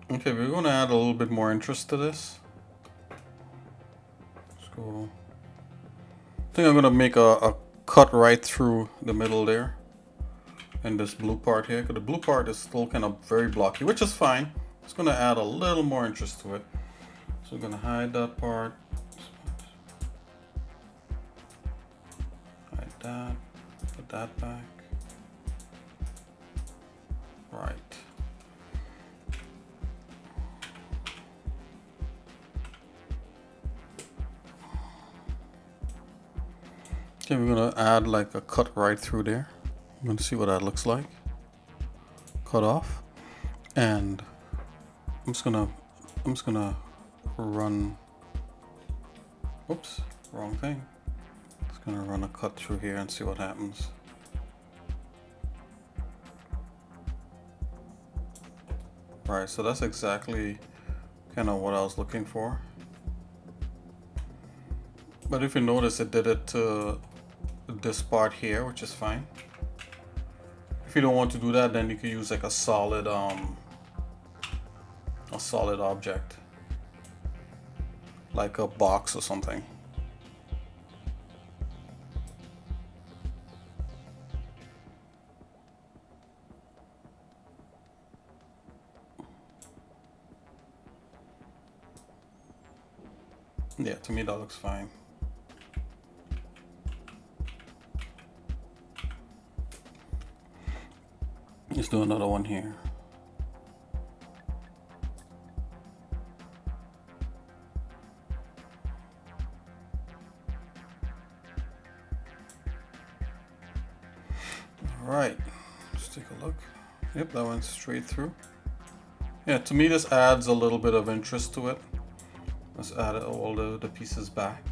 Okay, we're going to add a little bit more interest to this. Let's go. I think I'm going to make a cut right through the middle there and this blue part here, because the blue part is still kind of very blocky, which is fine. It's going to add a little more interest to it. So we're going to hide that part, hide that, put that back. Right. Okay, we're gonna add like a cut right through there. I'm gonna see what that looks like. Cut off, and I'm just gonna run. Oops, wrong thing. Just gonna run a cut through here and see what happens. Right, so that's exactly kind of what I was looking for. But if you notice, it did it to this part here, which is fine. If you don't want to do that, then you can use like a solid object, like a box or something. Yeah, to me that looks fine. Let's do another one here. All right, let's take a look. Yep, that went straight through. Yeah, to me this adds a little bit of interest to it. Let's add all the pieces back.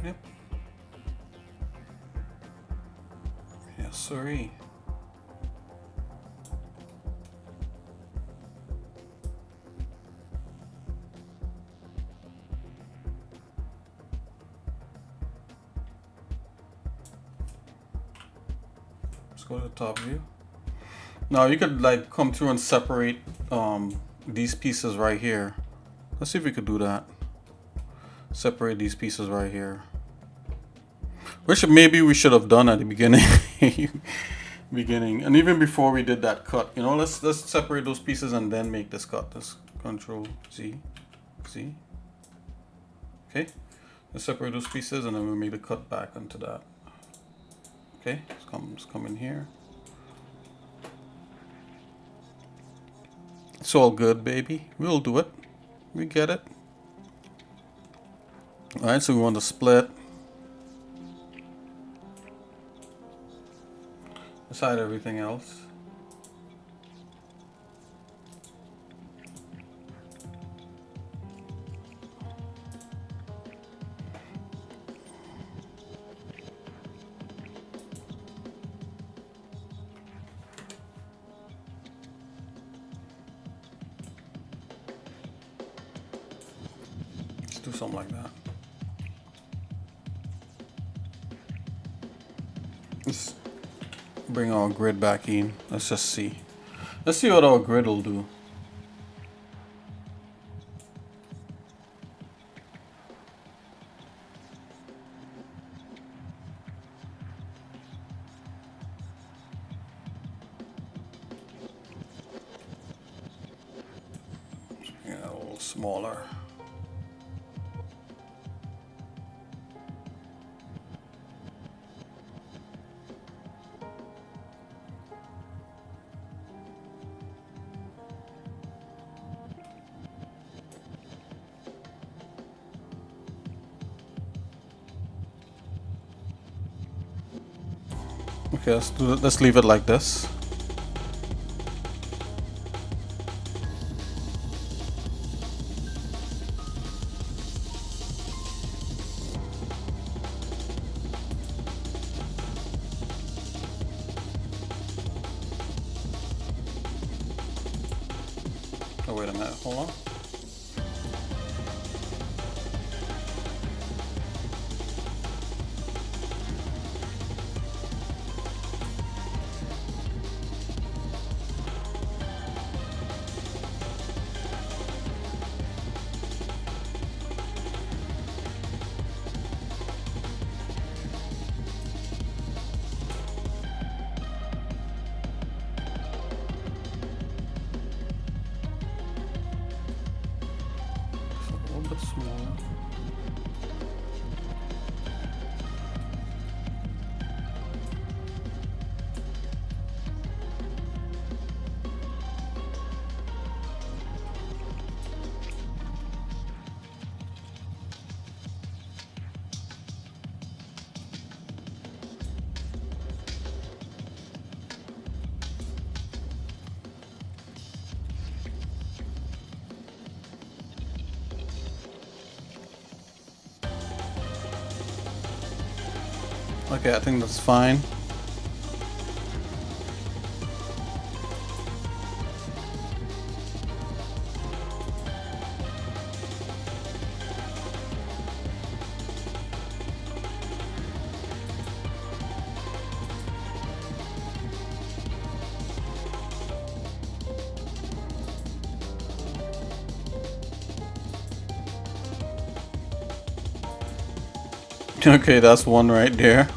Yep. Yes, sorry. Let's go to the top view. Now you could like come through and separate these pieces right here. Let's see if we could do that. Separate these pieces right here. Which maybe we should have done at the beginning. And even before we did that cut, you know, let's separate those pieces and then make this cut. Let's Control Z. Okay, let's separate those pieces and then we'll make the cut back onto that. Okay, let's come in here. It's all good, baby. We'll do it. We get it. All right, so we want to split. Aside everything else. something like that. Let's bring our grid back in. Let's just see. Let's see what our grid will do. Yeah, a little smaller. Okay, let's leave it like this. Oh, wait a minute, hold on. A little bit smaller. Okay, I think that's fine. Okay, that's one right there.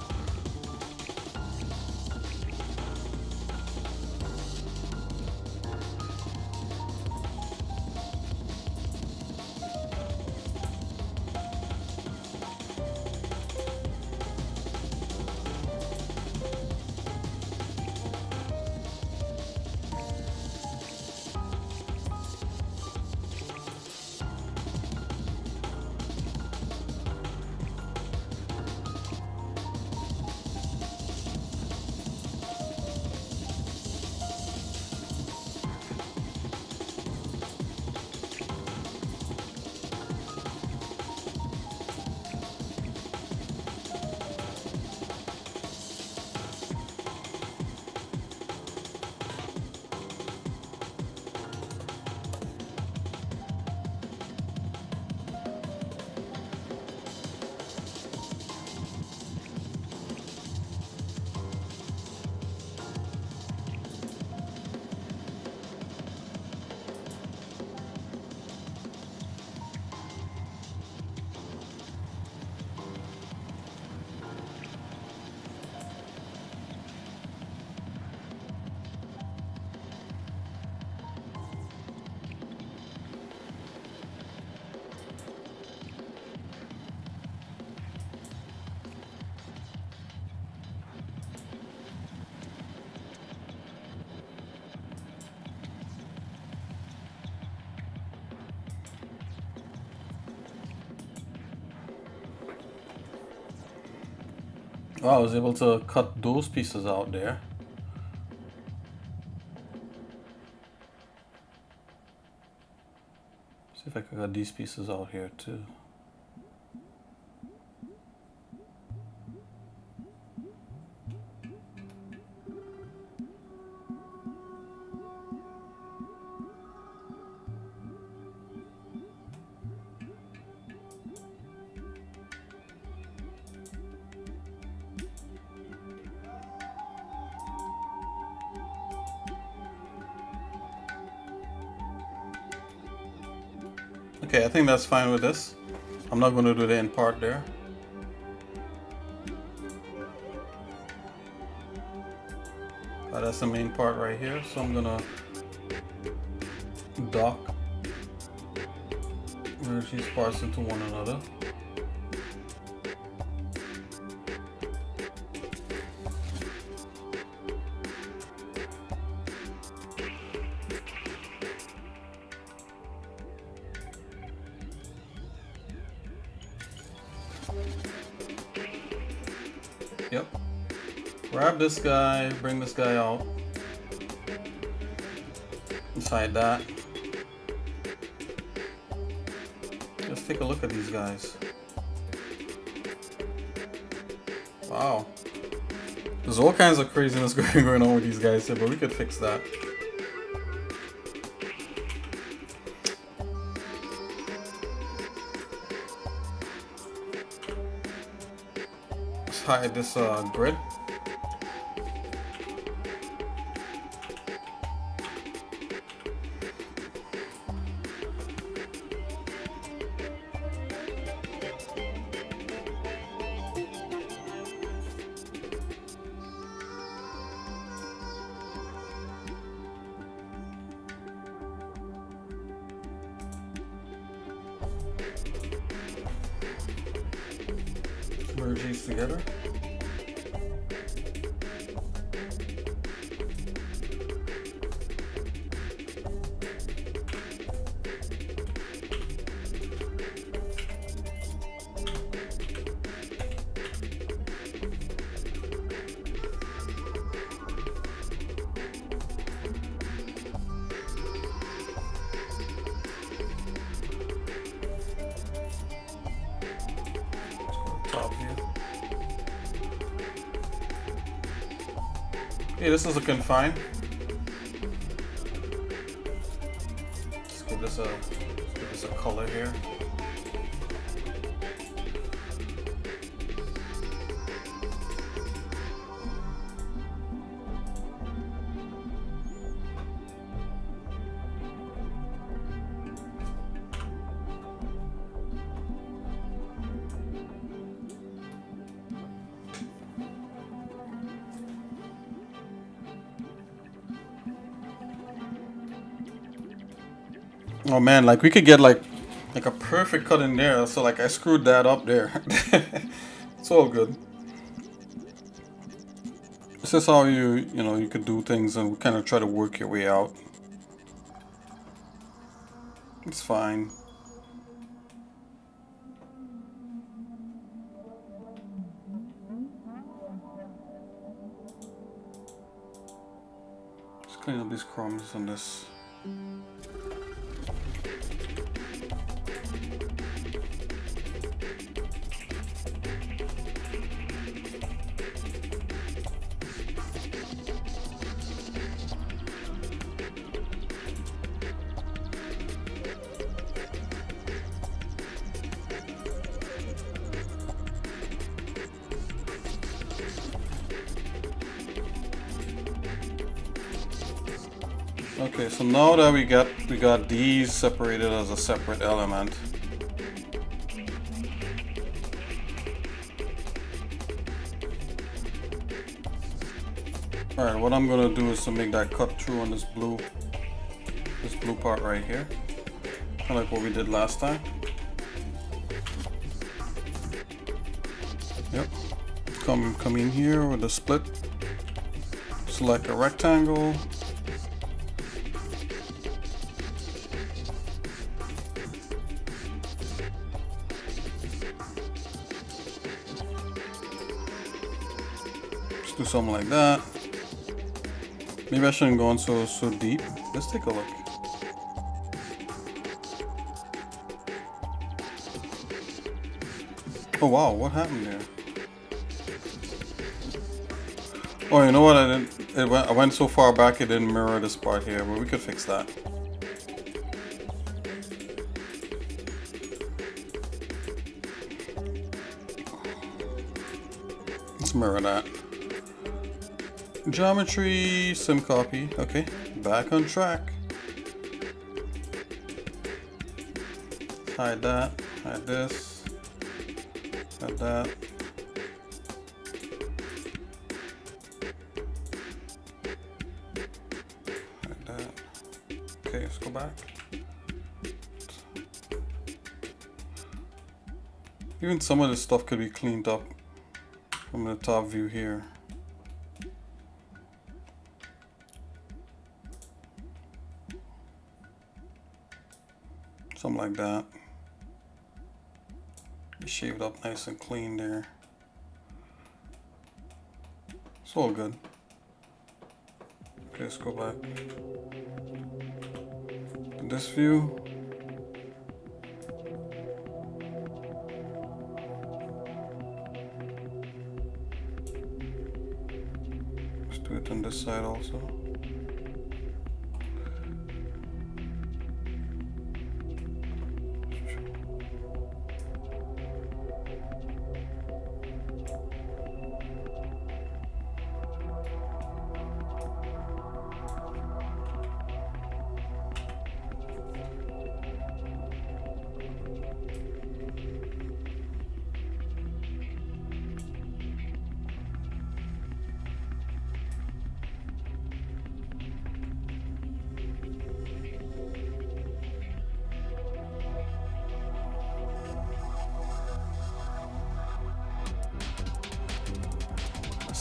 Oh, I was able to cut those pieces out there. See if I can cut these pieces out here too. Okay, I think that's fine with this. I'm not going to do the end part there. That's the main part right here, so I'm gonna dock merge these parts into one another. Yep. Grab this guy, bring this guy out. Inside that. Let's take a look at these guys. Wow. There's all kinds of craziness going on with these guys here, but we could fix that. Let's hide this grid. Merge these together. Okay, this is looking fine. Let's give this a color here. Oh man, like we could get like a perfect cut in there. So like I screwed that up there. It's all good. This is how you could do things and kind of try to work your way out. It's fine. Just clean up these crumbs on this. Okay, so now that we got these separated as a separate element. Alright, what I'm gonna do is to make that cut through on this blue part right here. Kinda like what we did last time. Yep. Come in here with the split. Select a rectangle. Do something like that. Maybe I shouldn't go on so deep. Let's take a look. Oh wow, what happened there? Oh, you know what? I went so far back it didn't mirror this part here, but we could fix that. Let's mirror that. Geometry, sim copy. Okay, back on track. hide that, hide this, hide that. Hide that. Okay, let's go back. Even some of this stuff could be cleaned up from the top view here. Something like that. Be shaved up nice and clean there. It's all good. Okay, let's go back to this view. Let's do it on this side also.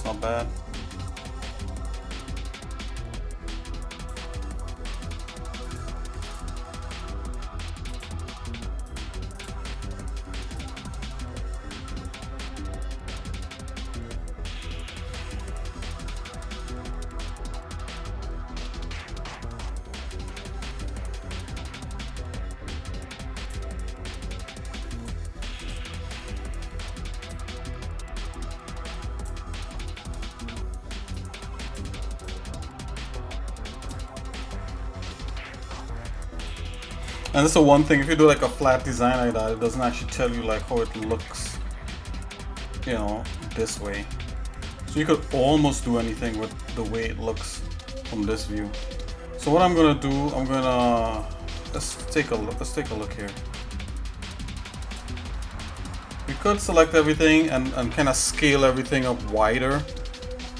Not bad. And this is the one thing, if you do like a flat design like that, it doesn't actually tell you like how it looks, you know, this way. So you could almost do anything with the way it looks from this view. So what I'm gonna do, I'm gonna, let's take a look here. You could select everything and kind of scale everything up wider.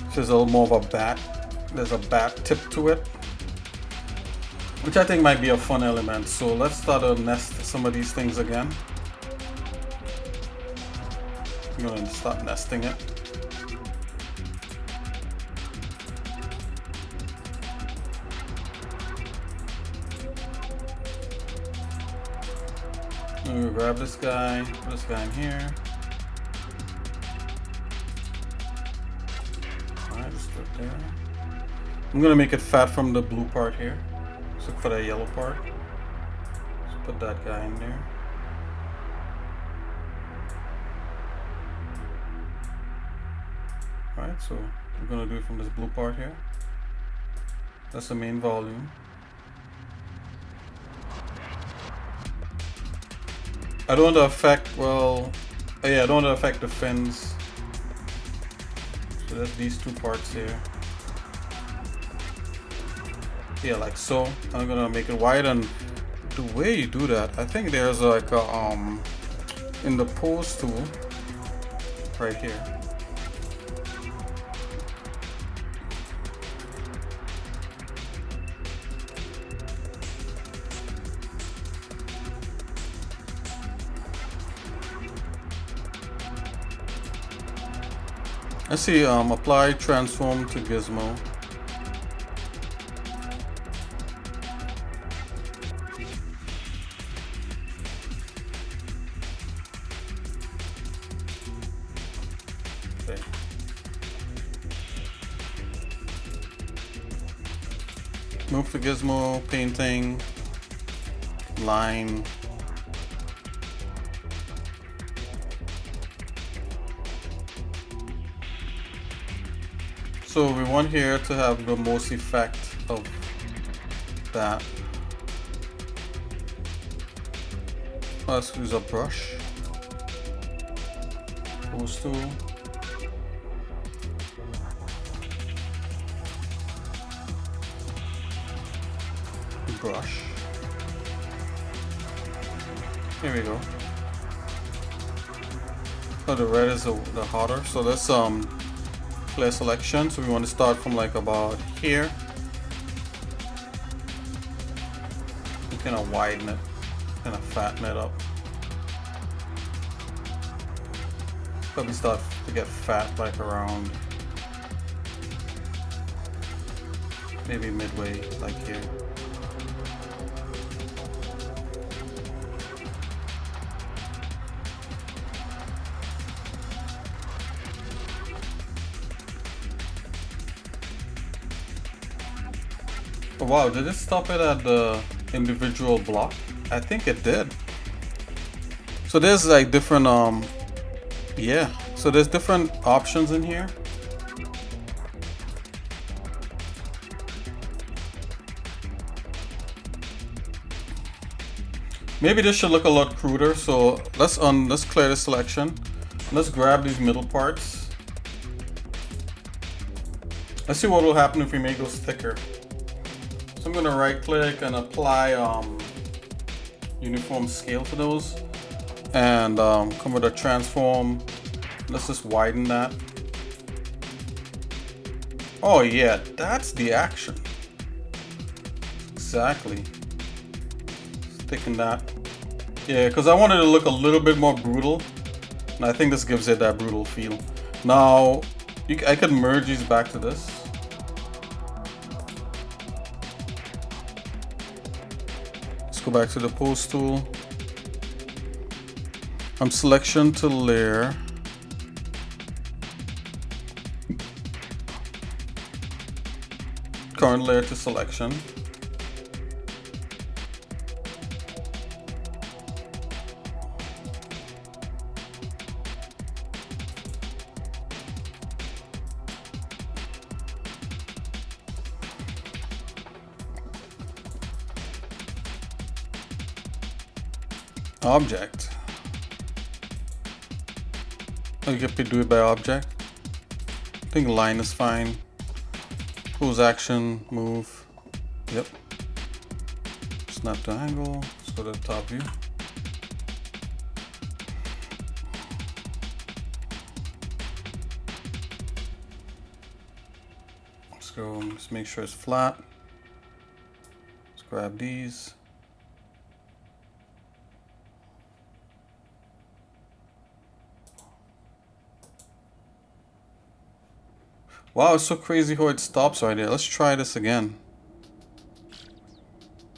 So there's a little more of a bat, there's a bat tip to it, which I think might be a fun element. So let's start to nest some of these things again. I'm gonna start nesting it. I'm gonna grab this guy, put this guy in here. Alright, just do it there. I'm gonna make it fat from the blue part here. Look for that yellow part. Let's put that guy in there. Alright, so we're gonna do it from this blue part here. That's the main volume. I don't want to affect, well, oh yeah, I don't want to affect the fins. So that's these two parts here. Yeah, like so. I'm gonna make it wide, and the way you do that, I think there's like a in the pose tool right here. Let's see, apply transform to gizmo. Okay. Move to gizmo, painting, line. So we want here to have the most effect of that. Let's use a brush. Pose tool. Brush. Here we go. So the red is the hotter. So let's clear selection. So we want to start from like about here. You kind of widen it, kind of fatten it up. Probably start to get fat like around maybe midway, like here. Oh, wow, did it stop it at the individual block? I think it did. So there's like different yeah, so there's different options in here. Maybe this should look a lot cruder. So let's clear the selection. Let's grab these middle parts. Let's see what will happen if we make those thicker. So I'm gonna right click and apply uniform scale to those, and come with a transform. Let's just widen that. Oh yeah, that's the action. Exactly. Sticking that. Yeah, because I wanted it to look a little bit more brutal, and I think this gives it that brutal feel. Now, I could merge these back to this. Let's go back to the pose tool. From selection to layer. Current layer to selection. Object. Oh, you can do it by object. I think line is fine. Pose action, move. Yep. Snap to angle. Let's go to the top view. Let's go, let's make sure it's flat. Let's grab these. Wow, it's so crazy how it stops right there. Let's try this again.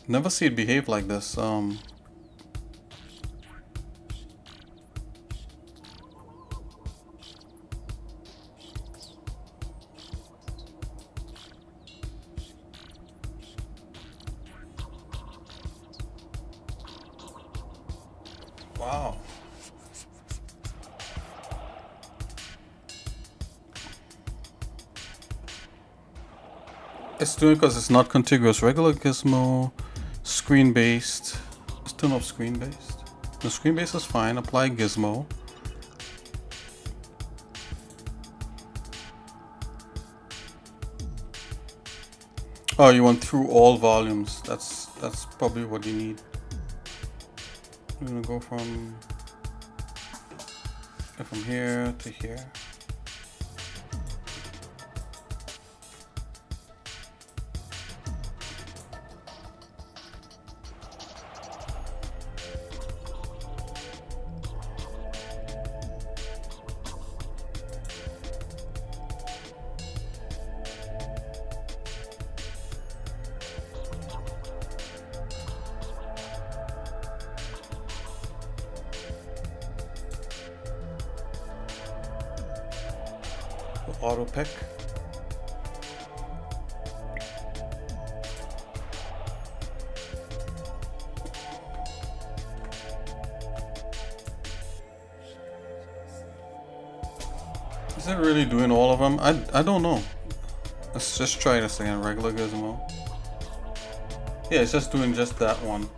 Never see it behave like this. Wow. It's doing because it's not contiguous. Regular gizmo, screen based. Let's turn off screen based. The screen based is fine. Apply gizmo. Oh, you want through all volumes. That's probably what you need. I'm gonna go from here to here. Auto pick. Is it really doing all of them? I don't know. Let's just try this again. Regular gizmo. Yeah, it's just doing just that one.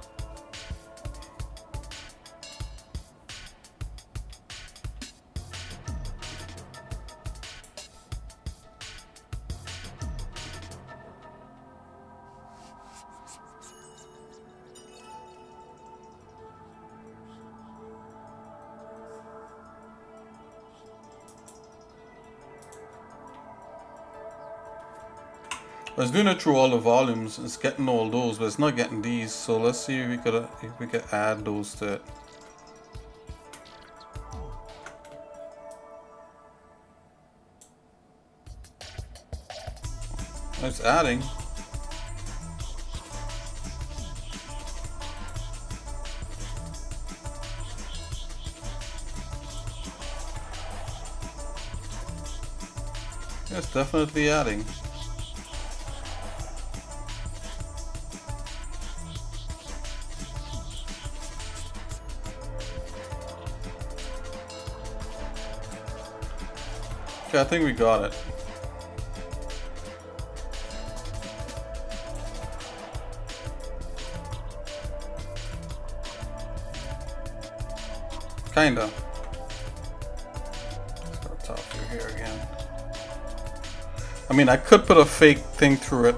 I was doing it through all the volumes. It's getting all those, but it's not getting these. So let's see if we could add those to it. It's adding. It's definitely adding. Okay, I think we got it. Kinda. Let's go top through here again. I mean, I could put a fake thing through it.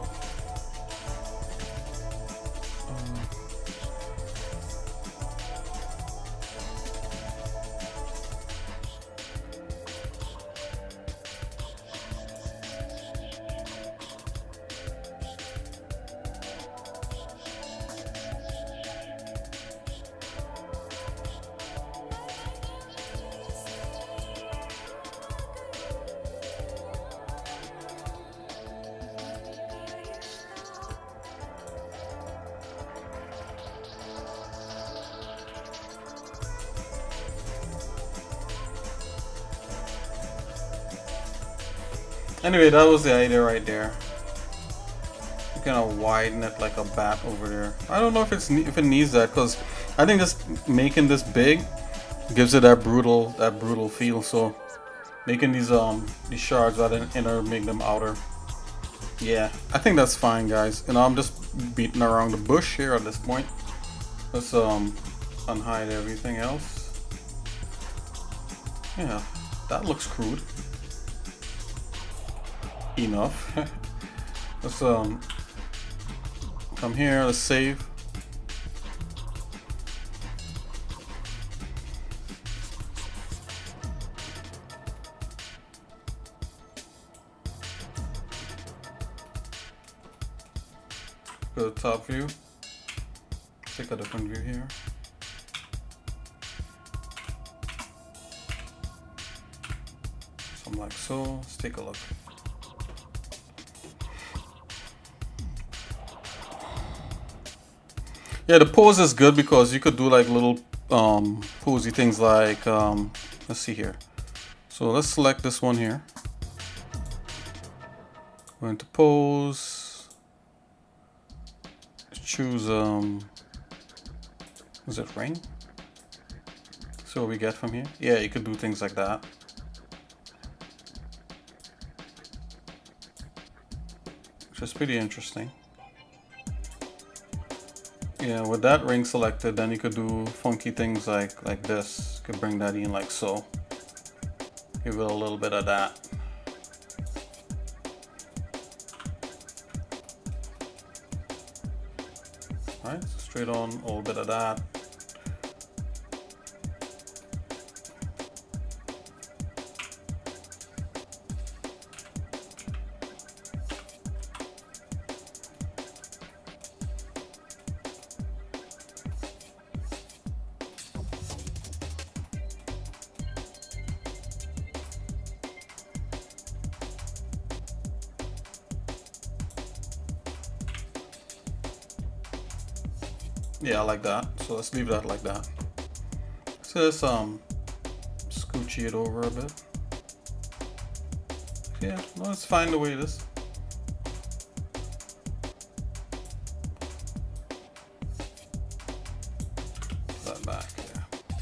Anyway, that was the idea right there. You kind of widen it like a bat over there. I don't know if it needs that, because I think just making this big gives it that brutal feel. So making these shards rather than inner, make them outer. Yeah, I think that's fine, guys. And I'm just beating around the bush here at this point. Let's unhide everything else. Yeah, that looks crude enough. Let's come here, let's save. Go to top view. Take a different view here. Something like so. Let's take a look. Yeah, the pose is good because you could do like little posy things like let's see here. So let's select this one here. Go into pose. Choose is it ring? So what we get from here? Yeah, you could do things like that. Which is pretty interesting. Yeah, with that ring selected, then you could do funky things like this. You could bring that in like so. Give it a little bit of that. Alright, so straight on, a little bit of that. Yeah, I like that. So let's leave that like that. So let's scoochy it over a bit. Yeah, no, it's fine the way it is. Put that back,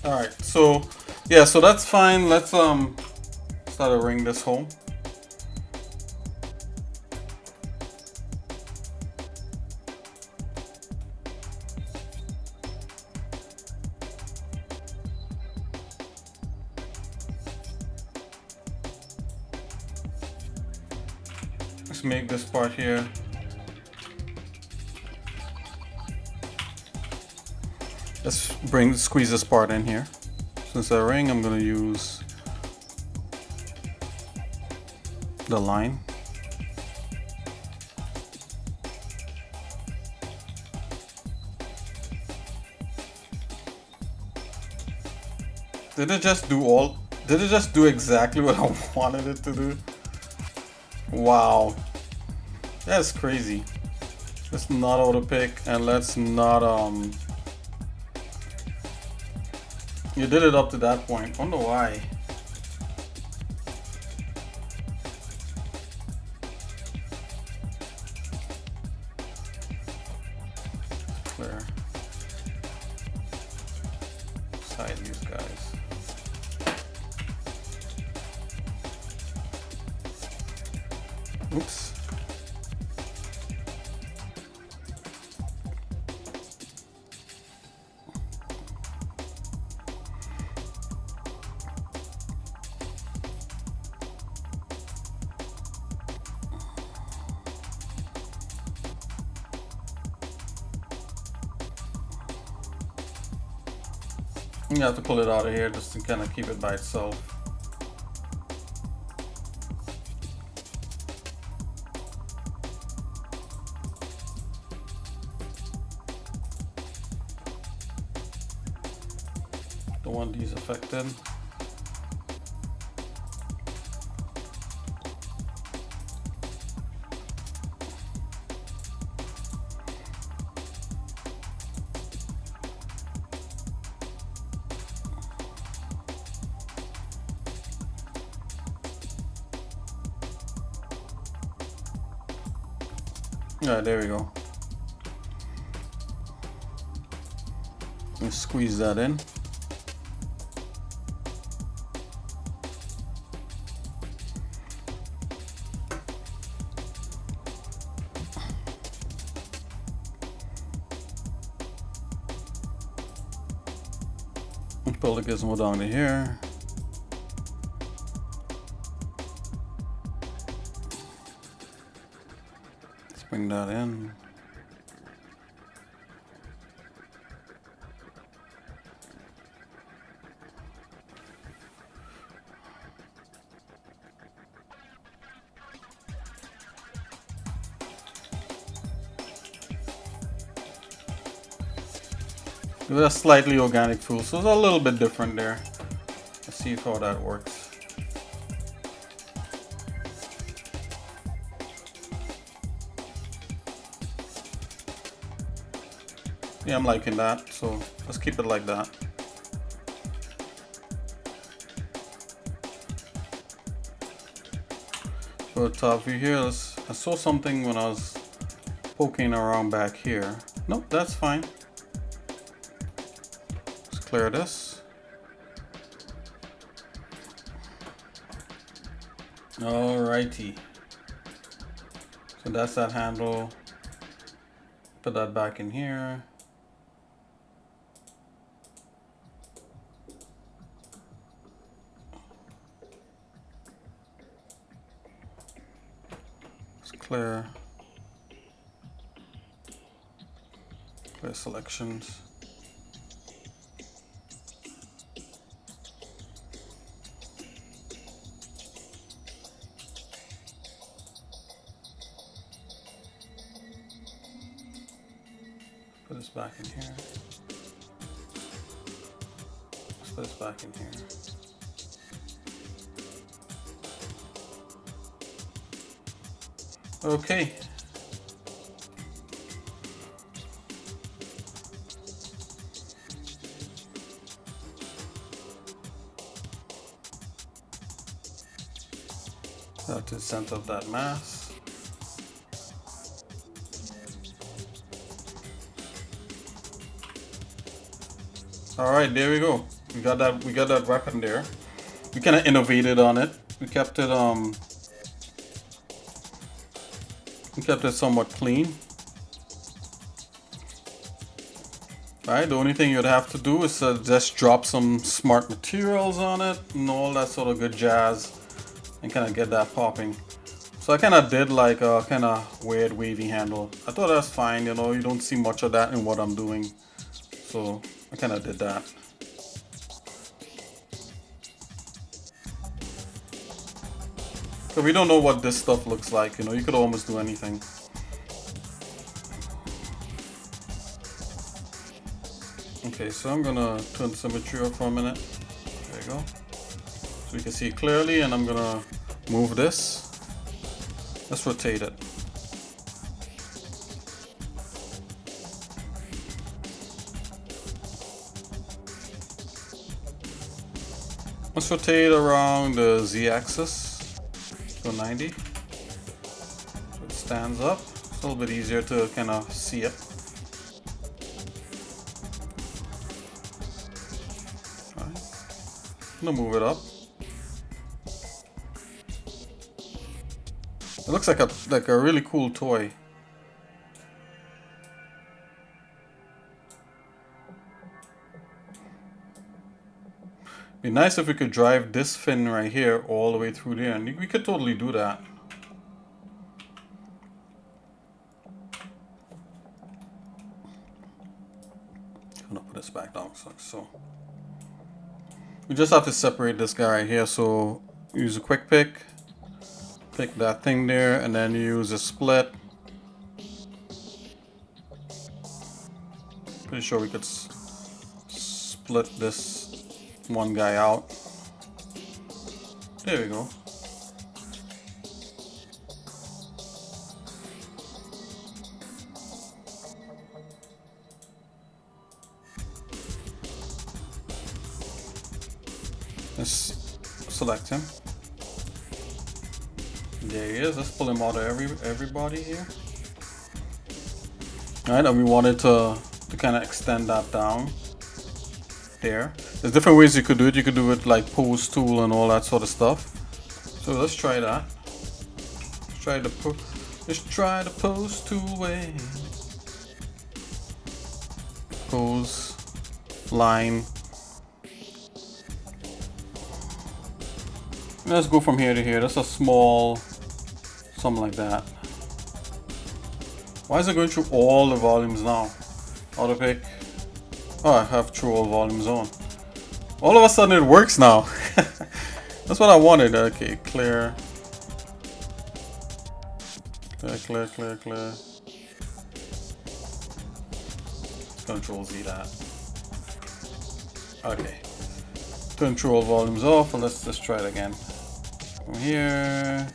yeah. Alright, so yeah, so that's fine. Let's start to ring this home. Let's make this part here. Let's squeeze this part in here. Since I ring, I'm gonna use the line. Did it just do all? Did it just do exactly what I wanted it to do? Wow. That's crazy. Let's not auto pick and let's not you did it up to that point. Wonder why. Clear. Side these guys. Oops. You have to pull it out of here just to kind of keep it by itself. Don't want these affected. Alright, there we go. Let's squeeze that in. Pull the gizmo down to here. Bring that in. It was a slightly organic tool, so it's a little bit different there. Let's see how that works. Yeah, I'm liking that, so let's keep it like that. For the top view here, I saw something when I was poking around back here. Nope, that's fine. Let's clear this. Alrighty. So that's that handle. Put that back in here. Clear selections. Put this back in here. Let's put this back in here. Okay. Now to the center of that mass. All right, there we go. We got that weapon there. We kind of innovated on it. We kept it somewhat clean. Alright, the only thing you'd have to do is just drop some smart materials on it and all that sort of good jazz and kind of get that popping. So I kind of did like a kind of weird wavy handle. I thought that's fine, you know, you don't see much of that in what I'm doing. So I kind of did that. So we don't know what this stuff looks like, you know, you could almost do anything. Okay, so I'm gonna turn symmetry off for a minute. go. So we can see clearly, and I'm gonna move this. Let's rotate it. Let's rotate around the z-axis to 90. So it stands up. It's a little bit easier to kind of see it. Alright. I'm gonna move it up. It looks like a really cool toy. Be nice if we could drive this fin right here all the way through there, and we could totally do that. I'm gonna put this back down so. We just have to separate this guy right here, so use a quick pick. Pick that thing there, and then use a split. Pretty sure we could split this one guy out. There we go. Let's select him. There he is. Let's pull him out of everybody here. Alright, and we wanted to kind of extend that down there. There's different ways you could do it. You could do it like pose tool and all that sort of stuff. So let's try that. Let's try the pose tool way. Pose, line. Let's go from here to here. That's a small, something like that. Why is it going through all the volumes now? Auto pick. Oh, I have through all volumes on. All of a sudden it works now. That's what I wanted. Okay, clear. Clear. Control Z that. Okay. Control volumes off, and let's just try it again. From here.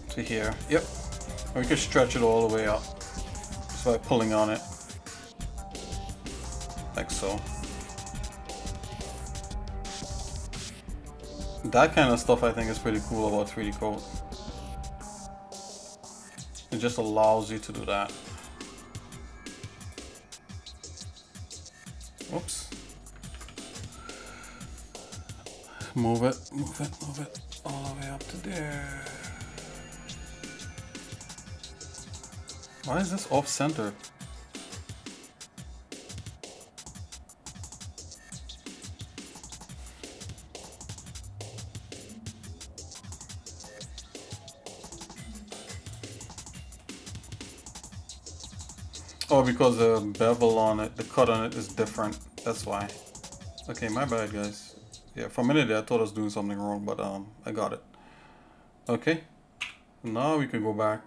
To here. Yep. And we can stretch it all the way up. Just by pulling on it. Like so. That kind of stuff I think is pretty cool about 3D code. It just allows you to do that. Oops. Move it all the way up to there. Why is this off center? Oh, because the bevel on it, the cut on it is different. That's why. Okay, my bad, guys. Yeah, for a minute there, I thought I was doing something wrong, but I got it. Okay. Now we can go back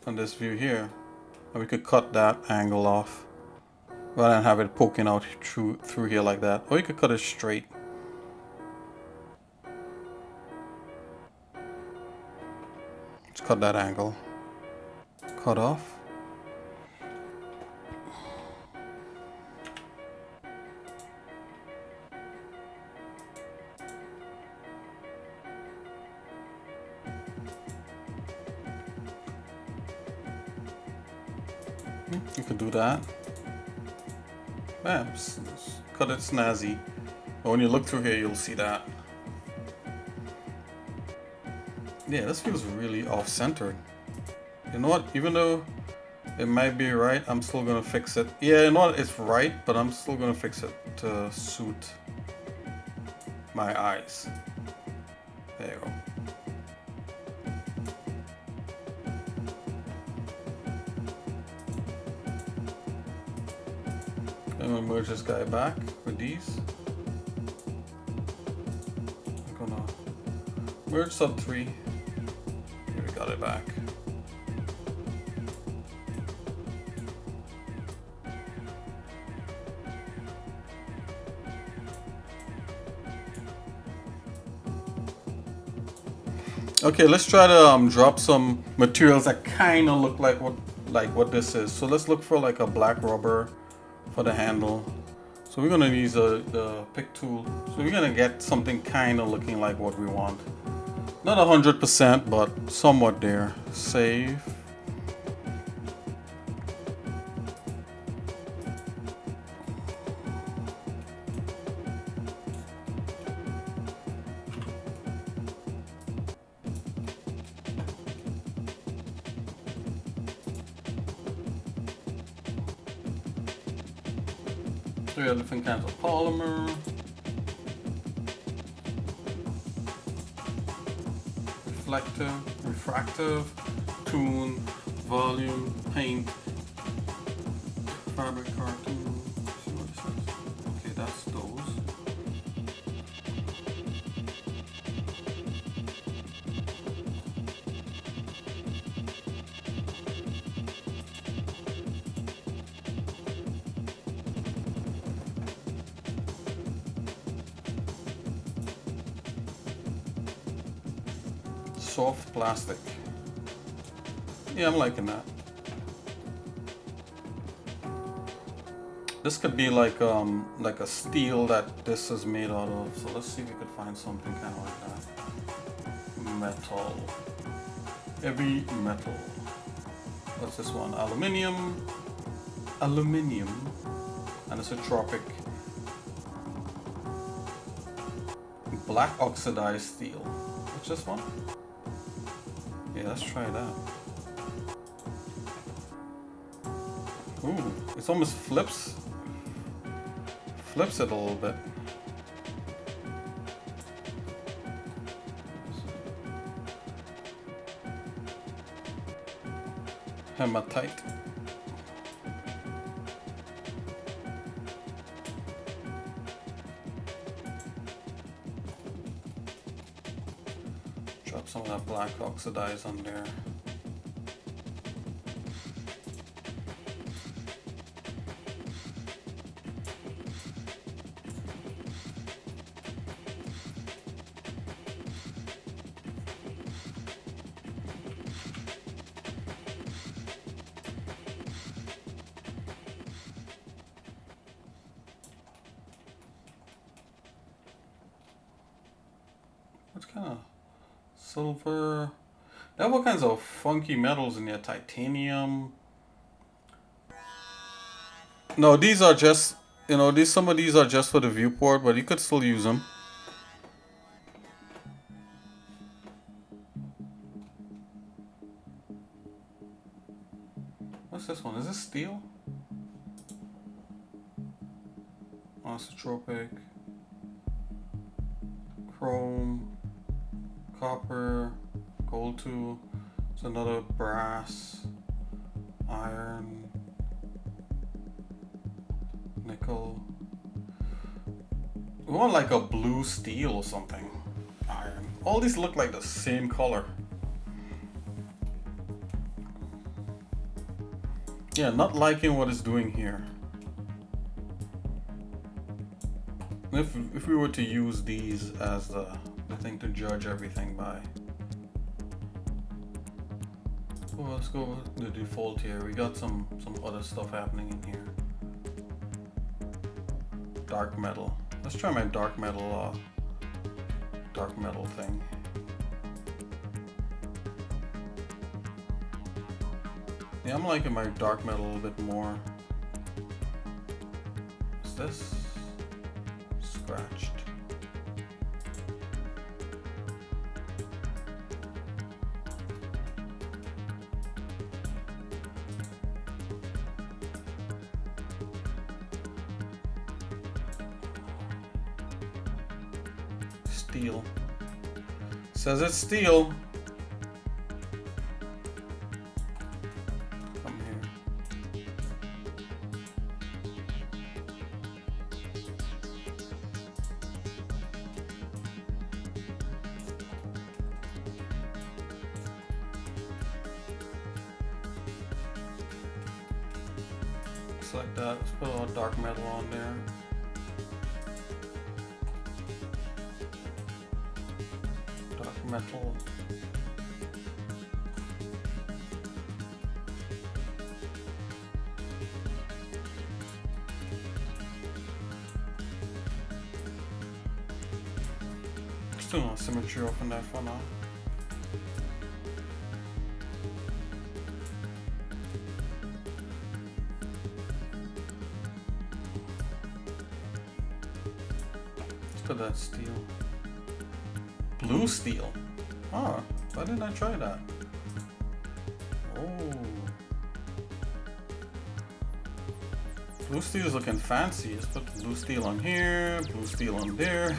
on this view here, and we could cut that angle off, rather than have it poking out through here like that. Or you could cut it straight. Let's cut that angle. Cut off. You could do that. Bam, cut it snazzy. But when you look through here, you'll see that. Yeah, this feels really off-centered. You know what? Even though it might be right, I'm still gonna fix it. Yeah, you know what? It's right, but I'm still gonna fix it to suit my eyes. There you go. I'm gonna merge this guy back with these. I'm gonna merge sub 3. Here we got it back. Okay, let's try to drop some materials that kind of look like what this is. So let's look for like a black rubber for the handle. So we're gonna use the pick tool. So we're gonna get something kind of looking like what we want. Not 100%, but somewhat there. Save. So we have different kinds of polymer. Refractive, tune, volume, paint, fabric cartoon. See what it says. Okay, that's those. Soft plastic. Yeah, I'm liking that. This could be like a steel that this is made out of. So let's see if we could find something kind of like that. Metal. Heavy metal. What's this one? Aluminium. Aluminium. And it's a tropic. Black oxidized steel. What's this one? Yeah, let's try that. Ooh, it almost flips it a little bit. Hematite. Drop some of that black oxidize on there. What's kind of silver? They have all kinds of funky metals in there. Titanium. No, these are just, you know, some of these are just for the viewport, but you could still use them. What's this one? Is this steel? Isotropic. Chrome. Copper. Gold too. It's another brass. Iron. Nickel. We want like a blue steel or something. Iron. All these look like the same color. Yeah, not liking what it's doing here. If we were to use these as the thing to judge everything by. Well, let's go with the default here. We got some other stuff happening in here. Dark metal. Let's try my dark metal thing. Yeah, I'm liking my dark metal a little bit more. What's this? Scratched. Steel. Says it's steel. Come here. Just like that. Let's put a little dark metal on there. Metal. Just turn symmetry off in there for now. Look at that steel. Blue steel. Ah, why didn't I try that? Oh. Blue steel is looking fancy. Let's put blue steel on here, blue steel on there.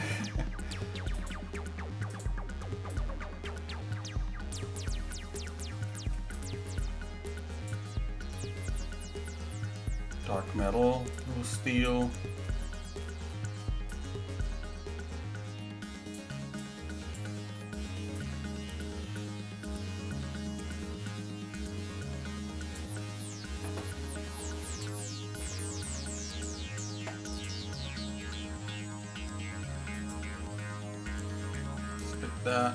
Dark metal, blue steel. That.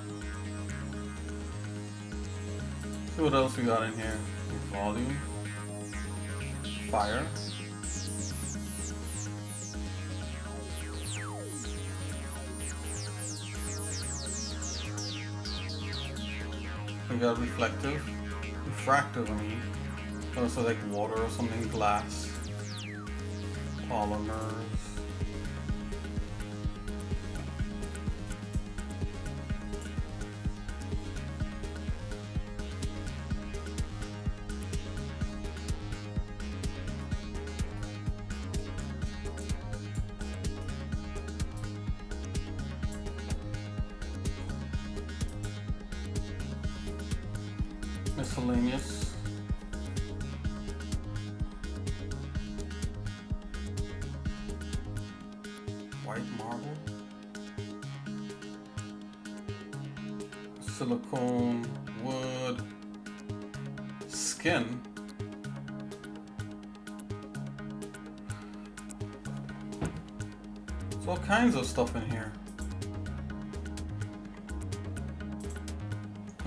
See what else we got in here. Volume. Fire. We got reflective. Refractive, I mean. Also like water or something, glass. Polymers. Miscellaneous. White marble. Silicone, wood, skin. There's all kinds of stuff in here.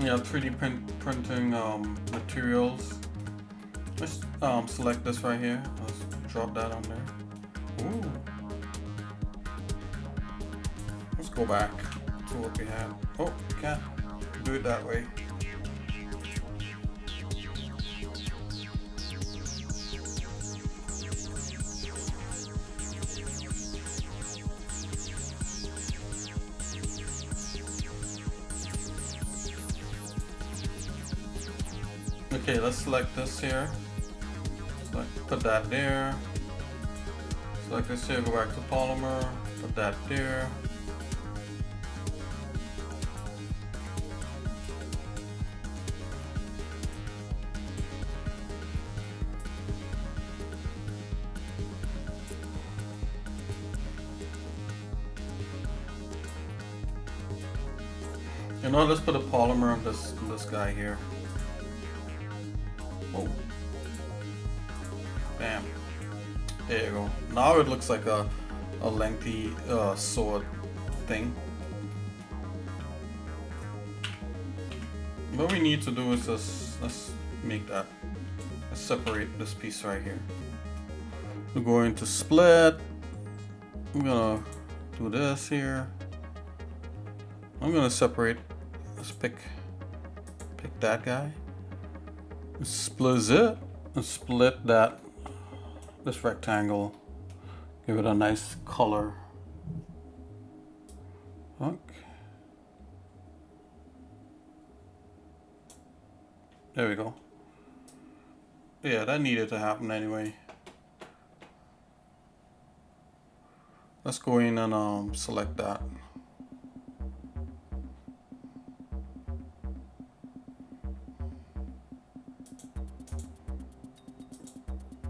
Yeah, 3D printing materials. Let's select this right here. Let's drop that on there. Ooh. Let's go back to what we have. Oh, can't do it that way. Okay, let's select this here. Put that there. Select this here, go back to polymer, put that there. You know, let's put a polymer on this guy here. Oh. Bam. There you go. Now it looks like a lengthy sword thing. What we need to do is just, let's make that. Let's separate this piece right here. We're going to split. I'm gonna do this here. I'm gonna separate. Let's pick that guy. Split it and split this rectangle. Give it a nice color. Okay. There we go. Yeah, that needed to happen anyway. Let's go in and select that.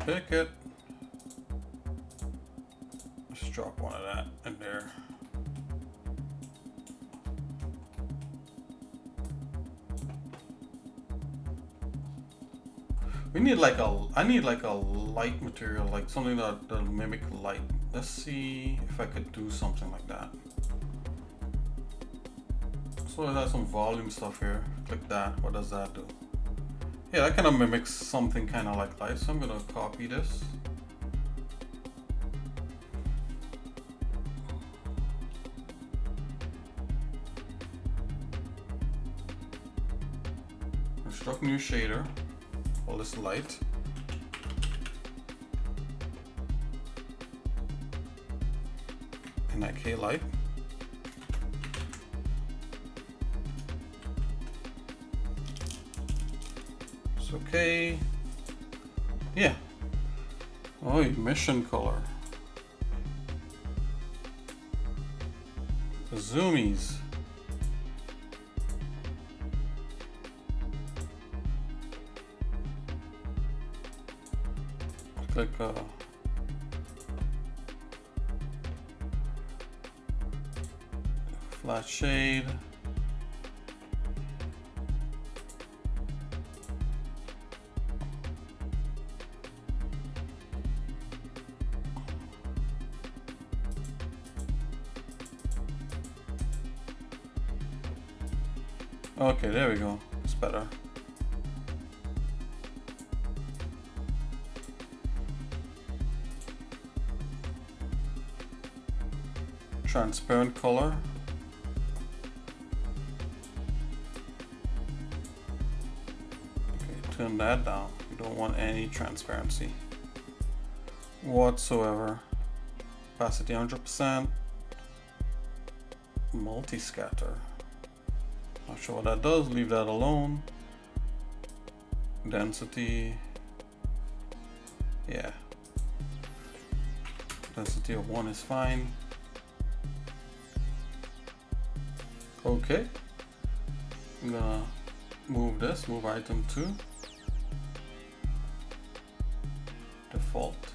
Pick it. Let's drop one of that in there. We need like I need like a light material, like something that'll mimic light. Let's see if I could do something like that. So it has some volume stuff here. Click that. What does that do? Yeah, that kind of mimics something kind of like light. So I'm gonna copy this. Construct new shader. Call this light. NIK light. It's okay. Yeah. Oh, emission color. The zoomies. Click flat shade. Okay, there we go. It's better. Transparent color. Okay, turn that down. You don't want any transparency whatsoever. Opacity 100%. Multi-scatter. Not sure what that does. Leave that alone. Density. Yeah. Density of 1 is fine. Okay. I'm gonna move this. Move item 2. Default.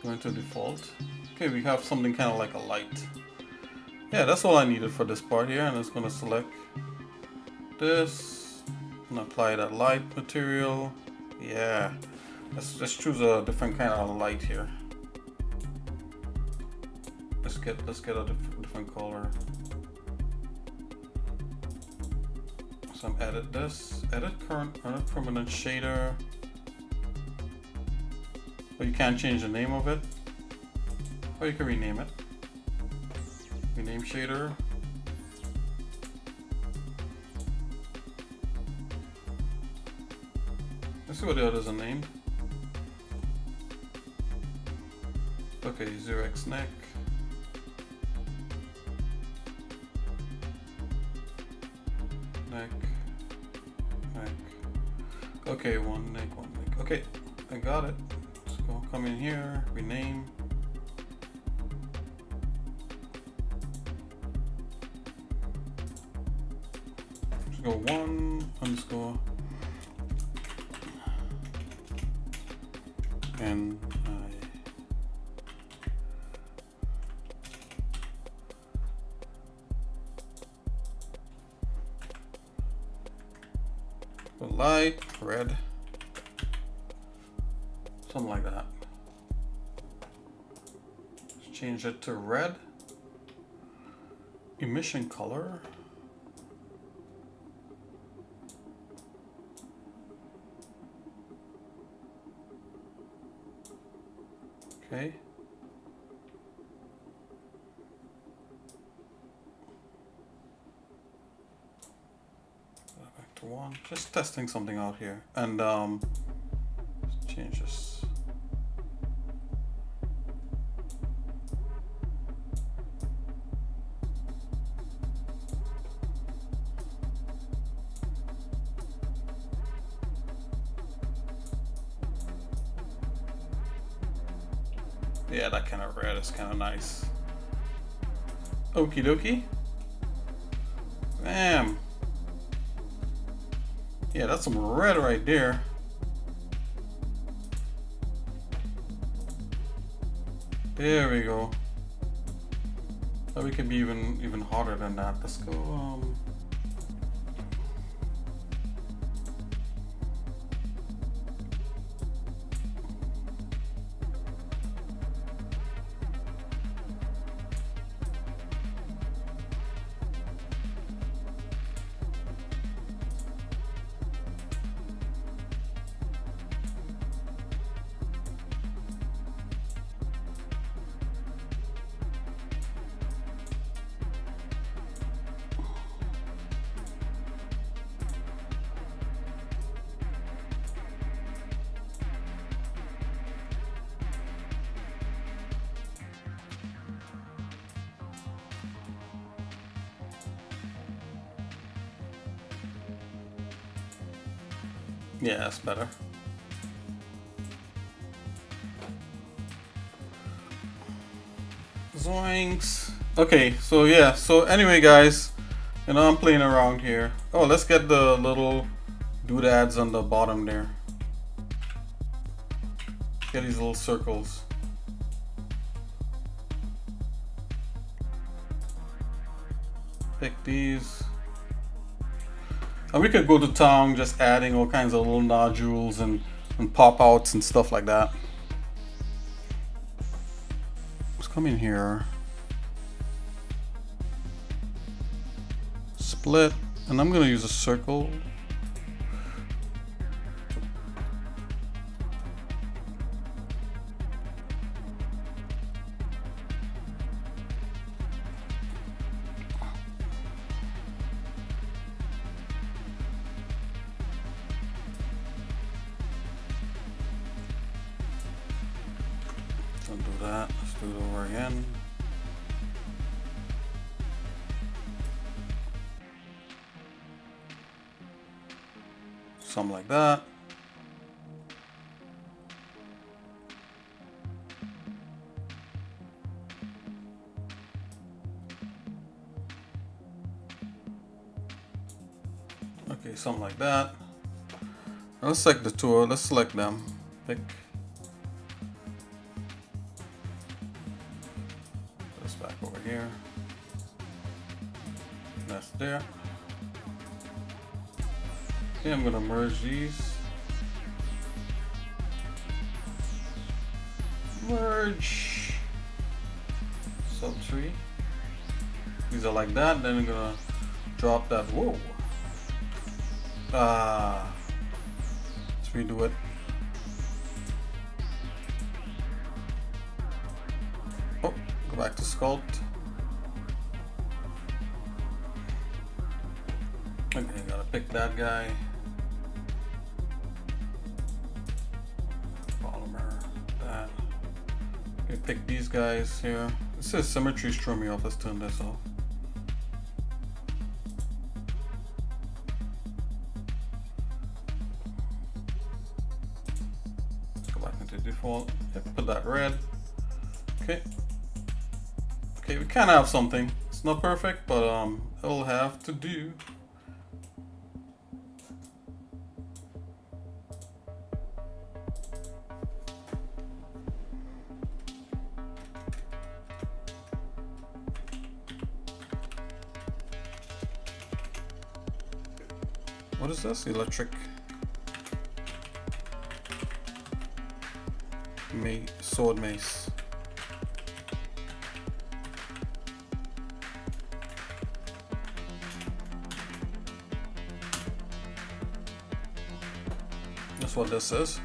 Going to default. Okay, we have something kind of like a light. Yeah, that's all I needed for this part here, and it's gonna select this and apply that light material. Yeah, let's choose a different kind of light here. Let's get a different color. So I'm edit this, edit current permanent shader. But you can't change the name of it, or you can rename it. Rename shader. Let's see what the others are named. Okay, 0xsinick. Neck. Okay, one neck. Okay, I got it. Let's go. Come in here. Rename. Go 1 underscore and light red, something like that. Let's change it to red. Emission color. Okay. Back to 1. Just testing something out here, and let's change this. Yeah, that kind of red is kind of nice. Okie dokie. Bam. Yeah, that's some red right there. There we go. But we can be even hotter than that. Let's go. Yeah, that's better. Zoinks. Okay, so yeah, so anyway guys, you know, I'm playing around here. Oh, let's get the little doodads on the bottom there. Get these little circles. Pick these. And we could go to town just adding all kinds of little nodules and pop outs and stuff like that. Let's come in here. Split, and I'm gonna use a circle. Don't do that. Let's do it over again. Something like that. Okay, something like that. Now let's select the two. Let's select them. Pick. This back over here. That's there. Okay, I'm gonna merge these. Merge. Subtree. These are like that. Then I'm gonna drop that. Whoa. Let's redo it. Oh, go back to sculpt. Okay, gotta pick that guy. Polymer, that. Okay, pick these guys here. It says symmetry's throwing me off. Let's turn this off. Let's go back into default. Yep, put that red. Okay. Okay, we kind of have something. It's not perfect, but it'll have to do. What is this? Electric sword mace. That's what this is.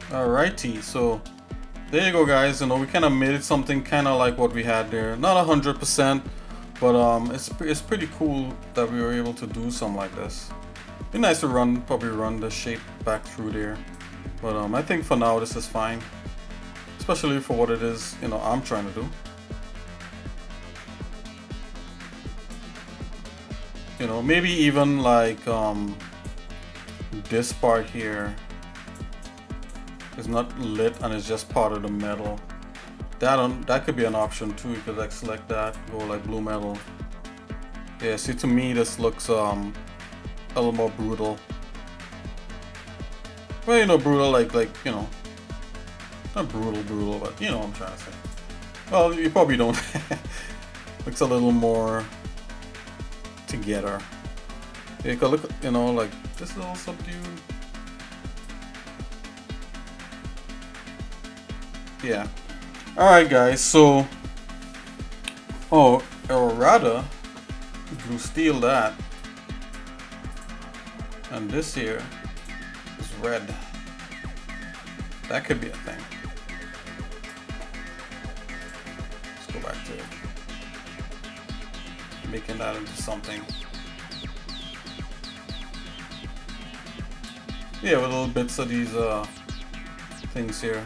Alrighty, so there you go guys. You know, we kind of made it something kind of like what we had there. Not 100%, but it's pretty cool that we were able to do something like this. Be nice to probably run the shape back through there, but I think for now this is fine, especially for what it is, you know, I'm trying to do. You know, maybe even like this part here is not lit and it's just part of the metal. That could be an option too. You could like select that, go like blue metal. Yeah, see, to me this looks a little more brutal. Well, you know, brutal like you know, not brutal, but you know what I'm trying to say. Well, you probably don't. Looks a little more together. You could look, you know, like this little subdued. Yeah. Alright guys, so or rather if you steal that, and this here is red. That could be a thing. Let's go back to making that into something. Yeah, with little bits of these things here.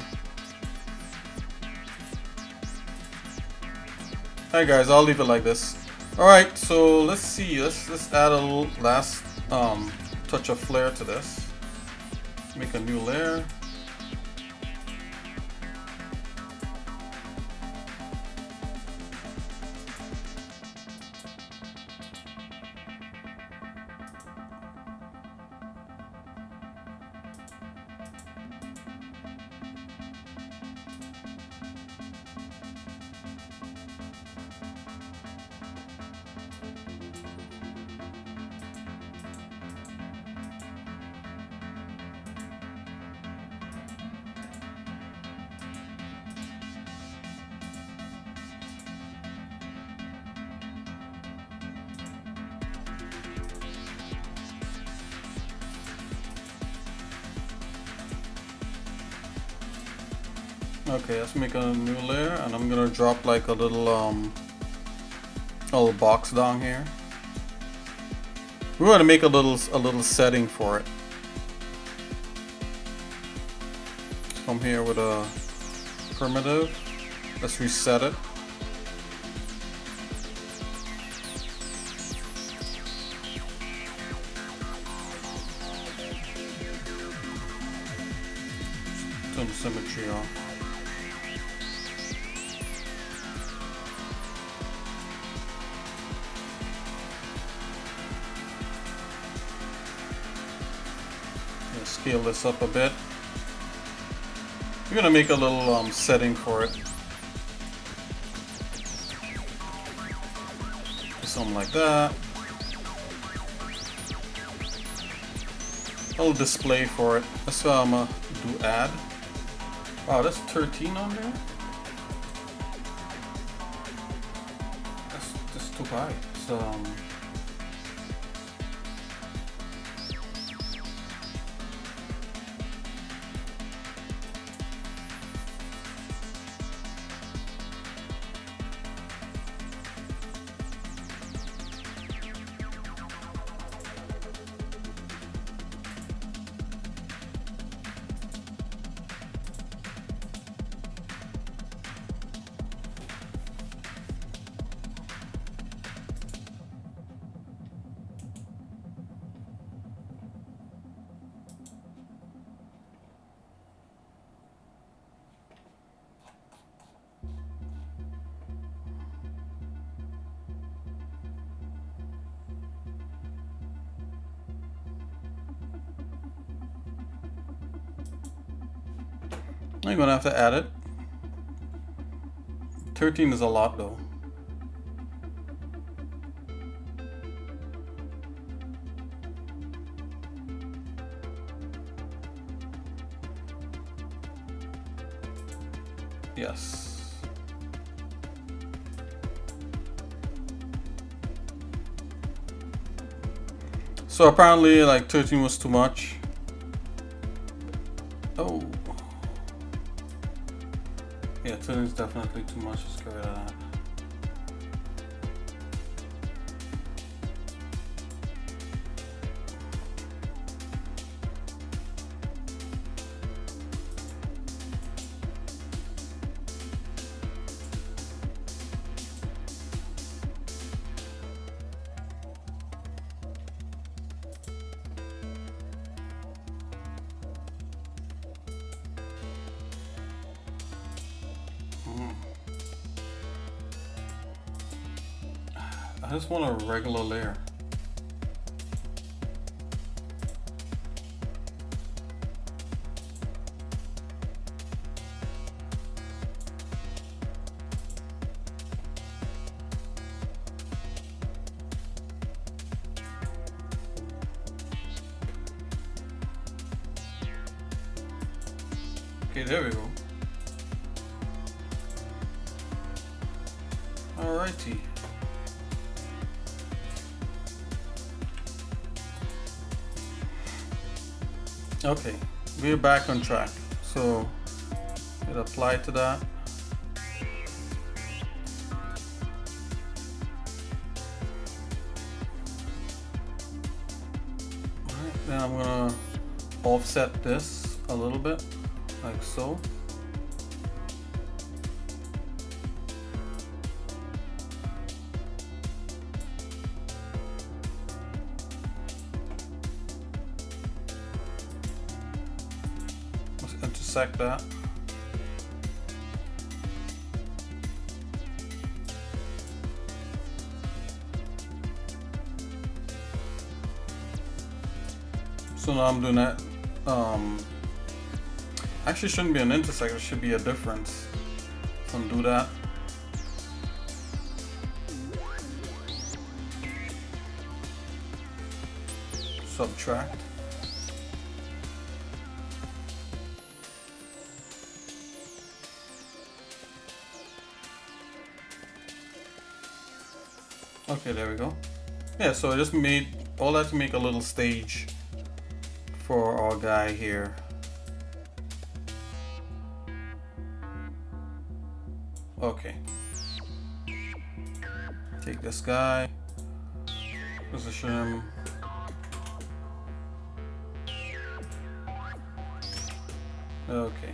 Alright guys, I'll leave it like this. Alright, so let's see. Let's add a little last touch of flair to this. Make a new layer. Okay, let's make a new layer, and I'm gonna drop like a little box down here. We're gonna make a little setting for it. Come here with a primitive. Let's reset it. Turn the symmetry off. Scale this up a bit. We're gonna make a little setting for it. Something like that. A little display for it. Let's do add. Wow, that's 13 on there. That's too high. So I'm gonna have to add it. 13 is a lot though. Yes. So apparently like 13 was too much. Oh. Yeah, 10 is definitely too much. Let's get rid of that. I just want a regular layer. Okay, there we go. Alrighty. Okay, we're back on track. So it apply to that. Alright, then I'm gonna offset this a little bit, like so. intersect that. So now I'm doing that. Actually shouldn't be an intersect, it should be a difference. So undo that. Subtract. Okay, there we go. Yeah, so I just made all that to make a little stage for our guy here. Okay. Take this guy, position him. Okay.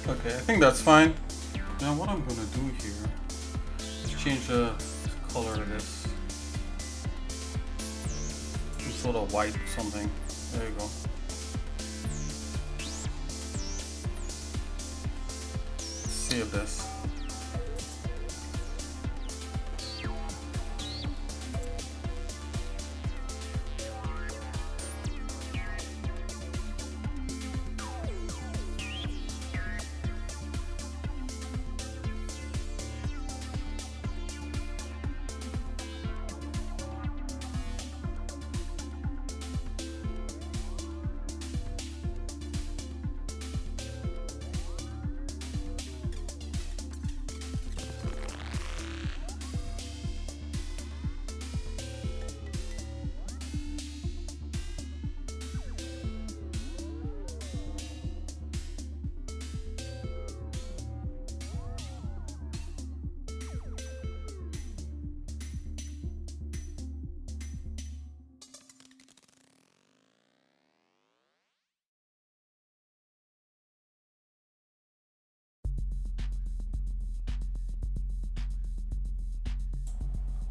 Okay, I think that's fine. Now what I'm gonna do here is change the color of this. Some sort of white or something. There you go. Save this.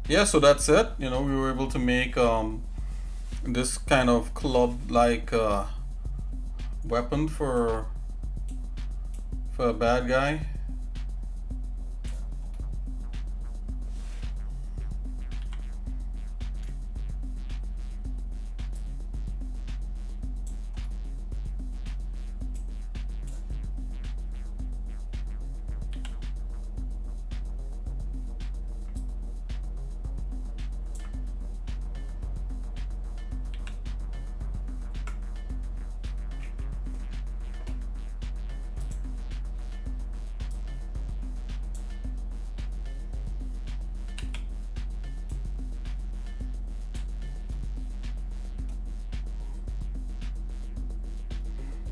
Yeah, so that's it. You know, we were able to make this kind of club-like weapon for a bad guy.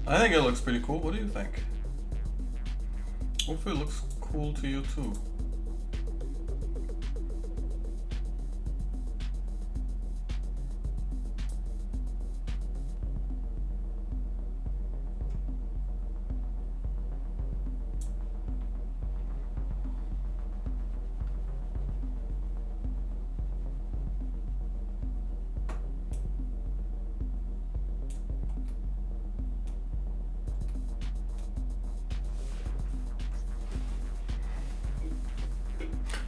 I think it looks pretty cool. What do you think? Hopefully it looks cool to you too.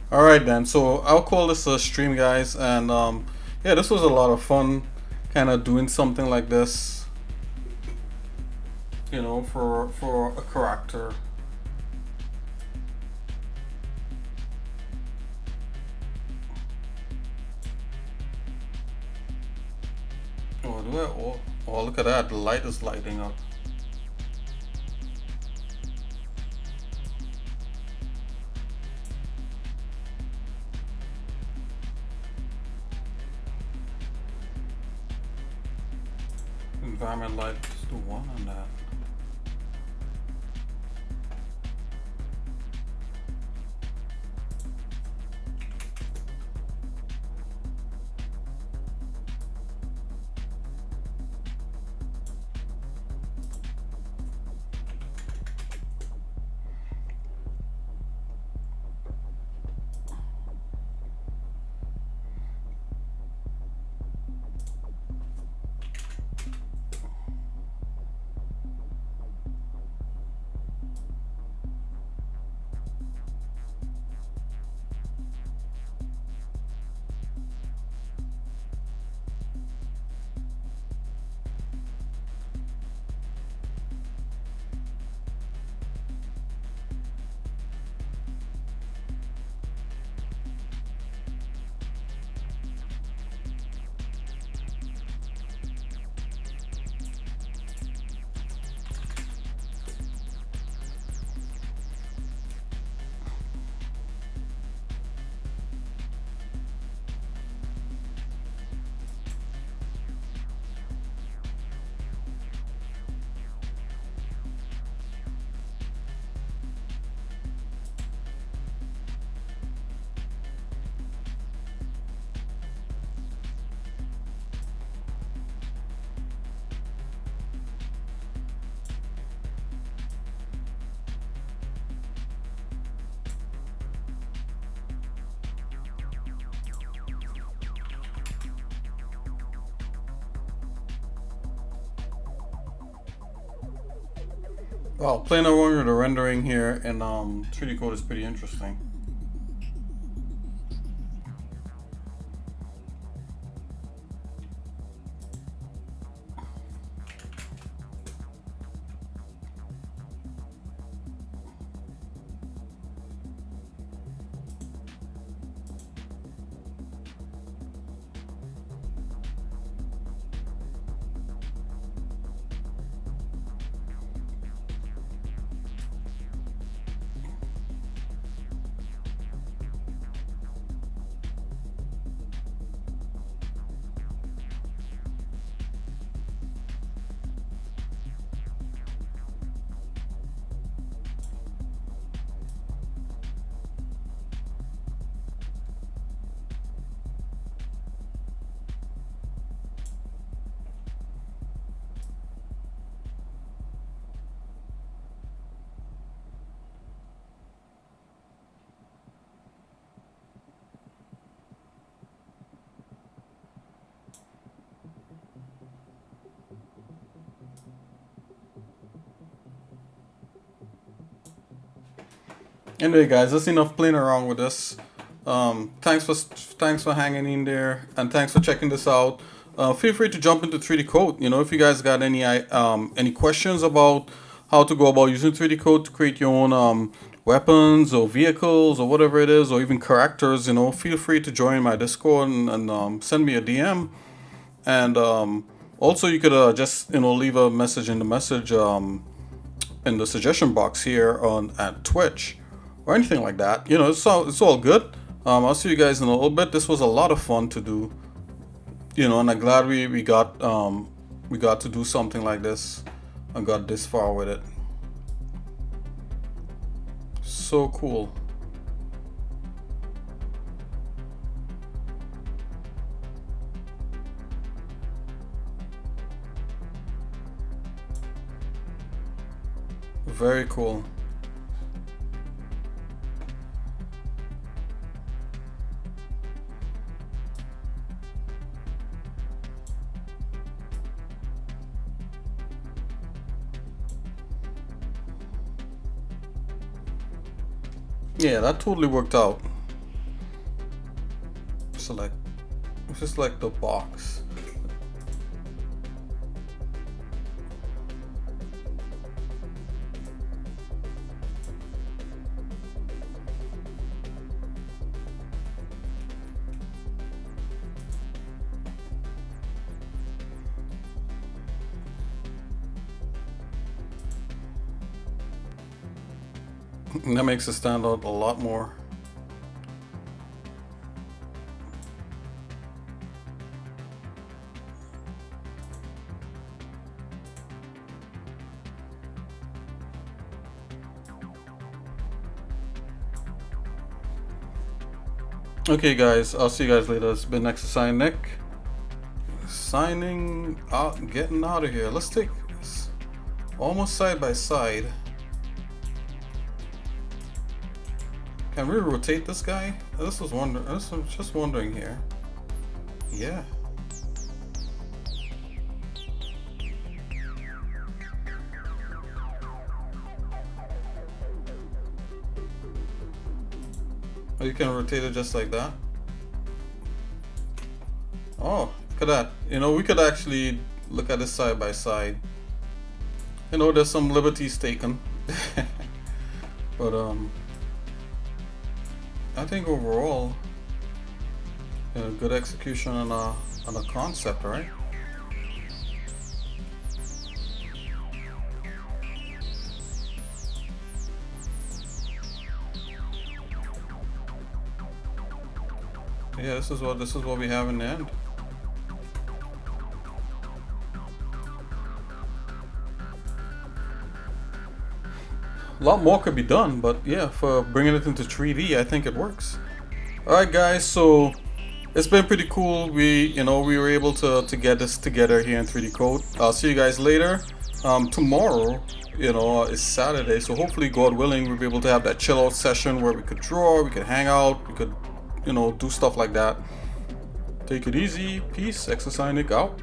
All right then, so I'll call this a stream, guys, and yeah, this was a lot of fun, kind of doing something like this, you know, for a character. Oh, oh, look at that, the light is lighting up. Environment light, let's do 1 on that. Well, playing around with the rendering here in 3D Code is pretty interesting. Anyway, guys, that's enough playing around with this. Thanks for hanging in there, and thanks for checking this out. Feel free to jump into 3D Code. You know, if you guys got any questions about how to go about using 3D Code to create your own weapons or vehicles or whatever it is, or even characters, you know, feel free to join my Discord and send me a DM. And also, you could just leave a message in the suggestion box here at Twitch, or anything like that. You know, it's all good. I'll see you guys in a little bit. This was a lot of fun to do, you know, and I'm glad we got to do something like this and got this far with it. So cool. Very cool. Yeah, that totally worked out. Select the box. That makes it stand out a lot more. Okay, guys, I'll see you guys later. It's been xsinick signing out, getting out of here. Let's take this almost side by side. Can we rotate this guy? This was just wondering here. Yeah. Oh, you can rotate it just like that. Oh, look at that. You know, we could actually look at this side by side. You know, there's some liberties taken. But I think overall, good execution on a concept, right? Yeah, this is what we have in the end. A lot more could be done, but yeah, for bringing it into 3D, I think it works. Alright guys, so it's been pretty cool. We were able to get this together here in 3D Code. I'll see you guys later. Tomorrow, is Saturday, so hopefully, God willing, we'll be able to have that chill out session where we could draw, we could hang out, we could, do stuff like that. Take it easy. Peace. xsinick out.